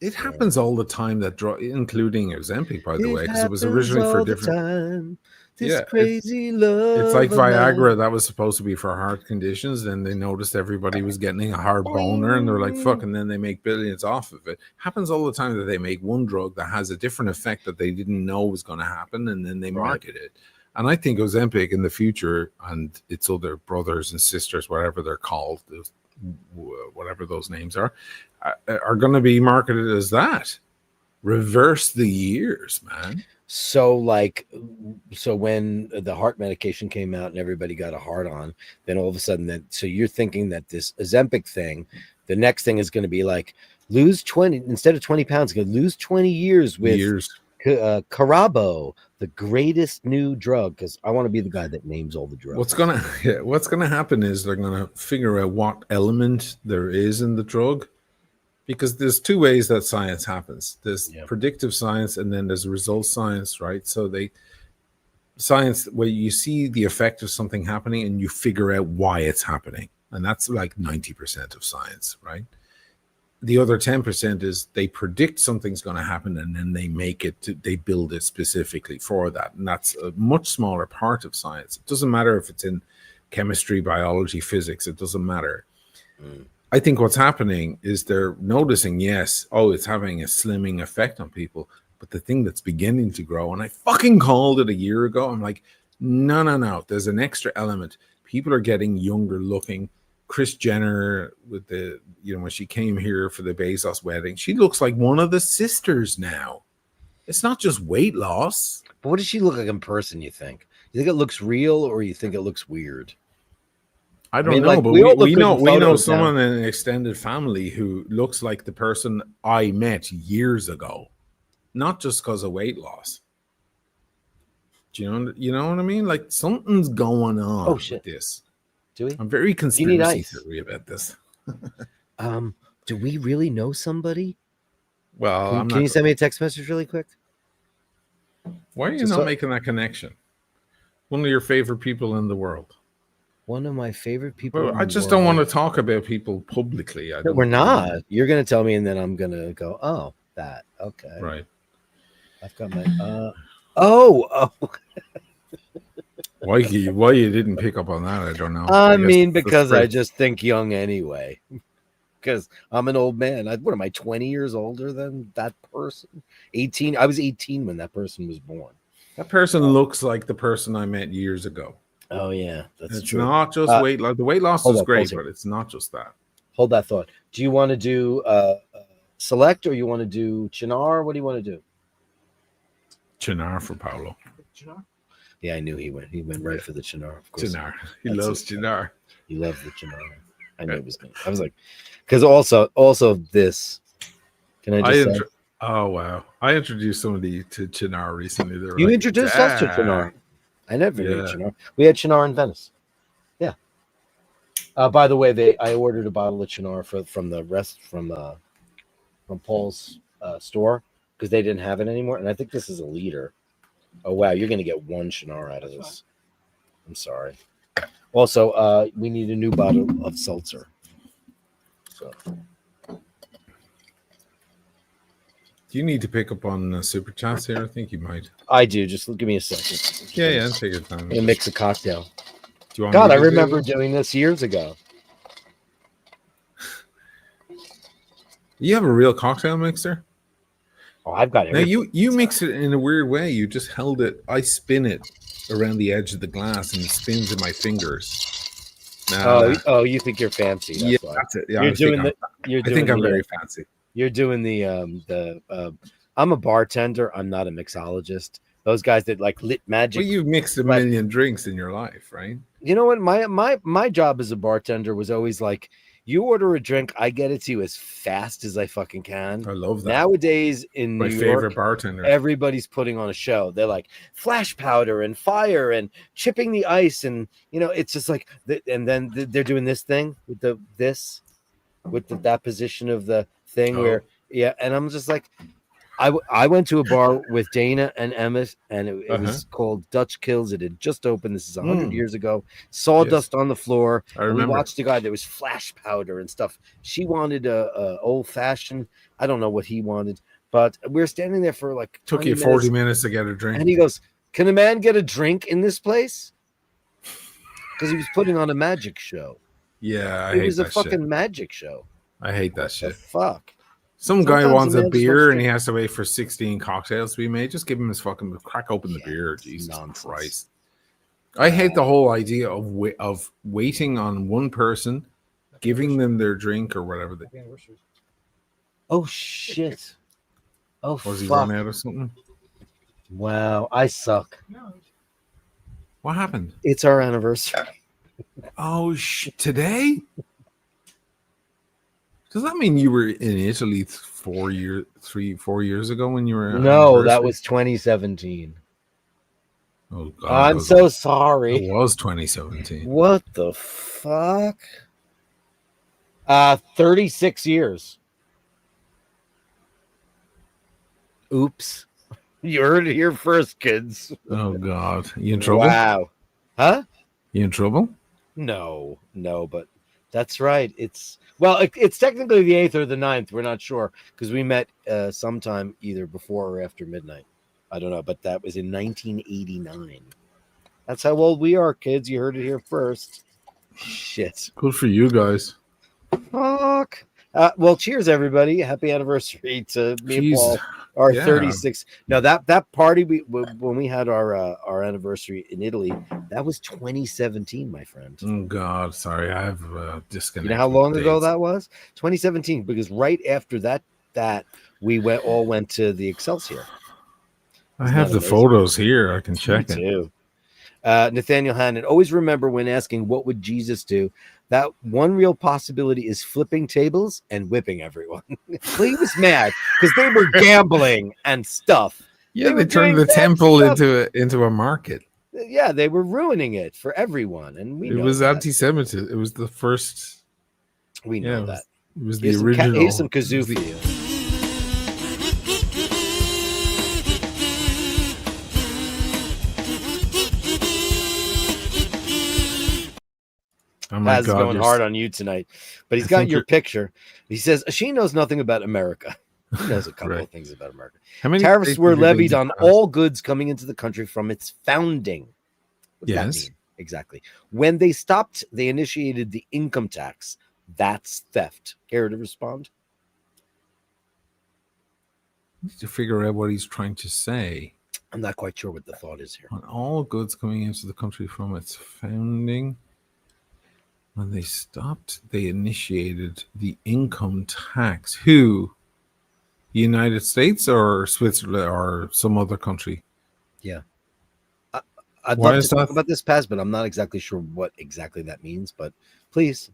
it happens all the time. Including Ozempic, by the way, because it was originally for different. This crazy love. It's like Viagra that was supposed to be for heart conditions. Then they noticed everybody was getting a hard boner, and they're like, "Fuck!" And then they make billions off of it. Happens all the time that they make one drug that has a different effect that they didn't know was going to happen, and then they market it. And I think Ozempic in the future and its other brothers and sisters, whatever they're called, whatever those names are going to be marketed as that. Reverse the years, man. So when the heart medication came out and everybody got a heart on, then all of a sudden so you're thinking that this Ozempic thing, the next thing is going to be like lose 20 instead of 20 pounds, going to lose 20 years with Carabo, the greatest new drug, because I want to be the guy that names all the drugs. What's gonna happen is they're gonna figure out what element there is in the drug, because there's two ways that science happens. There's predictive science and then there's results science, right? So science where you see the effect of something happening and you figure out why it's happening, and that's like 90% of science, right? The other 10% is they predict something's going to happen and then they build it specifically for that. And that's a much smaller part of science. It doesn't matter if it's in chemistry, biology, physics, it doesn't matter. I think what's happening is they're noticing, it's having a slimming effect on people. But the thing that's beginning to grow, and I fucking called it a year ago, I'm like, no, there's an extra element. People are getting younger looking. Kris Jenner with when she came here for the Bezos wedding, she looks like one of the sisters now. It's not just weight loss. But what does she look like in person, you think? You think it looks real or you think it looks weird? I don't know, but we know someone in an extended family who looks like the person I met years ago, not just because of weight loss. Do you know what I mean? Like something's going on with this. Do we? I'm very conspiracy theory about this. Do we really know somebody? Well, can you send me a text message really quick? Why are you not making that connection? One of your favorite people in the world. One of my favorite people. Well, I just don't want to talk about people publicly. We're not. You're going to tell me, and then I'm going to go, oh, that. Okay. Right. I've got my. Oh. Why you didn't pick up on that? I don't know. I mean, because I just think young anyway. Because I'm an old man. What am I, 20 years older than that person? 18. I was 18 when that person was born. That person looks like the person I met years ago. Oh yeah, that's it's true. Not just weight loss. The weight loss is great, but it's not just that. Hold that thought. Do you want to do Select or you want to do Chinar? What do you want to do? Chinar for Paolo. Chinar? Yeah, I knew he went. He went right for the Chinar. Of course. Chinar. He loves Chinar. He loves the Chinar. I knew it was going. I was like, because also this. Can I just say? Oh wow! I introduced somebody to Chinar recently. You introduced us to Chinar. I never knew Chinar. We had Chinar in Venice. Yeah. By the way, I ordered a bottle of Chinar from Paul's store because they didn't have it anymore, and I think this is a liter. Oh wow, you're gonna get one Chinar out of this. I'm sorry. Also, we need a new bottle of seltzer. So Do you need to pick up on super chats here? I think you might. I do. Just give me a second. Yeah, take your time. I'm gonna mix a cocktail. Do you want God, me I to do remember it? doing this years ago. You have a real cocktail mixer? Oh, I've got Now everything. you mix it in a weird way. You just held it. I spin it around the edge of the glass, and it spins in my fingers. Nah. Oh, you think you're fancy? That's Yeah, why. that's it. Yeah, You're doing the. You're I doing think I'm the, very fancy. You're doing the. I'm a bartender. I'm not a mixologist. Those guys that like lit magic. Well, you've mixed a million drinks in your life, right? You know what? My job as a bartender was always like, you order a drink, I get it to you as fast as I fucking can. I love that. Nowadays in My New favorite York, bartender. everybody's putting on a show. They're like flash powder and fire and chipping the ice, and it's just like, and then they're doing this thing with that position of the thing where and I'm just like, I went to a bar with Dana and Emma, and it was called Dutch Kills. It had just opened. This is 100 years ago. Sawdust on the floor. I remember. We watched a guy that was flash powder and stuff. She wanted a old fashioned. I don't know what he wanted, but we were standing there for like Took you 40 minutes to get a drink. and he goes, "Can a man get a drink in this place?" Because he was putting on a magic show. Yeah, It was a fucking magic show. I hate that The shit. fuck. Some guy Sometimes wants a a man's beer supposed and to- he has to wait for 16 cocktails to be made. Just give him his fucking crack open the beer. Jesus nonsense. Christ. I hate the whole idea of waiting on one person, giving them their drink or whatever. Oh shit. Oh Was he fuck. run out of something? Wow, I suck. What happened? It's our anniversary. Oh, today? Does that mean you were in Italy 4 years ago when you were? No, that was 2017. Oh God! I'm so sorry. It was 2017. What the fuck? 36 years. Oops. You heard it here first, kids. Oh God! You in trouble? Wow. Huh? You in trouble? No, but that's right. It's technically the 8th or the 9th. We're not sure because we met sometime either before or after midnight. I don't know, but that was in 1989. That's how old we are, kids. You heard it here first. Shit. Good for you guys. Fuck. Well, cheers, everybody. Happy anniversary to me and Jeez. Paul. Our Yeah. 36. No, that party when we had our anniversary in Italy, that was 2017, my friend. Oh God! Sorry, I have disconnected. You know how long ago dates. that was? 2017. Because right after that we all went to the Excelsior. I Isn't have that the amazing? photos here. I can check Me it. too. Nathaniel Hannon, always remember when asking what would Jesus do, that one real possibility is flipping tables and whipping everyone. Well, he was mad because they were gambling and stuff. Yeah, were they turned doing the bad temple stuff. into a market. Yeah, they were ruining it for everyone, and we It know was that. anti-Semitism. It was the first. We know that. It was the Here's original. Here's some it was kazoo the- for you. Oh my Paz is God! going you're hard on you tonight, but he's I got think your you're- picture. He says she knows nothing about America. He knows a couple Right. of things about America. How many Tariffs states were have you been levied to on pass? all goods coming into the country from its founding. What does that Yes. mean? Exactly. When they stopped, they initiated the income tax. That's theft. Care to respond? to figure out what he's trying to say. I'm not quite sure what the thought is here. On all goods coming into the country from its founding, when they stopped, they initiated the income tax. Who? The United States or Switzerland or some other country? I'd Why love is to talk that? about this, Paz, but I'm not exactly sure what exactly that means. But please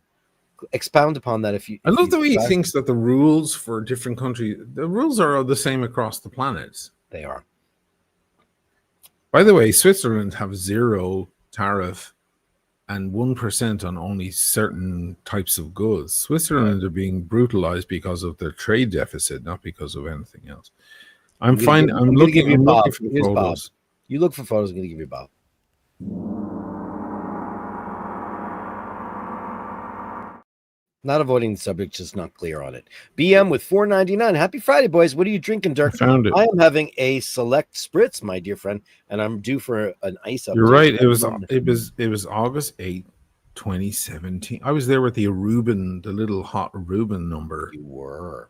expound upon that if you. I love the way he decide. thinks that the rules for different countries, the rules are the same across the planet. They are. By the way, Switzerland have 0 tariff and 1% on only certain types of goods. Switzerland are being brutalized because of their trade deficit, not because of anything else. I'm gonna give you Bob. looking for the Here's Bob. photos. You look for photos. I'm going to give you Bob. Not avoiding the subject, just not clear on it. BM with $4.99. Happy Friday, boys. What are you drinking, Dirk? I found it. I am having a Select Spritz, my dear friend, and I'm due for an ice update. You're right. It was August 8th, 2017. I was there with the Reuben, the little hot Reuben number. You were.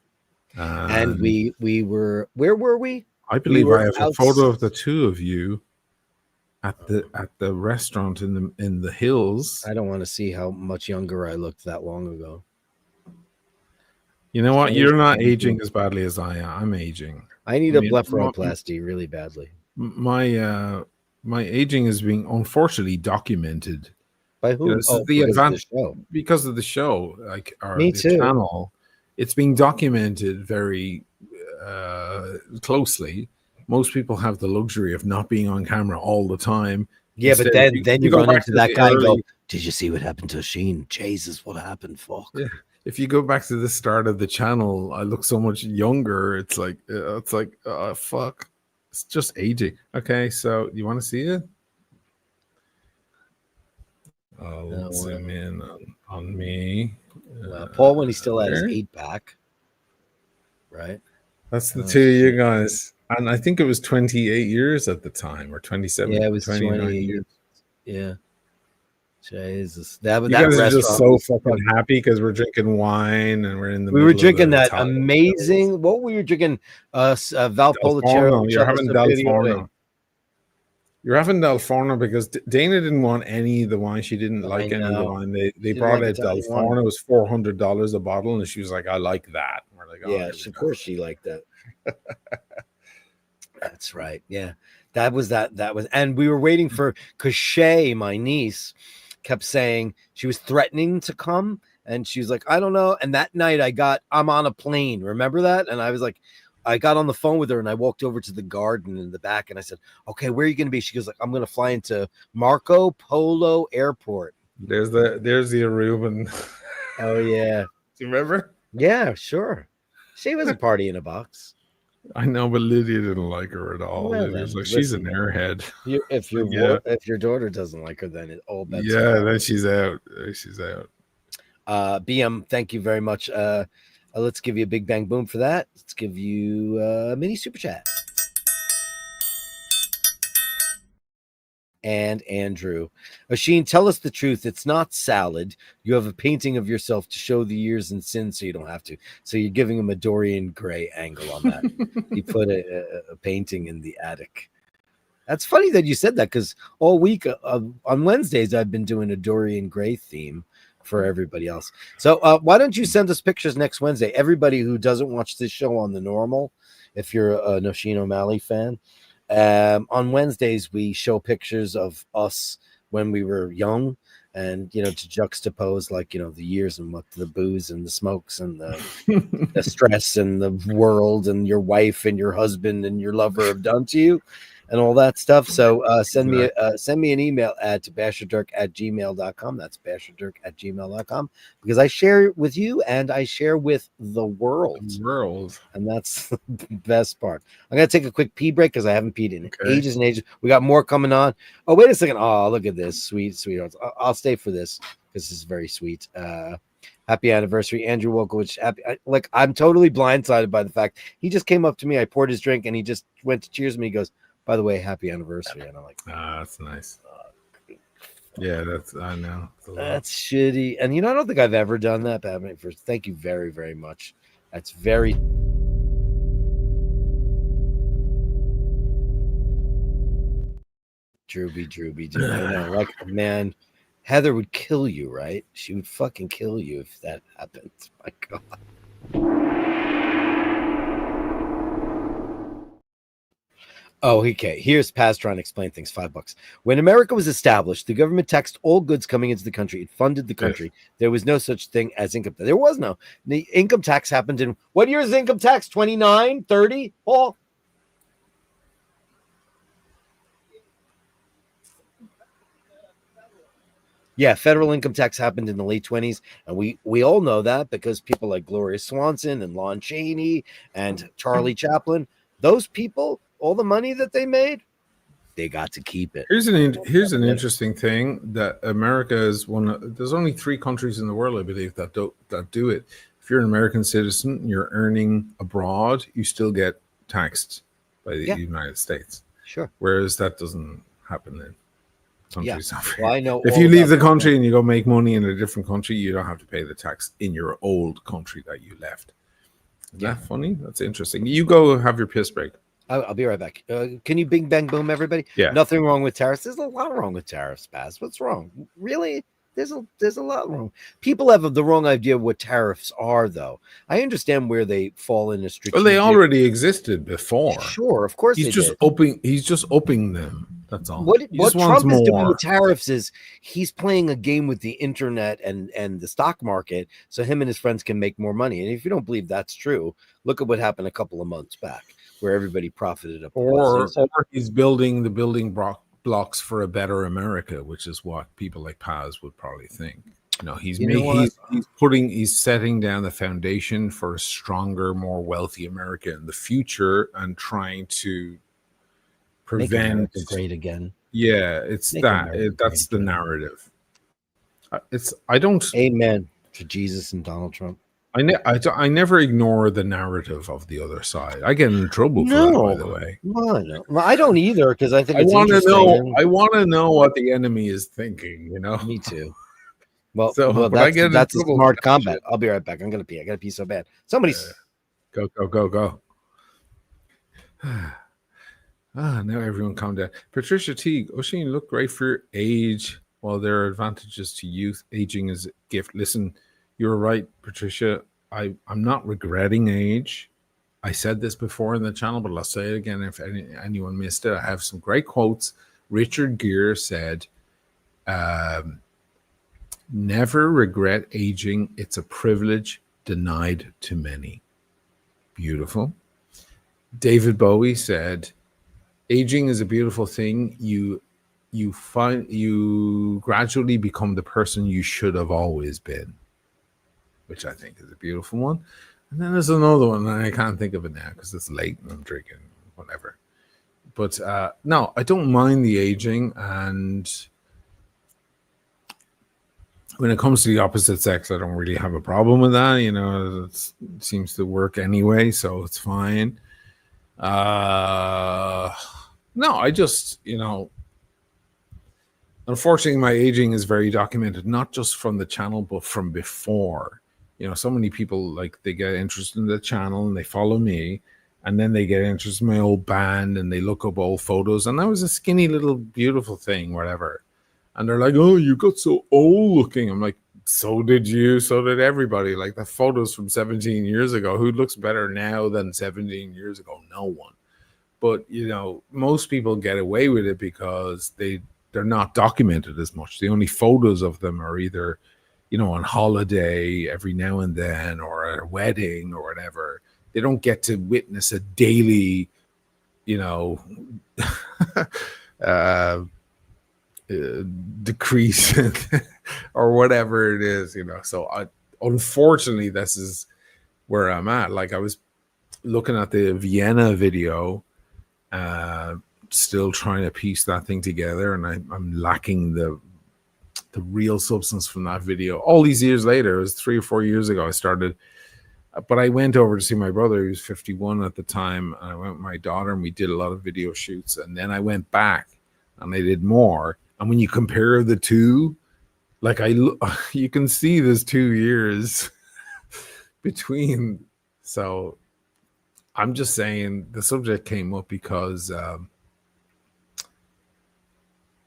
And we were, where were we? I believe were I have a photo of the two of you at the restaurant in the hills. I don't want to see how much younger I looked that long ago. You know what? You're not aging as badly as I am. I'm aging. I need a blepharoplasty really badly. My aging is being unfortunately documented. By who? Because of the show, like Me the too. channel. It's being documented very closely. Most people have the luxury of not being on camera all the time. Yeah, Instead, but then you run into that guy and go, did you see what happened to Oisin? Jesus, what happened? Fuck. Yeah. If you go back to the start of the channel, I look so much younger. It's like fuck. It's just aging. Okay, so you want to see it? I'll zoom in on me. Paul, when he still had his 8-pack, right? That's the two of you guys. And I think it was 28 years at the time, or 27. Yeah, it was 29 years. Yeah. Jesus. You guys are just so fucking happy because we're drinking wine and we're in the We were drinking that amazing, what were you drinking? Valpolicella. You're having Del Forno. You're having Del Forno because Dana didn't want any of the wine. She didn't like any of the wine. They brought out Del Forno. It was $400 a bottle, and she was like, "I like that." We're like, "Oh, yeah, of course she liked that." That's right. Yeah, that was, and we were waiting for because Shay, my niece, kept saying she was threatening to come, and she was like, "I don't know." And that night, I'm on a plane. Remember that? And I was like, I got on the phone with her and I walked over to the garden in the back and I said, "Okay, where are you going to be?" She goes like, "I'm going to fly into Marco Polo Airport." There's the Aruban. Oh yeah. Do you remember? Yeah, sure. She was a party in a box. I know, but Lydia didn't like her at all. Well, Lydia was like, she's an airhead. If your daughter doesn't like her, then it all bets. Yeah, then she's out. She's out. BM, thank you very much. Let's give you a big bang boom for that. Let's give you a mini super chat. And Andrew, Oisin, tell us the truth. It's not salad. You have a painting of yourself to show the years and sins, so you don't have to. So you're giving him a Dorian Gray angle on that. You put a painting in the attic. That's funny that you said that because all week on Wednesdays I've been doing a Dorian Gray theme for everybody else. So why don't you send us pictures next Wednesday? Everybody who doesn't watch this show on the normal, if you're an Oisin O'Malley fan, on Wednesdays we show pictures of us when we were young, and to juxtapose the years and what the booze and the smokes and the stress and the world and your wife and your husband and your lover have done to you and all that stuff. So send me an email at basherdirk@gmail.com. That's basherdirk@gmail.com, because I share with you and I share with the world. And that's the best part. I'm going to take a quick pee break because I haven't peed in ages and ages. We got more coming on. Oh, wait a second. Oh, look at this. Sweethearts. I'll stay for this because this is very sweet. Happy anniversary, Andrew Wolkowicz. I'm totally blindsided by the fact he just came up to me. I poured his drink and he just went to cheers me. He goes, "By the way, happy anniversary." And I'm like, that's nice. Yeah, I know. That's shitty. And I don't think I've ever done that. But first, thank you very, very much. That's very. Drooby. I know. Man, Heather would kill you, right? She would fucking kill you if that happened. My God. Oh, okay. Here's Paz trying to explain things. $5. When America was established, the government taxed all goods coming into the country. It funded the country. Yes. There was no such thing as income tax. There was no. The income tax happened in what year is income tax? 29, 30? Paul? Yeah, federal income tax happened in the late 20s, and we all know that because people like Gloria Swanson and Lon Chaney and Charlie Chaplin, those people, all the money that they made, they got to keep it. Here's an interesting thing that America is there's only 3 countries in the world, I believe, that do it. If you're an American citizen, you're earning abroad, you still get taxed by the United States. Sure. Whereas that doesn't happen in countries. Well, I know if you leave the country and you go make money in a different country, you don't have to pay the tax in your old country that you left. Is that funny? That's interesting. You go have your piss break. I'll be right back. Can you bing bang boom everybody? Yeah. Nothing wrong with tariffs. There's a lot wrong with tariffs, Baz. What's wrong? Really? There's a lot wrong. People have the wrong idea of what tariffs are, though. I understand where they fall in a strategic. Well, they already existed before. Sure, of course. He's just upping them. That's all. What Trump is doing with tariffs is he's playing a game with the internet and the stock market, so him and his friends can make more money. And if you don't believe that's true, look at what happened a couple of months back, where everybody profited up. Or he's building the building blocks for a better America, which is what people like Paz would probably think. He's setting down the foundation for a stronger, more wealthy America in the future, and trying to prevent great again. Yeah, it's that's the narrative. I don't. Amen to Jesus and Donald Trump. I never ignore the narrative of the other side. I get in trouble for that, by the way. No, I don't either, because I think I want to know what the enemy is thinking. Me too. Well, that's a smart combat. I'll be right back. I'm gonna pee. I gotta pee so bad. Somebody's go. Now everyone calm down. Patricia Teague, Oisin, look great for your age. While there are advantages to youth, aging is a gift. Listen, you're right, Patricia. I'm not regretting age. I said this before in the channel, but I'll say it again if anyone missed it. I have some great quotes. Richard Gere said, never regret aging. It's a privilege denied to many. Beautiful. David Bowie said, aging is a beautiful thing. You gradually become the person you should have always been, which I think is a beautiful one. And then there's another one, and I can't think of it now because it's late and I'm drinking, whatever. But no, I don't mind the aging. And when it comes to the opposite sex, I don't really have a problem with that. It seems to work anyway, so it's fine. No, I just, unfortunately, my aging is very documented, not just from the channel, but from before. So many people, they get interested in the channel and they follow me, and then they get interested in my old band and they look up old photos. And I was a skinny little beautiful thing, whatever. And they're like, oh, you got so old looking. I'm like, so did you. So did everybody. Like the photos from 17 years ago. Who looks better now than 17 years ago? No one. But, most people get away with it because they're not documented as much. The only photos of them are either, on holiday every now and then, or at a wedding or whatever. They don't get to witness a daily, decrease or whatever it is, So unfortunately, this is where I'm at. Like I was looking at the Vienna video, still trying to piece that thing together, and I'm lacking the real substance from that video. All these years later, it was 3 or 4 years ago I started, but I went over to see my brother, who was 51 at the time, and I went with my daughter, and we did a lot of video shoots, and then I went back and I did more. And when you compare the two, you can see there's 2 years between. So I'm just saying the subject came up because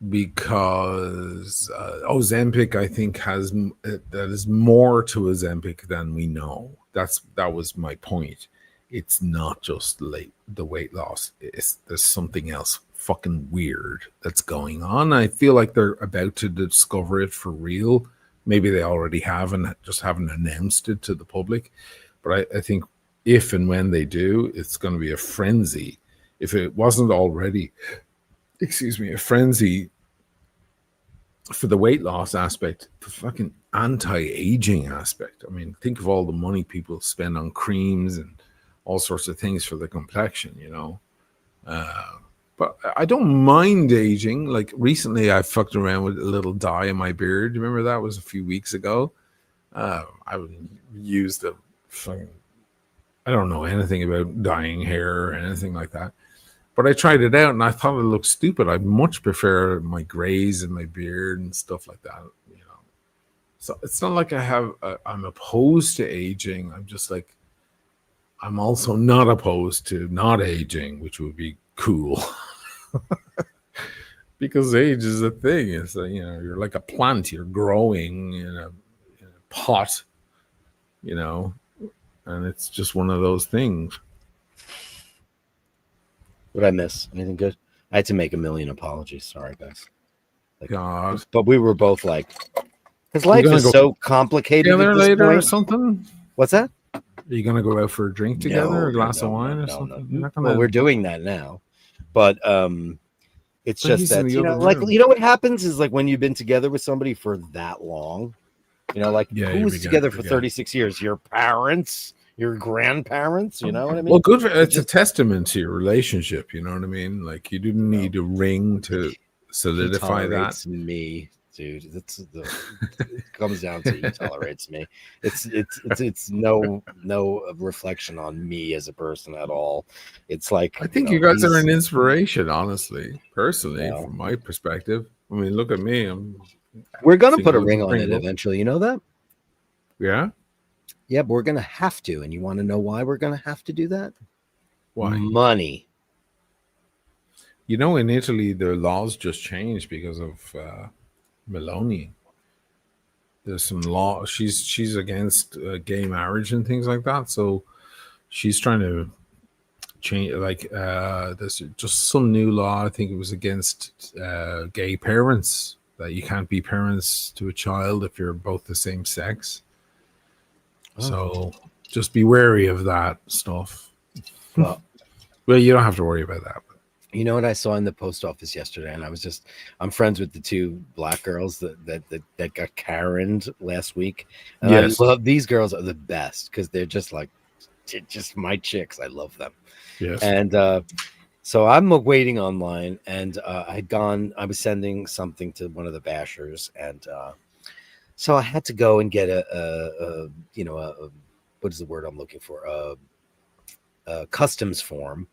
Ozempic, I think, that is more to Ozempic than we know. That was my point. It's not just the weight loss. There's something else fucking weird that's going on. I feel like they're about to discover it for real. Maybe they already have and just haven't announced it to the public. But I think if and when they do, it's going to be a frenzy. If it wasn't already, a frenzy for the weight loss aspect, the fucking anti-aging aspect. I mean, think of all the money people spend on creams and all sorts of things for the complexion, But I don't mind aging. Like recently, I fucked around with a little dye in my beard. Remember that was a few weeks ago. I would use the fucking. I don't know anything about dyeing hair or anything like that. But I tried it out and I thought it looked stupid. I much prefer my grays in my beard and stuff like that. You know, so it's not like I'm opposed to aging. I'm just like, I'm also not opposed to not aging, which would be cool. Because age is a thing. It's you know, you're like a plant. You're growing in a pot, you know, and it's just one of those things. What I miss? Anything good? I had to make a million apologies. Sorry, guys. Like, God. but we were both like, because life is go so complicated. Together At this later or point. something? What's that? Are you gonna go out for a drink together, a glass of wine, or something? You're not gonna... Well, we're doing that now, but it's But just he's in that the you know, other like room. you know what happens is like when you've been together with somebody for that long, you know, like Yeah, who you was begin together to for forget. 36 years? Your parents, your grandparents, you know what I mean? Well, good. It's just- a testament to your relationship. You know what I mean? Like you didn't need a ring to solidify he that. tolerates me, dude. It comes down to he tolerates me. It's no reflection on me as a person at all. It's like I think know, you guys he's- are an inspiration, honestly, personally, No. from my perspective. I mean, look at me. We're gonna put a single- ring on it single. eventually. You know that? Yeah. Yeah, but we're gonna have to. And you want to know why we're gonna have to do that? Why? Money. You know, in Italy, the laws just changed because of Meloni. There's some law. She's against gay marriage and things like that. So she's trying to change. Like there's just some new law. I think it was against gay parents, that you can't be parents to a child if you're both the same sex. Oh. So just be wary of that stuff. Well, You don't have to worry about that. you know what I saw in the post office yesterday, and I'm friends with the two black girls that got Karen'd last week. And Yes. I love these girls are the best because they're just like just my chicks. I love them. Yes. And so I'm waiting online, and I was sending something to one of the bashers, and so I had to go and get a what is the word I'm looking for? A customs form,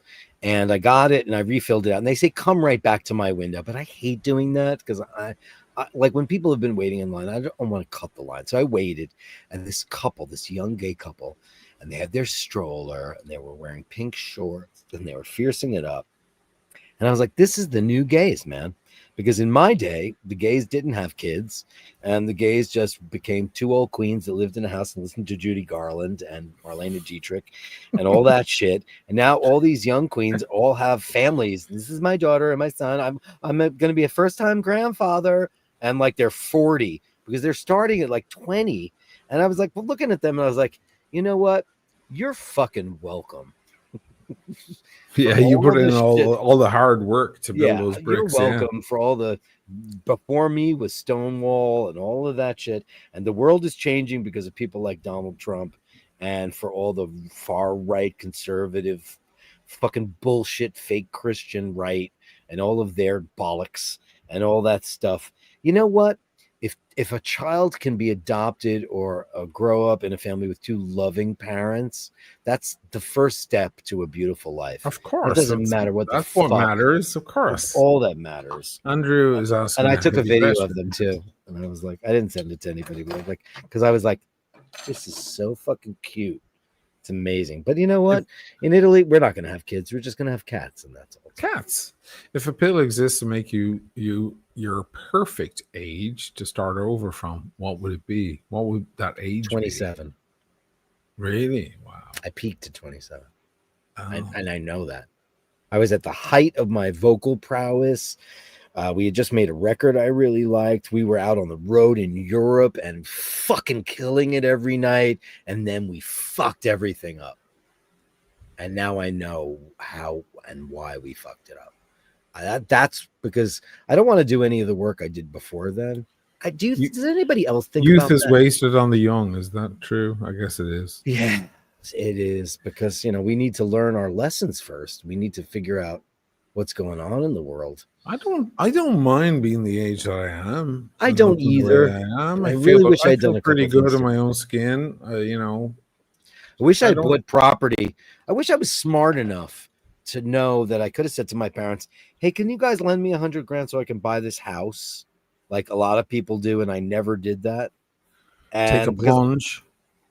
and I got it and I refilled it out, and they say come right back to my window, but I hate doing that because I like when people have been waiting in line, I don't want to cut the line. So I waited, and this young gay couple, and they had their stroller, and they were wearing pink shorts, and they were fiercing it up. And I was like, this is the new gays, man. Because in my day, the gays didn't have kids, and the gays just became two old queens that lived in a house and listened to Judy Garland and Marlena Dietrich and all that shit. And now all these young queens all have families. This is my daughter and my son. I'm going to be a first-time grandfather. And like they're 40 because they're starting at like 20. And I was like, well, looking at them, and I was like, you know what? You're fucking welcome. Yeah, you put in shit. all the hard work to build those bricks. You're welcome for all the before me was Stonewall and all of that shit. And the world is changing because of people like Donald Trump, and for all the far right conservative fucking bullshit fake Christian right and all of their bollocks and all that stuff. You know what? If a child can be adopted or grow up in a family with two loving parents, that's the first step to a beautiful life. Of course. It doesn't matter what that's the what fuck. matters, of course. That's all that matters. Andrew is asking. And I took a have you video bested? of them too. And I was like, I didn't send it to anybody, but like, because I was like, this is so fucking cute. It's amazing. But you know what? In Italy, we're not going to have kids. We're just going to have cats, and that's all. Cats. If a pill exists to make you your perfect age to start over from, what would it be? What would that age be? 27. Really? Wow. I peaked at 27. Oh. And I know that. I was at the height of my vocal prowess. We had just made a record I really liked. We were out on the road in Europe and fucking killing it every night. And then we fucked everything up. And now I know how and why we fucked it up. That's because I don't want to do any of the work I did before then. Does anybody else think youth about is that? wasted on the young? Is that true? I guess it is. Yeah, it is, because we need to learn our lessons first. We need to figure out what's going on in the world. I don't mind being the age that I am. I and don't looking the way either. I am. I I really feel wish I I'd feel done a pretty couple good things in my own skin. I wish I I don't- bought property. I wish I was smart enough to know that I could have said to my parents, "Hey, can you guys lend me $100,000 so I can buy this house?" Like a lot of people do, and I never did that. take a And plunge.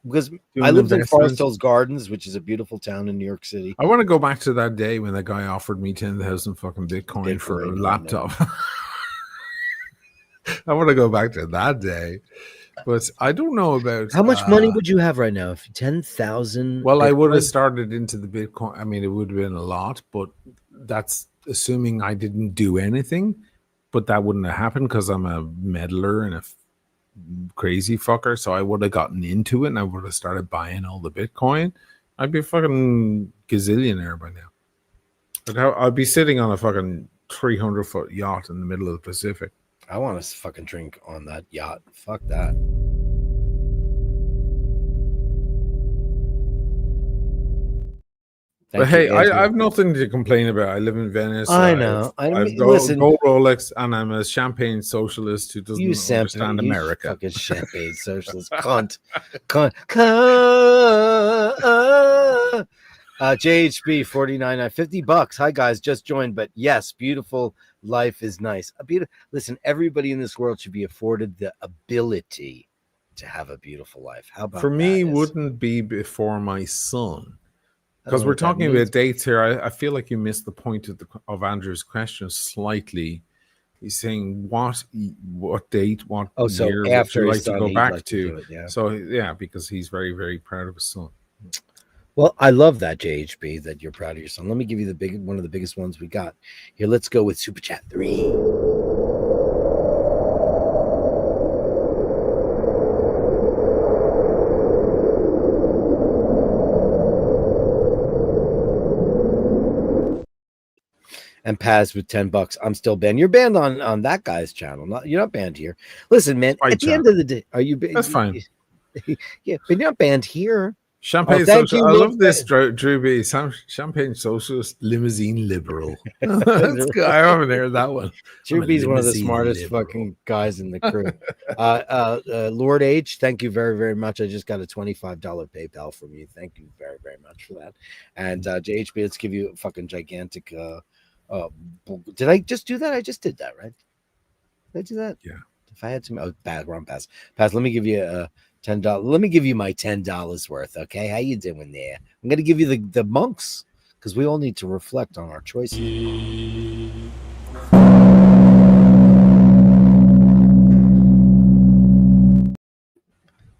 because do I an lived in Forest investment. Hills Gardens, which is a beautiful town in New York City. I want to go back to that day when the guy offered me 10,000 fucking Bitcoin for a Bitcoin, I know. laptop. I want to go back to that day, but I don't know about How much money would you have right now? If 10,000? Well, I would have Bitcoin? started into the Bitcoin. I mean, it would have been a lot, but that's assuming I didn't do anything. But that wouldn't have happened because I'm a meddler and a crazy fucker. So I would have gotten into it and I would have started buying all the Bitcoin. I'd be a fucking gazillionaire by now. But I'd be sitting on a fucking 300-foot yacht in the middle of the Pacific. I want to fucking drink on that yacht. Fuck that. But hey, I have nothing to complain about. I live in Venice. I know. I've Listen, gold Rolex, and I'm a champagne socialist who doesn't you understand America. fucking champagne socialist cunt. Cunt. JHB 49 $50. Hi guys, just joined, but yes, beautiful life is nice. Listen, everybody in this world should be afforded the ability to have a beautiful life. How about For me, that? wouldn't be before my son. I don't Because know we're what that talking means. about dates here. I feel like you missed the point of Andrew's question slightly. He's saying what date, what so year after would you his like to son, go he'd back like to do to? it, yeah. So yeah, because he's very, very proud of his son. Well, I love that, JHB, that you're proud of your son. Let me give you one of the biggest ones we got. Here, let's go with Super Chat 3. And Paz with $10. I'm still banned. You're banned on that guy's channel. You're not banned here. Listen, man. Fine at the end of the day, are you? That's fine. Yeah, but you're not banned here. Champagne thank social. you, I Luke. love this, Drew B. Champagne socialist, limousine liberal. That's good. I haven't heard that one. Drew B's one of the limousine smartest liberal. fucking guys in the crew. Lord H, thank you very, very much. I just got a $25 PayPal from you. Thank you very, very much for that. And JHB, let's give you a fucking gigantic. Did I just do that? I just did that, right? Did I do that? Yeah. If I had to, wrong pass. Pass. Let me give you a $10. Let me give you my $10 worth. Okay, how you doing there? I'm gonna give you the monks because we all need to reflect on our choices.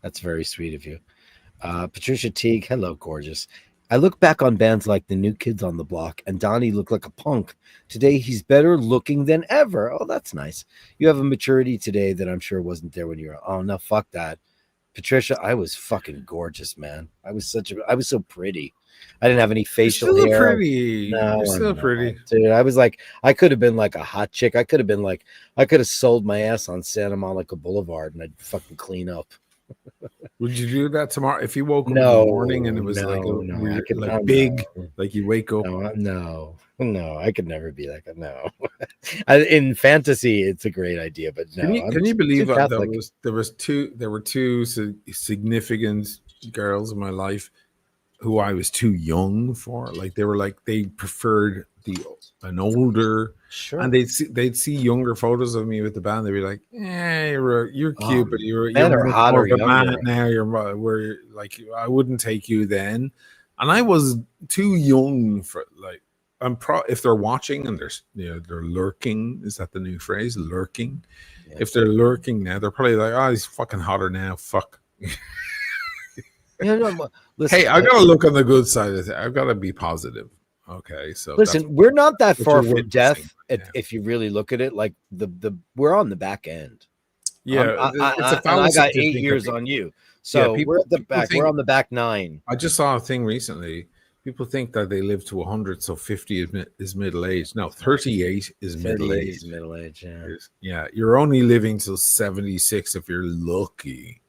That's very sweet of you. Patricia Teague, hello, gorgeous. I look back on bands like the New Kids on the Block, and Donnie looked like a punk. Today, he's better looking than ever. Oh, that's nice. You have a maturity today that I'm sure wasn't there when you were. Oh, no, fuck that. Patricia, I was fucking gorgeous, man. I was so pretty. I didn't have any facial You're still hair. pretty. No, You're still I'm not. pretty. Dude, I could have been like a hot chick. I could have sold my ass on Santa Monica Boulevard and I'd fucking clean up. Would you do that tomorrow if you woke up in the morning and it was like big, like you wake up? No, I could never be like that. No, in fantasy, it's a great idea, but no. Can you believe that there were two significant girls in my life who I was too young for? Like they preferred an older. Sure. And they'd see younger photos of me with the band. They'd be like, "Yeah, you're cute, but you're hotter, more of a man now. We're like, I wouldn't take you then." And I was too young for like. If they're watching and they're lurking. Is that the new phrase? Lurking. Yeah. If they're lurking now, they're probably like, "Oh, he's fucking hotter now. Fuck." Listen, hey, I gotta look on the good side of it. I've got to be positive. Okay, so listen, we're not that far from death if you really look at it. Like we're on the back end. Yeah, I got 8 years on you, so we're at the back. We're on the back 9. I just saw a thing recently. People think that they live to 100, so 50 is middle age. No, 38 is middle age. Middle age, yeah. Yeah, you're only living till 76 if you're lucky.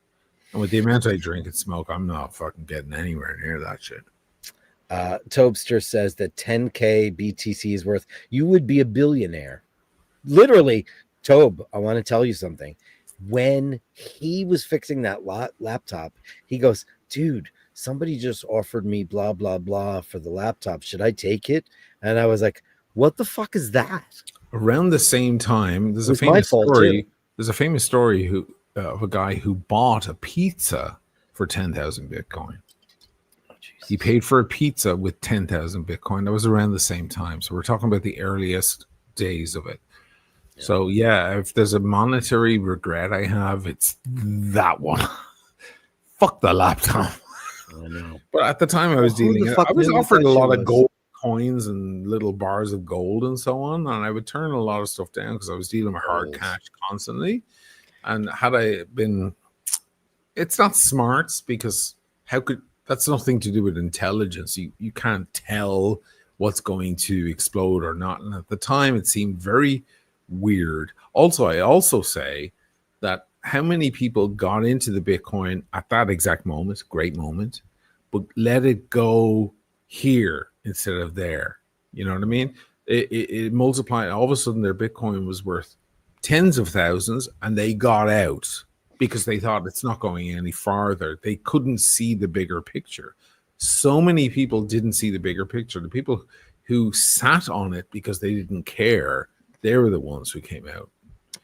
And with the amount I drink and smoke, I'm not fucking getting anywhere near that shit. Tobster says that 10K BTC is worth. You would be a billionaire. Literally, Tobe, I want to tell you something. When he was fixing that laptop, he goes, dude, somebody just offered me blah, blah, blah for the laptop. Should I take it? And I was like, what the fuck is that? Around the same time, there's It a was my famous fault, story. too. There's a famous story of a guy who bought a pizza for 10,000 Bitcoin. He paid for a pizza with 10,000 Bitcoin. That was around the same time. So we're talking about the earliest days of it. Yeah. So yeah, if there's a monetary regret I have, it's that one. Fuck the laptop. I know. But at the time I was dealing it, I was offered a lot of gold coins and little bars of gold and so on. And I would turn a lot of stuff down because I was dealing with hard cash constantly. And had I been, it's not smarts because that's nothing to do with intelligence. You can't tell what's going to explode or not. And at the time, it seemed very weird. Also, I also say that how many people got into the Bitcoin at that exact moment, great moment, but let it go here instead of there. You know what I mean? It multiplied. All of a sudden, their Bitcoin was worth tens of thousands, and they got out because they thought it's not going any farther. They couldn't see the bigger picture. So many people didn't see the bigger picture. The people who sat on it because they didn't care, they were the ones who came out.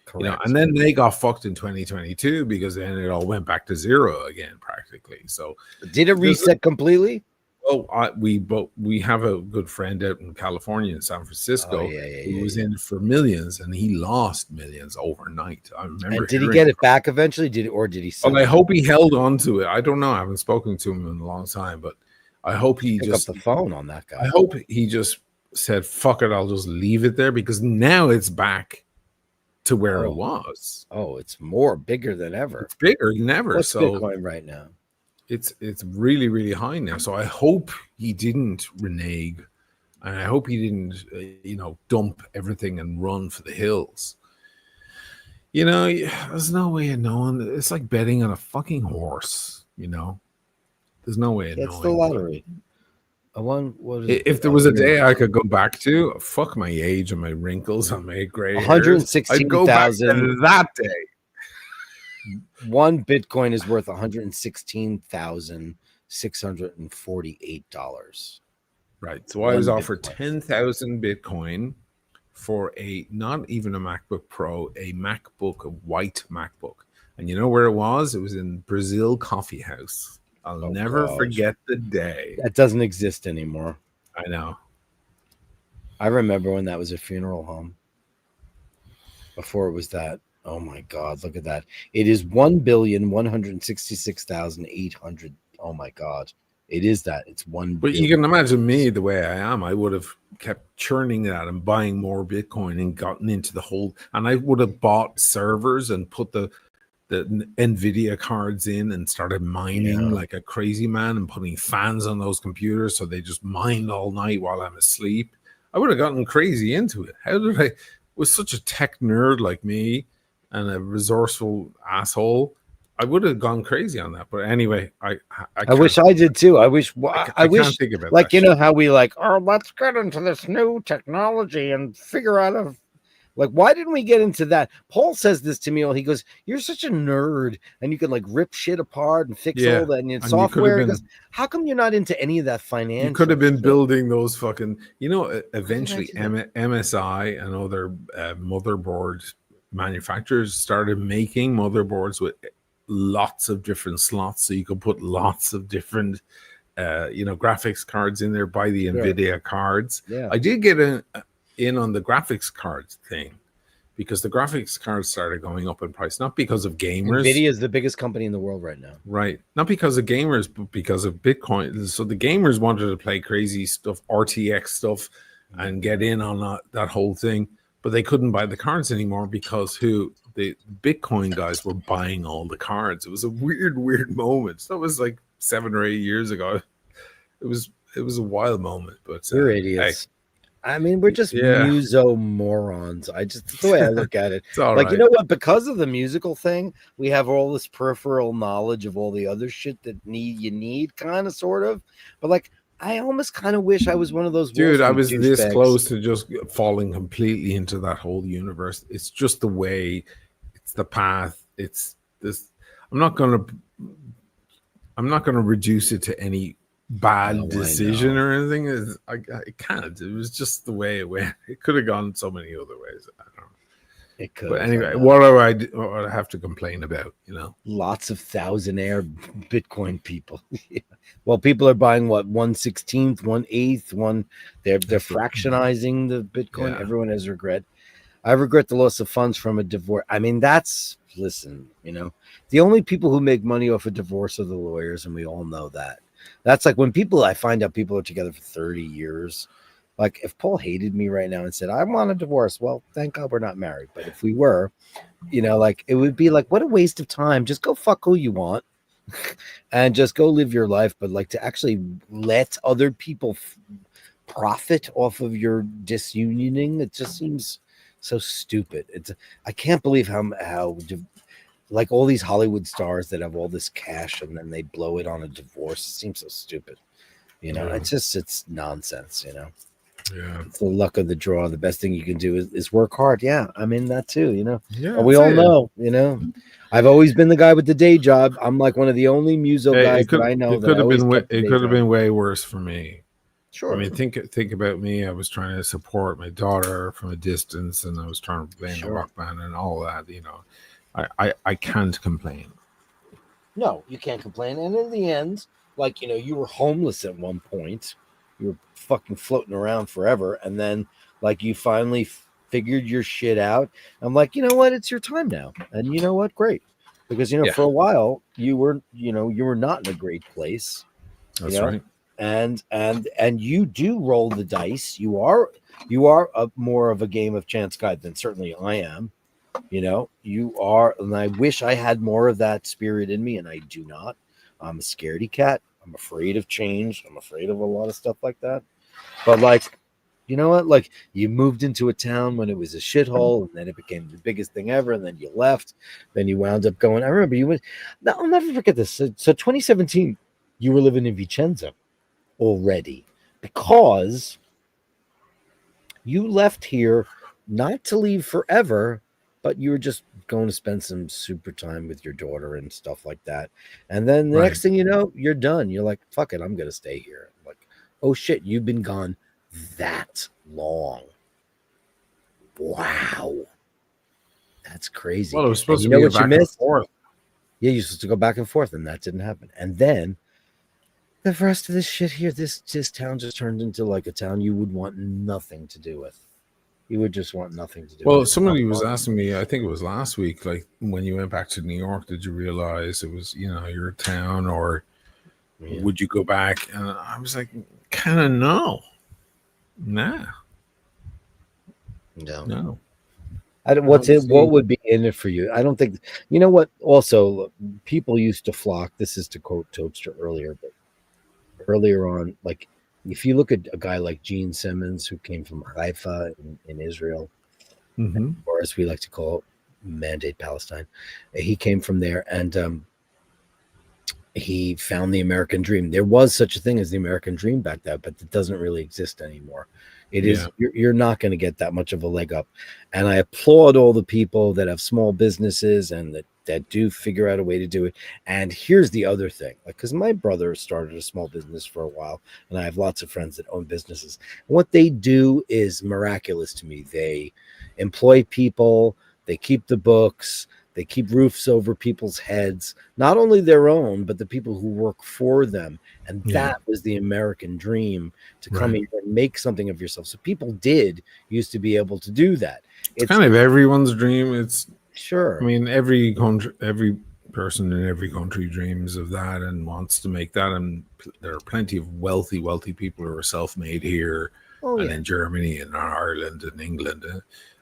Correct. You know, and then they got fucked in 2022 because then it all went back to zero again, practically. So did it reset completely? Oh, we have a good friend out in California, in San Francisco, who was in for millions, and he lost millions overnight. I remember. And did he get it back eventually? Did he? Well, I hope he held on to it. I don't know. I haven't spoken to him in a long time, but I hope he pick just up the phone on that guy. I hope he just said, "Fuck it, I'll just leave it there," because now it's back to where it was. Oh, it's bigger than ever. It's bigger than ever. What's Bitcoin right now? It's really, really high now. So I hope he didn't renege, and I hope he didn't, dump everything and run for the hills. You know, there's no way of knowing. It's like betting on a fucking horse. You know, there's no way of knowing. It's the lottery. If there was a day I could go back to, fuck my age and my wrinkles and my gray hairs, 116,000. I'd go back to that day. One Bitcoin is worth $116,648. Right. So I was offered 10,000 Bitcoin for not even a MacBook Pro, a white MacBook. And you know where it was? It was in Brazil Coffee House. I'll never forget the day. That doesn't exist anymore. I know. I remember when that was a funeral home. Before it was that. Oh my God, look at that. It is 1,166,800. Oh my God. It is that. It's 1 But you can imagine me the way I am. I would have kept churning that and buying more Bitcoin and gotten into the whole, and I would have bought servers and put the NVIDIA cards in and started mining like a crazy man and putting fans on those computers so they just mined all night while I'm asleep. I would have gotten crazy into it. How did I, with such a tech nerd like me, and a resourceful asshole, I would have gone crazy on that. But anyway, I wish I did too. I wish I wish think about like that how we let's get into this new technology and figure out why didn't we get into that? Paul says this to me. He goes, "You're such a nerd, and you can rip shit apart and fix all that and software." How come you're not into any of that financial? You could have been building those fucking, eventually MSI and other motherboard manufacturers started making motherboards with lots of different slots, so you could put lots of different graphics cards in there, buy the NVIDIA cards. I did get in on the graphics cards thing because the graphics cards started going up in price, not because of gamers. NVIDIA is the biggest company in the world right now, right? Not because of gamers, but because of Bitcoin. So the gamers wanted to play crazy stuff, RTX stuff, and get in on that whole thing. But they couldn't buy the cards anymore because the Bitcoin guys were buying all the cards. It was a weird moment. That was like 7 or 8 years ago. It was a wild moment. But we're idiots. I mean, we're just muso morons. That's the way I look at it. Right. You know what? Because of the musical thing, we have all this peripheral knowledge of all the other shit that you need, kind of, sort of. But I almost kind of wish I was one of those Wall Dude, I Street was this douchebags. close to just falling completely into that whole universe. It's just the way, it's the path, it's this. I'm not gonna reduce it to any bad Oh, I decision know. or anything. I can't. It was just the way it went. It could have gone so many other ways. I don't know. It could. But anyway, what do I have to complain about? You know, Lots of thousandaire Bitcoin people. Well, people are buying what 1/16, 1/8, one. They're fractionizing the Bitcoin. Yeah. Everyone has regret. I regret the loss of funds from a divorce. I mean, listen, the only people who make money off a divorce are the lawyers, and we all know that. That's like when I find out people are together for 30 years. Like if Paul hated me right now and said, I want a divorce, well, thank God we're not married. But if we were, like it would be like, what a waste of time. Just go fuck who you want and just go live your life. But like to actually let other people profit off of your disunioning, it just seems so stupid. I can't believe how like all these Hollywood stars that have all this cash and then they blow it on a divorce. It seems so stupid. Yeah. It's nonsense, Yeah. It's the luck of the draw. The best thing you can do is work hard. Yeah, I'm in that too, Yeah. But we all know, I've always been the guy with the day job. I'm like one of the only muso guys that I know. It could have been way worse for me. Sure. I mean, think about me. I was trying to support my daughter from a distance, and I was trying to play in a rock band and all that. I can't complain. No, you can't complain. And in the end, like you were homeless at one point. You were fucking floating around forever, and then like you finally figured your shit out. I'm like, you know what? It's your time now, and you know what? Great, because for a while you were not in a great place. That's right. And you do roll the dice. You are more of a game of chance guy than certainly I am. You are, and I wish I had more of that spirit in me, and I do not. I'm a scaredy cat. I'm afraid of change. I'm afraid of a lot of stuff like that. But like, you know what? Like you moved into a town when it was a shithole, and then it became the biggest thing ever, and then you left. Then you wound up going. I remember you went. No, I'll never forget this. So 2017, you were living in Vicenza already because you left here not to leave forever, but you were just going to spend some super time with your daughter and stuff like that. And then the next thing you know, you're done. You're like, fuck it, I'm going to stay here. I'm like, oh shit, you've been gone that long. Wow. That's crazy. Well, it was supposed to be what you missed? Forth. Yeah, you're supposed to go back and forth, and that didn't happen. And then the rest of this shit here, this town just turned into like a town you would want nothing to do with. You would just want nothing to do with. Well, somebody was asking me, I think it was last week, like when you went back to New York, did you realize it was, your town, or would you go back? And I was like, kind of no. Nah. No. What would be in it for you? I don't think, what? Also, people used to flock. This is to quote Toadster earlier, but earlier on, like if you look at a guy like Gene Simmons, who came from Haifa in Israel, or as we like to call it, Mandate Palestine, he came from there, and he found the American dream. There was such a thing as the American dream back then, but it doesn't really exist anymore. It is you're not going to get that much of a leg up. And I applaud all the people that have small businesses and that do figure out a way to do it. And here's the other thing, like, because my brother started a small business for a while, and I have lots of friends that own businesses. What they do is miraculous to me. They employ people, they keep the books, they keep roofs over people's heads, not only their own, but the people who work for them. And that was the American dream, to come here and make something of yourself. So people used to be able to do that. It's kind of everyone's dream. It's sure. I mean, every person in every country dreams of that and wants to make that. And there are plenty of wealthy people who are self-made here and in Germany and Ireland and England.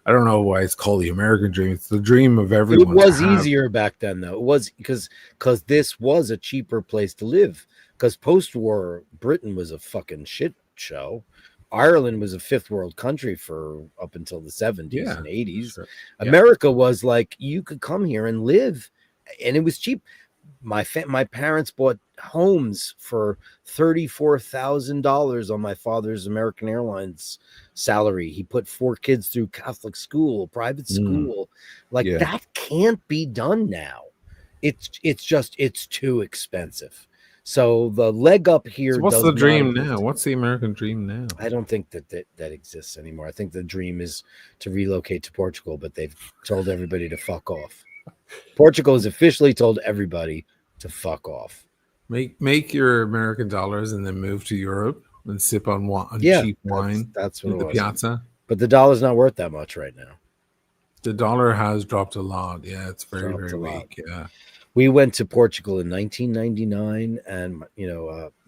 I don't know why it's called the American dream. It's the dream of everyone. It was easier back then, though. It was because this was a cheaper place to live. Because post-war Britain was a fucking shit show. Ireland was a fifth world country for up until the 70s and 80s. Sure. America was like, you could come here and live, and it was cheap. my parents bought homes for $34,000 on my father's American Airlines salary. He put 4 kids through Catholic school, private school. Like Yeah. that can't be done now. It's too expensive. So the leg up here. So what's does the not dream exist. now? What's the American dream now? I don't think that exists anymore. I think the dream is to relocate to Portugal, but they've told everybody to fuck off. Portugal has officially told everybody to fuck off. Make your American dollars and then move to Europe and sip on cheap wine. That's what in it the was. piazza. But the dollar's not worth that much right now. The dollar has dropped a lot. Yeah, it's very, Dropped very a lot. weak. Yeah. We went to Portugal in 1999, and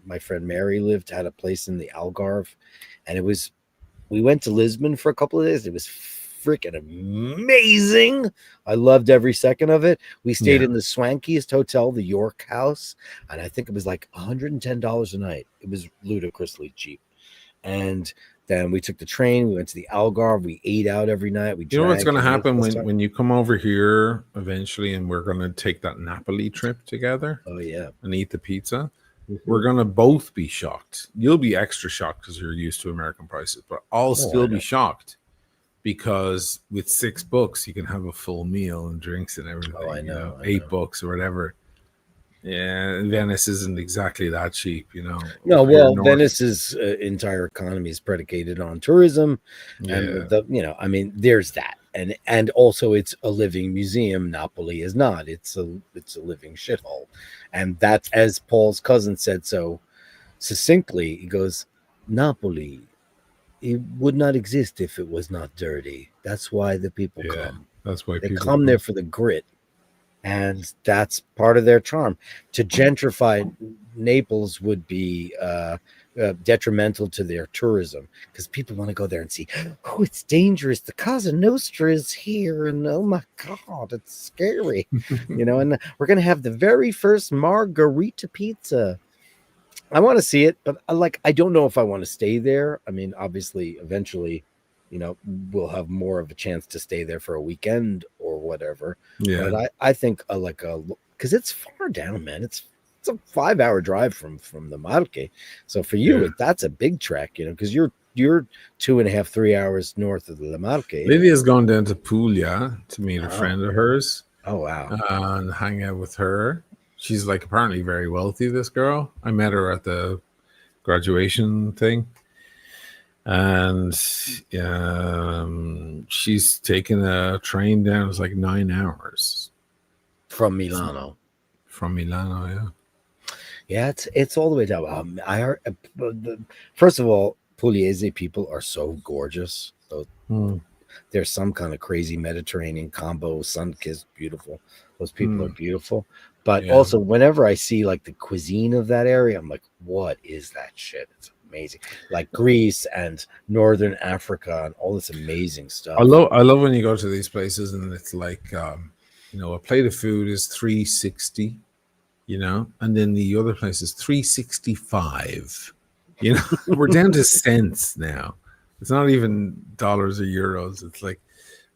my friend Mary had a place in the Algarve, and we went to Lisbon for a couple of days. It was freaking amazing. I loved every second of it. We stayed in the swankiest hotel, the York House, and I think it was like $110 a night. It was ludicrously cheap. And then we took the train. We went to the Algarve. We ate out every night. You know what's going to happen when you come over here eventually, and we're going to take that Napoli trip together. Oh yeah, and eat the pizza. We're going to both be shocked. You'll be extra shocked because you're used to American prices, but I'll still be shocked because with $6 you can have a full meal and drinks and everything. Oh, I know. $8 or whatever. Yeah, Venice isn't exactly that cheap, No, well, Venice's entire economy is predicated on tourism, and there's that, and also it's a living museum. Napoli is not; it's a living shithole, and that's, as Paul's cousin said so succinctly. He goes, Napoli, it would not exist if it was not dirty. That's why the people come. That's why they come there for the grit. And that's part of their charm. To gentrify Naples would be detrimental to their tourism, because people want to go there and see, oh, it's dangerous. The Cosa Nostra is here, and oh my God, it's scary. And we're going to have the very first margarita pizza. I want to see it, but I don't know if I want to stay there. I mean, obviously, eventually, we'll have more of a chance to stay there for a weekend or whatever. Yeah. But I think because it's far down, man. It's a 5-hour drive from the Marque. So for you, that's a big trek, because you're 2.5, 3 hours north of the Marque. Lydia's gone down to Puglia to meet a friend of hers. Oh, wow. And hang out with her. She's apparently very wealthy, this girl. I met her at the graduation thing. And she's taken a train down. It's 9 hours from Milano. Yeah, it's all the way down. I heard. First of all, Pugliese people are so gorgeous. So there's some kind of crazy Mediterranean combo, sun-kissed, beautiful. Those people are beautiful. But also, whenever I see the cuisine of that area, I'm like, what is that shit? It's amazing. Like Greece and Northern Africa and all this amazing stuff. I love when you go to these places and it's a plate of food is $3.60, and then the other place is $3.65. We're down to cents now. It's not even dollars or euros. It's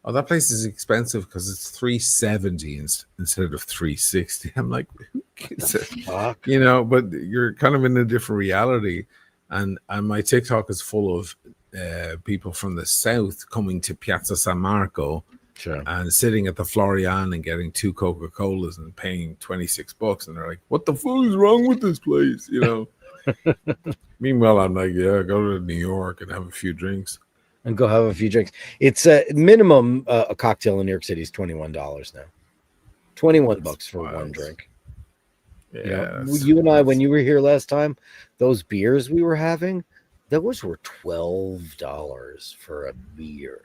oh, that place is expensive because it's $3.70 instead of $3.60. I'm like, who gives a but you're kind of in a different reality. And my TikTok is full of people from the south coming to Piazza San Marco and sitting at the Florian and getting 2 Coca-Colas and paying $26. And they're like, what the fuck is wrong with this place? Meanwhile, I'm like, yeah, go to New York and have a few drinks. And go have a few drinks. It's a minimum, a cocktail in New York City is $21 now. $21 for one drink. Yeah, you and I, when you were here last time, those beers we were having, those were $12 for a beer.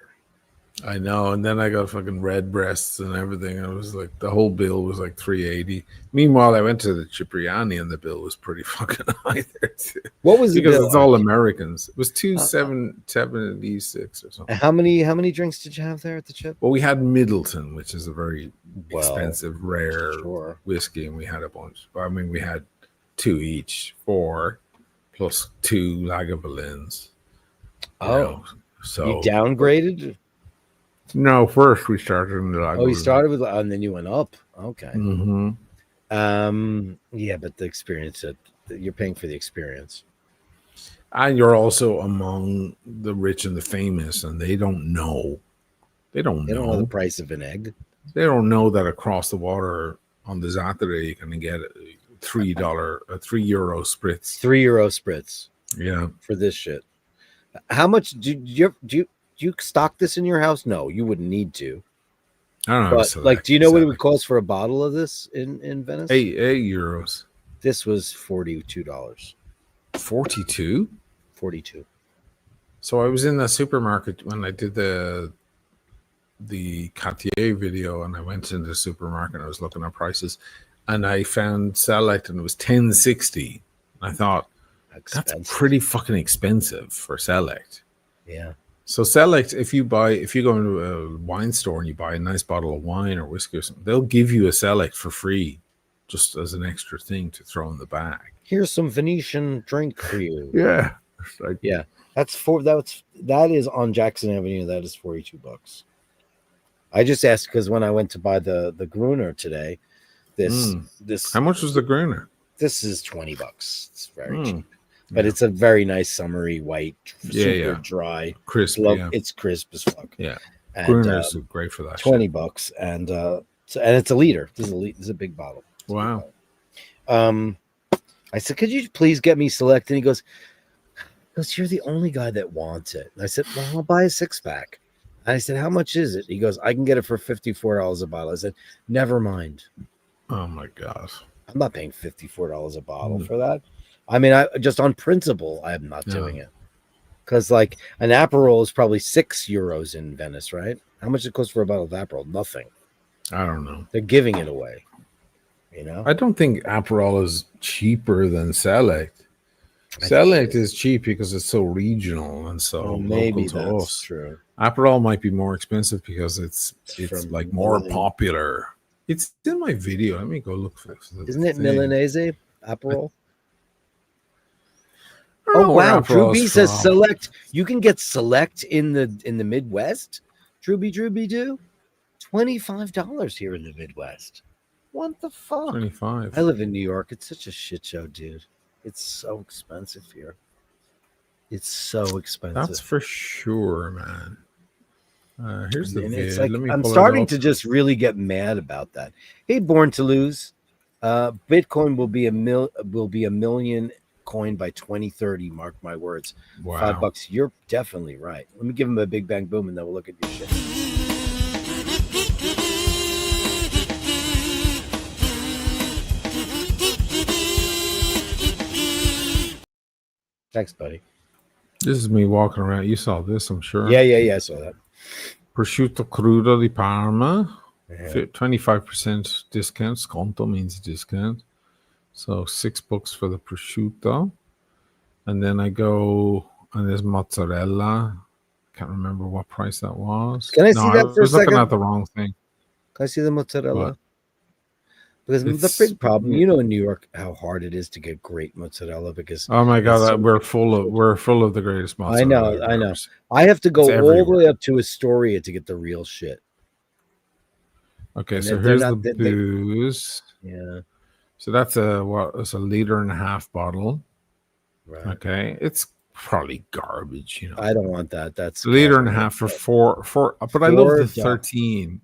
I know, and then I got fucking red breasts and everything. I was like, the whole bill was $3.80. Meanwhile, I went to the Cipriani and the bill was pretty fucking high there too. What was it? Because it's all Americans. It was $2.76 or something. How many drinks did you have there at the Chip? Well, we had Middleton, which is a very expensive, rare whiskey, and we had a bunch. I mean, we had 2 each, 4 plus 2 Lagavulins. So you downgraded? No, first we started in the Lagavulin. Oh, you started with, and then you went up. Okay. Mm-hmm. Yeah, but the experience that you're paying for the experience. And you're also among the rich and the famous, and they don't know. They don't They don't know the know. price of an egg. They don't know that across the water on the Zatare you can get a €3 €3 spritz. €3 spritz Yeah. for this shit. How much do you stock this in your house? No, you wouldn't need to. I don't know. But like, do you know what it would cost for a bottle of this in Venice? €8. This was $42. 42? 42. So I was in the supermarket when I did the Cartier video, and I went into the supermarket and I was looking at prices, and I found Select and it was $10.60. I thought that's pretty fucking expensive for Select. Yeah. So Select, if you go into a wine store and you buy a nice bottle of wine or whiskey or something, they'll give you a Select for free, just as an extra thing to throw in the bag. Here's some Venetian drink for you. Yeah. Like, yeah. That is on Jackson Avenue. That is $42. I just asked because when I went to buy the Gruner today, this how much was the Gruner? This is $20. It's very cheap. But it's a very nice summery white, super dry, crisp. It's crisp as fuck. Yeah, and, Gruner's great for that. $20, and it's a liter. This is a big bottle. Wow. I said, could you please get me Select? And he goes, you're the only guy that wants it. And I said, well, I'll buy a 6-pack. And I said, how much is it? He goes, I can get it for $54 a bottle. I said, never mind. Oh my God. I'm not paying $54 a bottle for that. I mean, I just on principle, I'm not doing it. Because like an Aperol is probably €6 in Venice, right? How much it costs for a bottle of Aperol? Nothing. I don't know. They're giving it away. You know? I don't think Aperol is cheaper than Select. Select is cheap because it's so regional and so maybe local to that's us. true. Aperol might be more expensive because it's like more popular. It's in my video. Let me go look for this. Isn't it Milanese Aperol? Oh wow! Drew B says Select. You can get Select in the Midwest. Drew B do $25 here in the Midwest. What the fuck? 25. I live in New York. It's such a shit show, dude. It's so expensive here. It's so expensive. That's for sure, man. Here's the vid. Like, I'm starting to just really get mad about that. Hey, Born to Lose. Bitcoin will be a million coin by 2030. Mark my words. Wow. $5. You're definitely right. Let me give him a big bang boom, and then we'll look at your shit. Thanks, buddy. This is me walking around. You saw this, I'm sure. Yeah. I saw that. Prosciutto crudo di Parma. 25% discount. Sconto means discount. So $6 for the prosciutto. And then I go, and there's mozzarella. Can't remember what price that was. Can I see that for a second? I was looking at the wrong thing. Can I see the mozzarella? What? Because the big problem, in New York, how hard it is to get great mozzarella. Because oh my God, we're full of the greatest mozzarella. I know. I have to go all the way up to Astoria to get the real shit. Okay, and so here's the booze. Yeah. So that's it's a 1.5 liter bottle. Right. Okay, it's probably garbage. I don't want that. That's 1.5 liter for four. But I love the 13.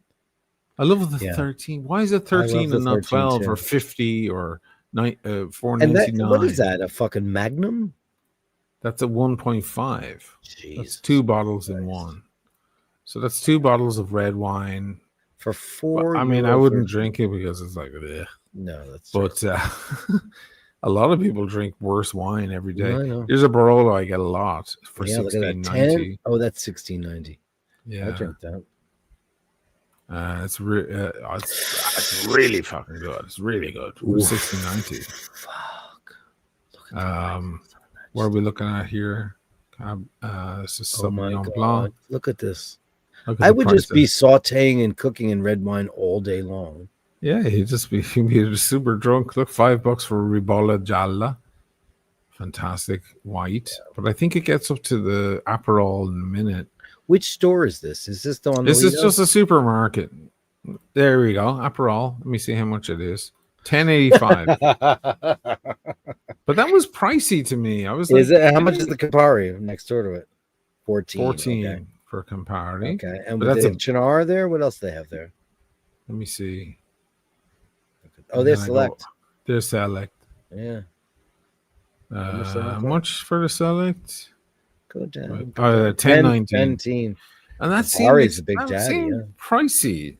I love the 13. Why is it 13 and not 12 or 50 or $4.99? What is that? A fucking Magnum? That's a 1.5. Jeez. That's 2 bottles in one. So that's 2 bottles of red wine for $4. I mean, I wouldn't drink it because it's like, ugh. No, that's. But a lot of people drink worse wine every day. I know. Here's a Barolo I get a lot for $16.90. Oh, that's $16.90. Yeah, I drink that. It's really fucking good. It's really good. $16.90. Fuck. What are we looking at here? This is Sauvignon God. Blanc. Look at this. I would just be sauteing and cooking in red wine all day long. Yeah, he'd be super drunk. Look, $5 for Ribolla Gialla. Fantastic white. But I think it gets up to the Aperol in a minute. Which store is this? Is this the one? This is just a supermarket. There we go. Aperol. Let me see how much it is. 1085. But that was pricey to me. I was like, Is it? How much is the Campari next door to it? 14. 14 Okay. for Campari. Okay. And But with that's the a- Chinar there, what else do they have there? Let me see. Oh, And they're then I go- Select. They're Select. Yeah. much they How have much for the Select? Go down. Right. 1019. 10. And that Campari's seemed, a big that daddy, seemed yeah. pricey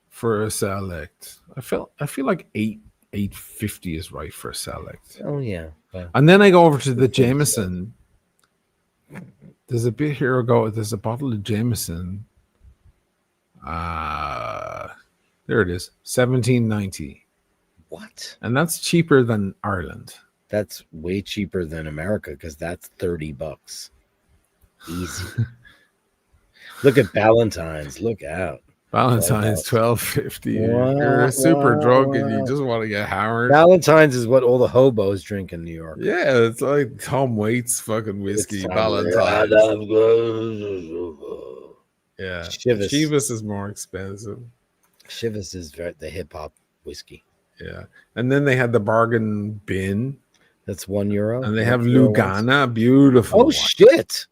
for a Select. I feel like 850 is right for a Select. Oh, yeah. Well, And then I go over to the Good thing, Jameson. There's a bit here ago. There's a bottle of Jameson. There it is, 1790, what? and that's cheaper than Ireland. That's way cheaper than America because that's $30. Easy. Look at Valentine's. Look out. Valentine's $12.50. You're super drunk and you just want to get hammered. Valentine's is what all the hobos drink in New York. Yeah, it's like Tom Waits fucking whiskey. It's Valentine's. Yeah, Chivas. Chivas is more expensive. Chivas is the hip hop whiskey. Yeah, and then they had the bargain bin, That's €1. and they have €1. Lugana, beautiful. Oh one. shit!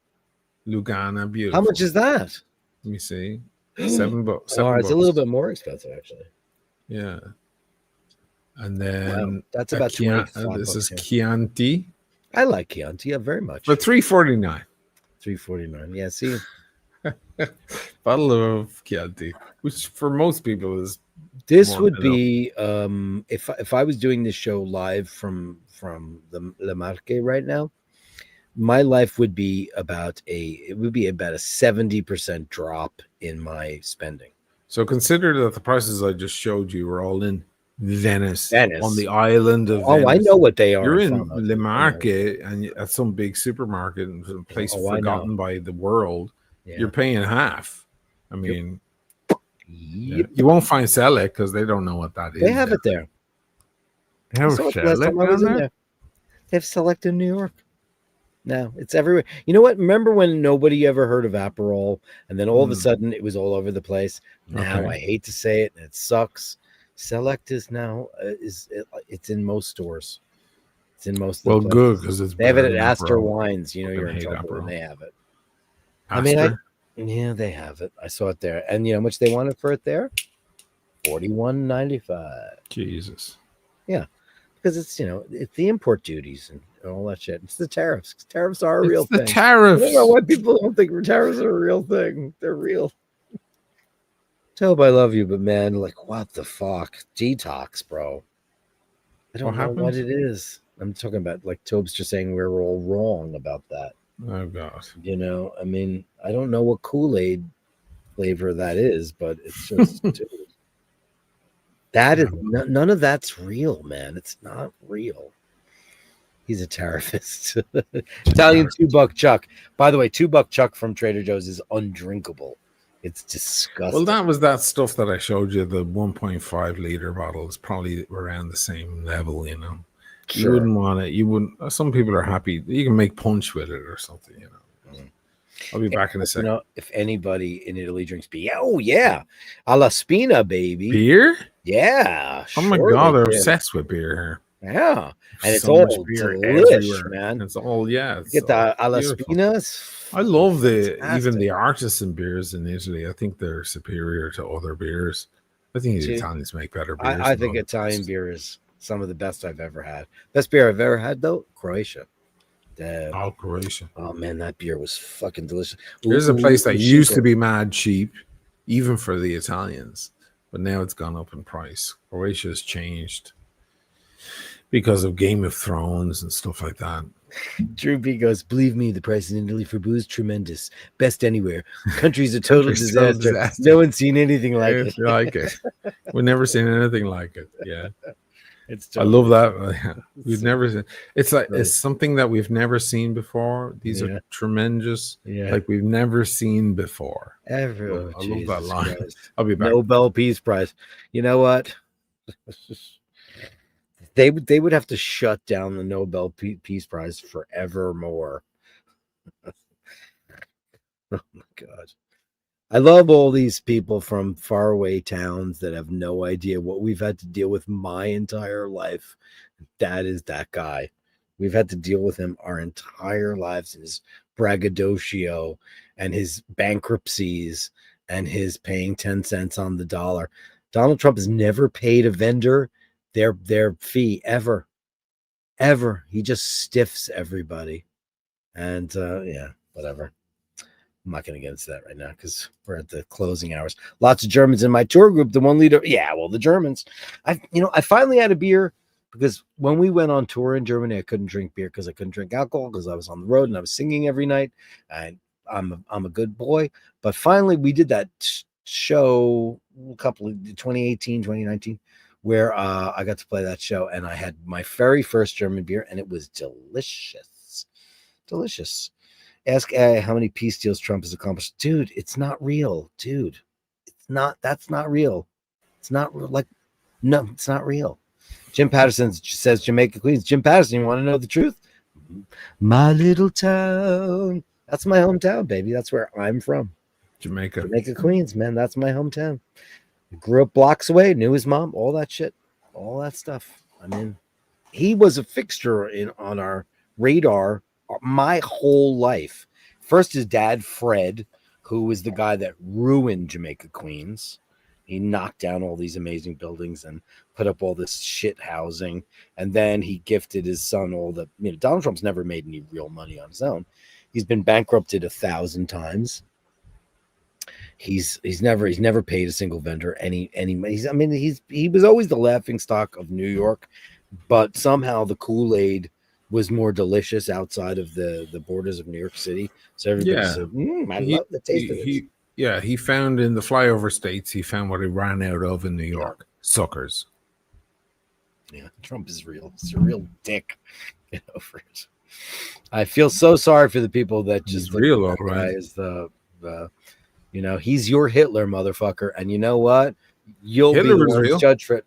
Lugana, beautiful. How much is that? Let me see. $7. Oh, it's a little bit more expensive actually. Yeah. And then Wow, that's about $25. this is Yeah. Chianti I like Chianti very much. for $3.49. $3.49. Yeah, see, Bottle of Chianti, which for most people is this more would than be if I was doing this show live from the Le Marque right now, my life would be about a 70% drop in my spending. so. Consider that the prices I just showed you were all in Venice. Venice. On the island of Oh, Venice. I know what they are. You're in Pharma. Le Marque and at some big supermarket and some place Oh, I forgotten by the world. Yeah. You're paying half. I mean, Yep. you won't find Select because they don't know what that is. They have it there. They I have saw it last Select time I was down in there? there. They have Select in New York. No, it's everywhere. You know what? Remember when nobody ever heard of Aperol, and then all of a sudden it was all over the place? Now Okay. I hate to say it, and it sucks. Select is now it's in most stores. It's in most. Of Well, the good places. because it's They have it better at than Astor Aperol. Wines. You know Fucking you're in hate trouble when Aperol. they have it. Astor? Yeah, they have it. I saw it there, and you know how much they wanted for it there? $41.95. Jesus. Because it's it's the import duties and all that shit. It's the tariffs. Tariffs are a real It's the thing. I tariffs. don't know why people don't think tariffs are a real thing. They're real. Tobe, I love you, but man, like, what the fuck? Detox, bro. I don't What know what happened? it is. I'm talking about, like, Tobe's just saying we're all wrong about that. Oh God. I mean, I don't know what Kool-Aid flavor that is, but it's just, dude, that is, none of that's real, man. It's not real. He's a tariffist. Italian $2 Chuck. By the way, $2 Chuck from Trader Joe's is undrinkable. It's disgusting. Well, that was that stuff that I showed you. The 1.5 liter bottles, probably around the same level. You know, you Sure. wouldn't want it. You wouldn't. Some people are happy. You can make punch with it or something. You know. I'll be back in a You second. know, if anybody in Italy drinks beer, oh yeah, alla spina, baby. Beer? Yeah. Oh my sure God, they they're do. obsessed with beer here. Yeah, and it's So much all beer delish, everywhere. man. It's all it's Get the alla beautiful. spinas. I love even Fantastic. the artisan beers in Italy. I think they're superior to other beers. I think the See, Italians make better beers. I than think other Italian places. beer is some of the best I've ever had. Best beer I've ever had though, Croatia. Damn. Oh, Croatia. Oh man, that beer was fucking delicious. There's a place that Ooh, used to Chico. be mad cheap, even for the Italians, but now it's gone up in price. Croatia's changed because of Game of Thrones and stuff like that. Drew B goes, believe me, the price in Italy for booze tremendous. Best anywhere. Country's a total Country's total disaster. disaster. No one's seen anything like it. If you like it. We've never seen anything like it. Yeah. It's I love that. We've never seen it's like Right. it's something that we've never seen before. These Yeah. are tremendous, Yeah. like we've never seen before. Ever. I love that Jesus line. Christ. I'll be back. Nobel Peace Prize. You know what? They would have to shut down the Nobel Peace Prize forevermore. Oh my God. I love all these people from faraway towns that have no idea what we've had to deal with my entire life. That is that guy. We've had to deal with him our entire lives, his braggadocio and his bankruptcies and his paying 10 cents on the dollar. Donald Trump has never paid a vendor their fee ever. Ever. He just stiffs everybody. And yeah, whatever. I'm not going to get into that right now because we're at the closing hours. Lots of Germans in my tour group. The one leader, yeah, well, the Germans. I finally had a beer because when we went on tour in Germany, I couldn't drink beer because I couldn't drink alcohol because I was on the road and I was singing every night. And I'm a good boy. But finally, we did that show a couple of 2018, 2019, where I got to play that show and I had my very first German beer and it was delicious. Delicious. Ask how many peace deals Trump has accomplished. Dude, it's not real. Dude, it's not. That's not real. It's not like, no, it's not real. Jim Patterson says Jamaica Queens. Jim Patterson, you want to know the truth? My little town. That's my hometown, baby. That's where I'm from. Jamaica Queens, man. That's my hometown. Grew up blocks away, knew his mom, all that shit, all that stuff. I mean, he was a fixture on our radar my whole life. First, his dad, Fred, who was the guy that ruined Jamaica Queens. He knocked down all these amazing buildings and put up all this shit housing. And then he gifted his son all the, Donald Trump's never made any real money on his own. He's been bankrupted 1,000 times. He's never paid a single vendor any money. He was always the laughing stock of New York, but somehow the Kool-Aid was more delicious outside of the borders of New York City. So everybody said, I love the taste of it. He found in the flyover states, he found what he ran out of in New York. Suckers. Yeah, Trump is real. He's a real dick. Get over it. I feel so sorry for the people that just look real, all right. Is the he's your Hitler, motherfucker. And you know what? You'll be the one judge for it.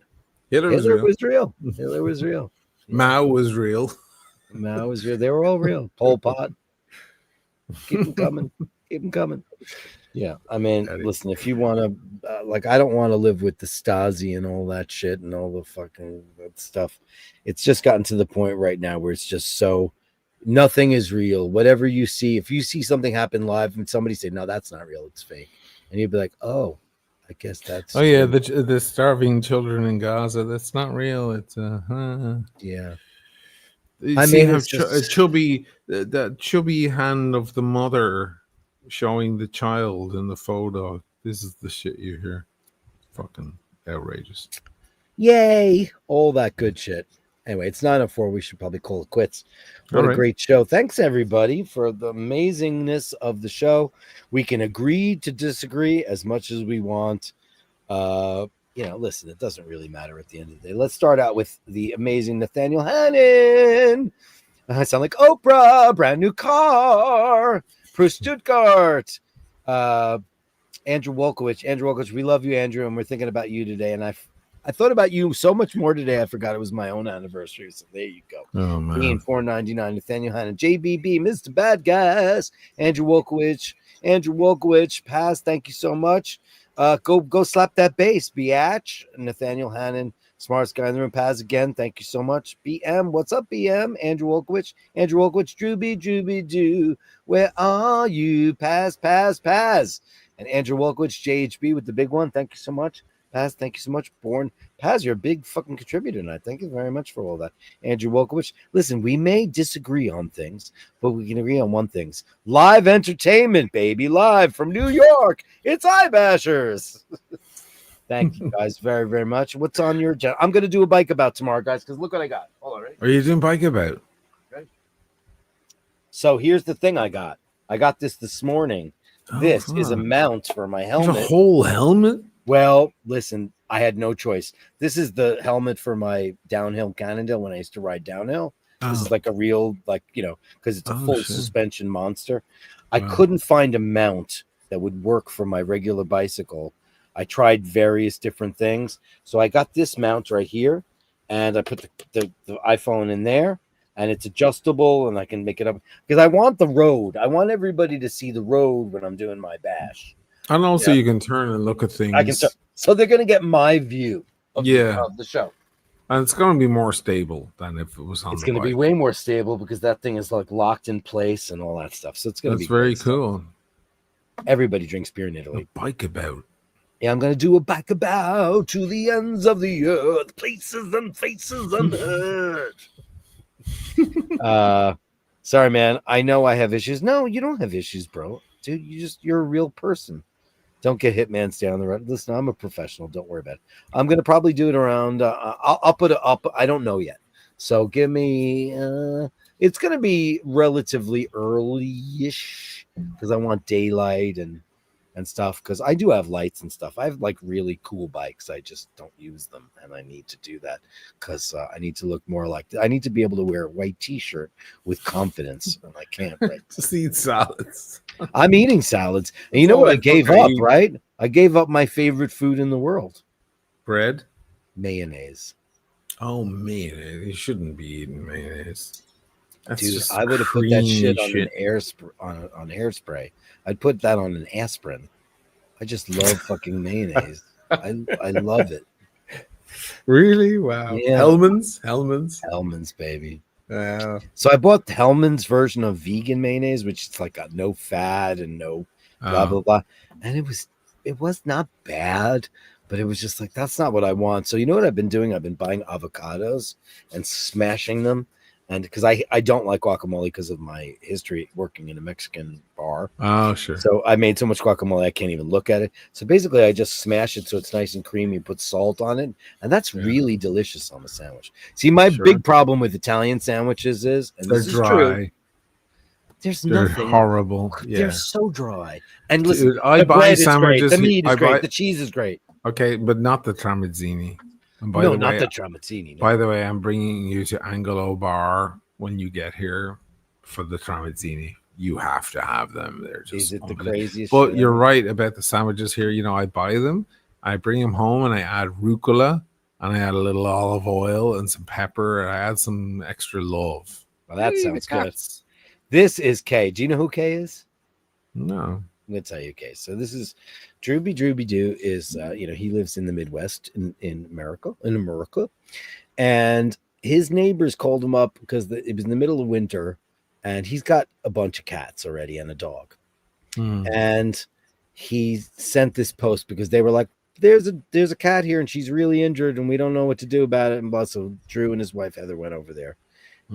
Hitler was real. Hitler was real. Mao was real. Mao was real. They were all real. Pol Pot. Keep them coming. Yeah. I mean, listen, if you want to, I don't want to live with the Stasi and all that shit and all the fucking stuff. It's just gotten to the point right now where it's just so nothing is real. Whatever you see, if you see something happen live and somebody say, no, that's not real, it's fake. And you'd be like, oh, I guess that's. Oh, yeah. The starving children in Gaza. That's not real. It's yeah. I mean, that chubby hand of the mother showing the child in the photo. This is the shit you hear. Fucking outrageous. Yay! All that good shit. Anyway, it's 9:04. We should probably call it quits. What a great show. Thanks, everybody, for the amazingness of the show. We can agree to disagree as much as we want. Listen, it doesn't really matter at the end of the day. Let's start out with the amazing Nathaniel Hannon. I sound like Oprah, brand new car, Bruce Stuttgart, Andrew Wolkowicz. We love you, Andrew, and we're thinking about you today. And I thought about you so much more today. I forgot it was my own anniversary. So there you go. Oh, man. Being 499, Nathaniel Hannon, JBB, Mr. Bad Guys, Andrew Wolkowicz, Paz, thank you so much. Go slap that bass, biatch. Nathaniel Hannon, smartest guy in the room. Paz again, thank you so much. BM, what's up, BM? Andrew Wolkowicz, Drooby Doo. Where are you? Paz. And Andrew Wolkowicz, JHB with the big one. Thank you so much. Paz, thank you so much. Born Paz, you're a big fucking contributor tonight. Thank you very much for all that. Andrew Wolkowicz. Listen, we may disagree on things, but we can agree on one thing. Live entertainment, baby. Live from New York. It's iBashers. Thank you guys very, very much. What's on your agenda? I'm going to do a bike about tomorrow, guys, because look what I got. Hold on, right? Are you doing bike about? Okay. So here's the thing I got. I got this morning. This is a mount for my helmet. It's a whole helmet? Well, listen, I had no choice. This is the helmet for my downhill Cannondale when I used to ride downhill. This is like a real, because it's a full suspension monster. I couldn't find a mount that would work for my regular bicycle. I tried various different things. So I got this mount right here, and I put the iPhone in there, and it's adjustable, and I can make it up. Because I want the road. I want everybody to see the road when I'm doing my bash. And also, Yeah. you can turn and look at things. I can start. So they're going to get my view of, Yeah. of the show. And it's going to be more stable than if it was on It's the going to be bike. way more stable because that thing is like locked in place and all that stuff. So it's going to be That's very great stuff. cool. Everybody drinks beer in A Italy. bike about. Yeah, I'm going to do a bike about to the ends of the earth, places and faces unheard. Sorry, man. I know I have issues. No, you don't have issues, bro. Dude, you're a real person. Don't get hitmans down the road. Listen, I'm a professional. Don't worry about it. I'm going to probably do it around. I'll put it up. I don't know yet. So give me. It's going to be relatively early-ish because I want daylight and stuff. Because I do have lights and stuff. I have like really cool bikes. I just don't use them, and I need to do that because I need to look more like. I need to be able to wear a white T-shirt with confidence, and I can't. Right. Just eat salads. I'm eating salads. And you That's know all what I I gave fucking up, eat. right? I gave up my favorite food in the world. Bread. Mayonnaise. Oh, mayonnaise. You shouldn't be eating mayonnaise. That's Dude, just I would have put that creamy shit on an on hairspray. I'd put that on an aspirin. I just love fucking mayonnaise. I love it. Really? Wow. Yeah. Hellman's. Hellman's, baby. Yeah. So I bought the Hellman's version of vegan mayonnaise, which is like got no fat and no blah blah blah. And it was not bad, but it was just like that's not what I want. So you know what I've been doing? I've been buying avocados and smashing them. And because I don't like guacamole because of my history working in a Mexican bar. Oh, sure. So I made so much guacamole I can't even look at it. So basically I just smash it so it's nice and creamy, put salt on it, and that's really delicious on a sandwich. See, my big problem with Italian sandwiches is, and They're this is dry. true, They're nothing. horrible. Yeah. They're so dry. And listen, Dude, I the buy bread is great, sandwiches. the meat is I great, buy- the cheese is great. Okay, but not the tramezzini. And by No, the not way, the tramezzini. No. by the way, I'm bringing you to Angolo Bar when you get here for the tramezzini. You have to have them. They're just Is it the unbelievable. craziest But shit you're ever? right about the sandwiches here. You know, I buy them, I bring them home, and I add rucola, and I add a little olive oil and some pepper, and I add some extra love. Well, that Hey, sounds the good. cats. This is Kay. Do you know who Kay is? No. I'm gonna tell you, Kay. So this is Drooby Doo is he lives in the Midwest in America, and his neighbors called him up because it was in the middle of winter, and he's got a bunch of cats already and a dog, and he sent this post because they were like, there's a cat here and she's really injured and we don't know what to do about it, and blah. So Drew and his wife Heather went over there,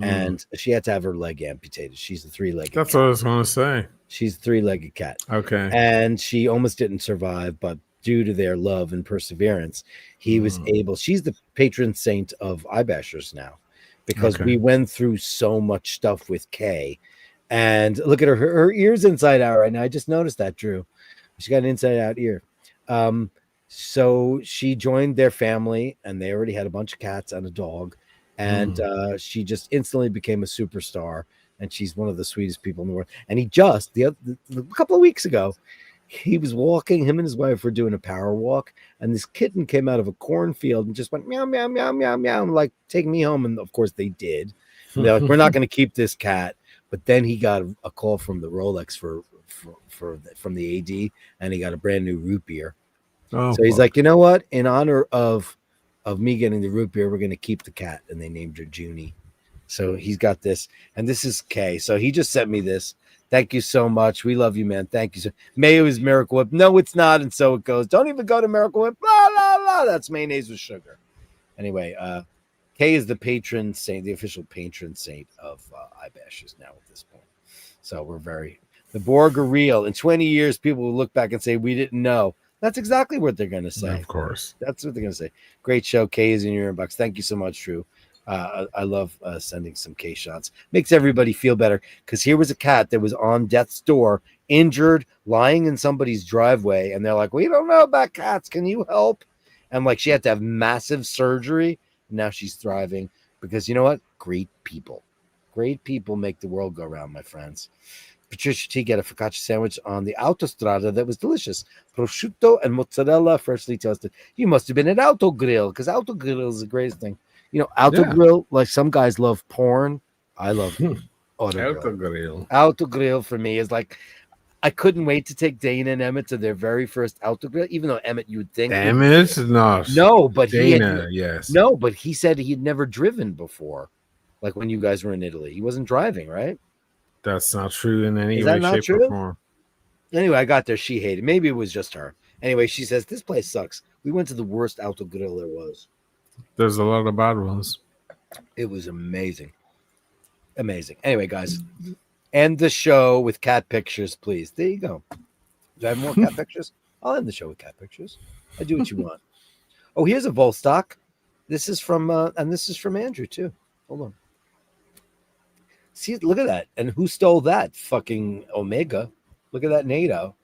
and she had to have her leg amputated. She's a three-legged That's cat. what I was going to say. She's a three-legged cat. Okay. And she almost didn't survive, but due to their love and perseverance, he was able. She's the patron saint of eye bashers now, because we went through so much stuff with Kay. And look at her ear's inside out right now. I just noticed that, Drew. She got an inside out ear. So she joined their family, and they already had a bunch of cats and a dog. And she just instantly became a superstar. And she's one of the sweetest people in the world. And he just, a couple of weeks ago, he was walking, him and his wife were doing a power walk, and this kitten came out of a cornfield and just went meow, meow, meow, meow, meow, like, take me home. And of course they did. And they're like, we're not going to keep this cat. But then he got a call from the Rolex from the AD, and he got a brand new root beer. Oh, So he's like, you know what? In honor of me getting the root beer, we're going to keep the cat. And they named her Junie. So he's got this, and this is Kay. So he just sent me this. Thank you so much. We love you, man. Thank you. So Mayo is Miracle Whip. No, it's not. And so it goes. Don't even go to Miracle Whip. Blah, blah, blah. That's mayonnaise with sugar. Anyway, Kay is the patron saint, the official patron saint of eye bashers now at this point. So we're the Borg are real. In 20 years, people will look back and say, we didn't know. That's exactly what they're going to say. of course. That's what they're going to say. Great show. Kay is in your inbox. Thank you so much, Drew. I love sending some K shots. Makes everybody feel better, because here was a cat that was on death's door, injured, lying in somebody's driveway, and they're like, we don't know about cats. Can you help? And like, she had to have massive surgery. Now she's thriving because, you know what? Great people make the world go round, my friends. Patricia T got a focaccia sandwich on the Autostrada that was delicious. Prosciutto and mozzarella, freshly toasted. You must have been at Auto Grill, because Auto Grill is the greatest thing. You know, Auto Grill, like some guys love porn. I love Auto Grill. Grill. Auto Grill for me is like, I couldn't wait to take Dana and Emmett to their very first autograph, even though Emmett, you would think. Emmett? Not. No, but Dana, yes. No, but he said he had never driven before. Like when you guys were in Italy. He wasn't driving, right? That's not true in any Is way, that not shape, true? or form. Anyway, I got there. She hated. Maybe it was just her. Anyway, she says, this place sucks. We went to the worst autogrill there was. There's a lot of bad ones. It was amazing. Amazing. Anyway, guys, end the show with cat pictures, please. There you go. Do I have more cat pictures? I'll end the show with cat pictures. I do what you want. Oh, here's a Volstock. This is from, and this is from Andrew, too. Hold on. See, look at that. And who stole that? Fucking Omega. Look at that NATO.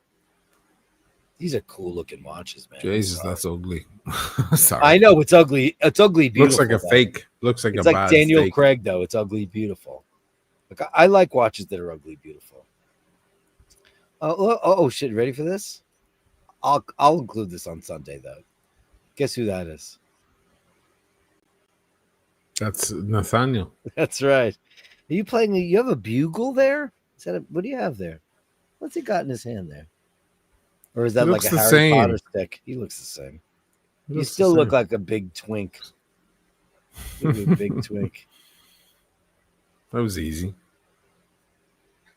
These are cool looking watches, man. Jesus, that's ugly. Sorry. I know it's ugly. It's ugly beautiful. Looks like a though. fake. Looks like It's a like bad Daniel fake. Craig, though. It's ugly beautiful. Like I like watches that are ugly beautiful. Oh shit! Ready for this? I'll include this on Sunday though. Guess who that is? That's Nathaniel. That's right. Are you playing? You have a bugle there? Is that what do you have there? What's he got in his hand there? Or is that He like looks a the Harry same. Potter stick? He looks the same. He You looks the still look same. like a big twink. You're a big twink. That was easy.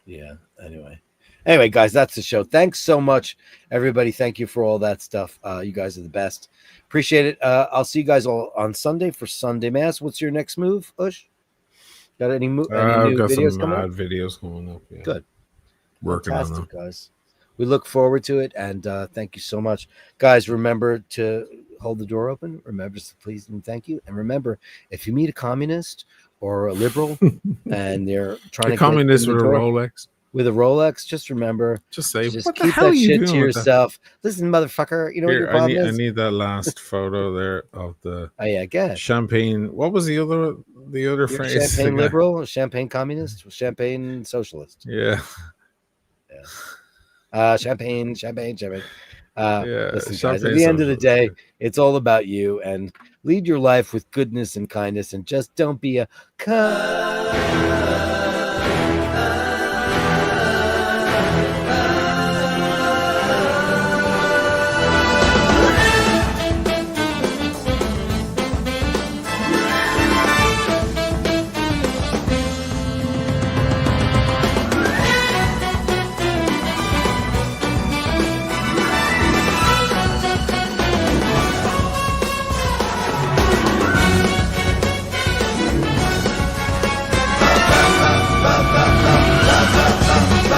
Yeah. Anyway, guys, that's the show. Thanks so much, everybody. Thank you for all that stuff. You guys are the best. Appreciate it. I'll see you guys all on Sunday for Sunday Mass. What's your next move, Ush? Got any new I've got videos some coming up? mad videos coming up. Yeah. Good. Working Fantastic, on them. guys. We look forward to it, and thank you so much, guys. Remember to hold the door open. Remember to please and thank you. And remember, if you meet a communist or a liberal, and they're trying The to get communist in with the a door Rolex. with a Rolex, just remember, Just say, just what the keep hell are that you shit doing to with that? yourself. Listen, motherfucker, you know what your Here, problem I is? need that last photo there of the Oh yeah, go ahead. champagne. What was the other You're a phrase? champagne The guy- liberal, a champagne communist, champagne socialist. Yeah. Champagne. Yeah. Listen, guys, at champagne the end of the socialist, day, yeah. it's all about you, and lead your life with goodness and kindness, and just don't be a cunt.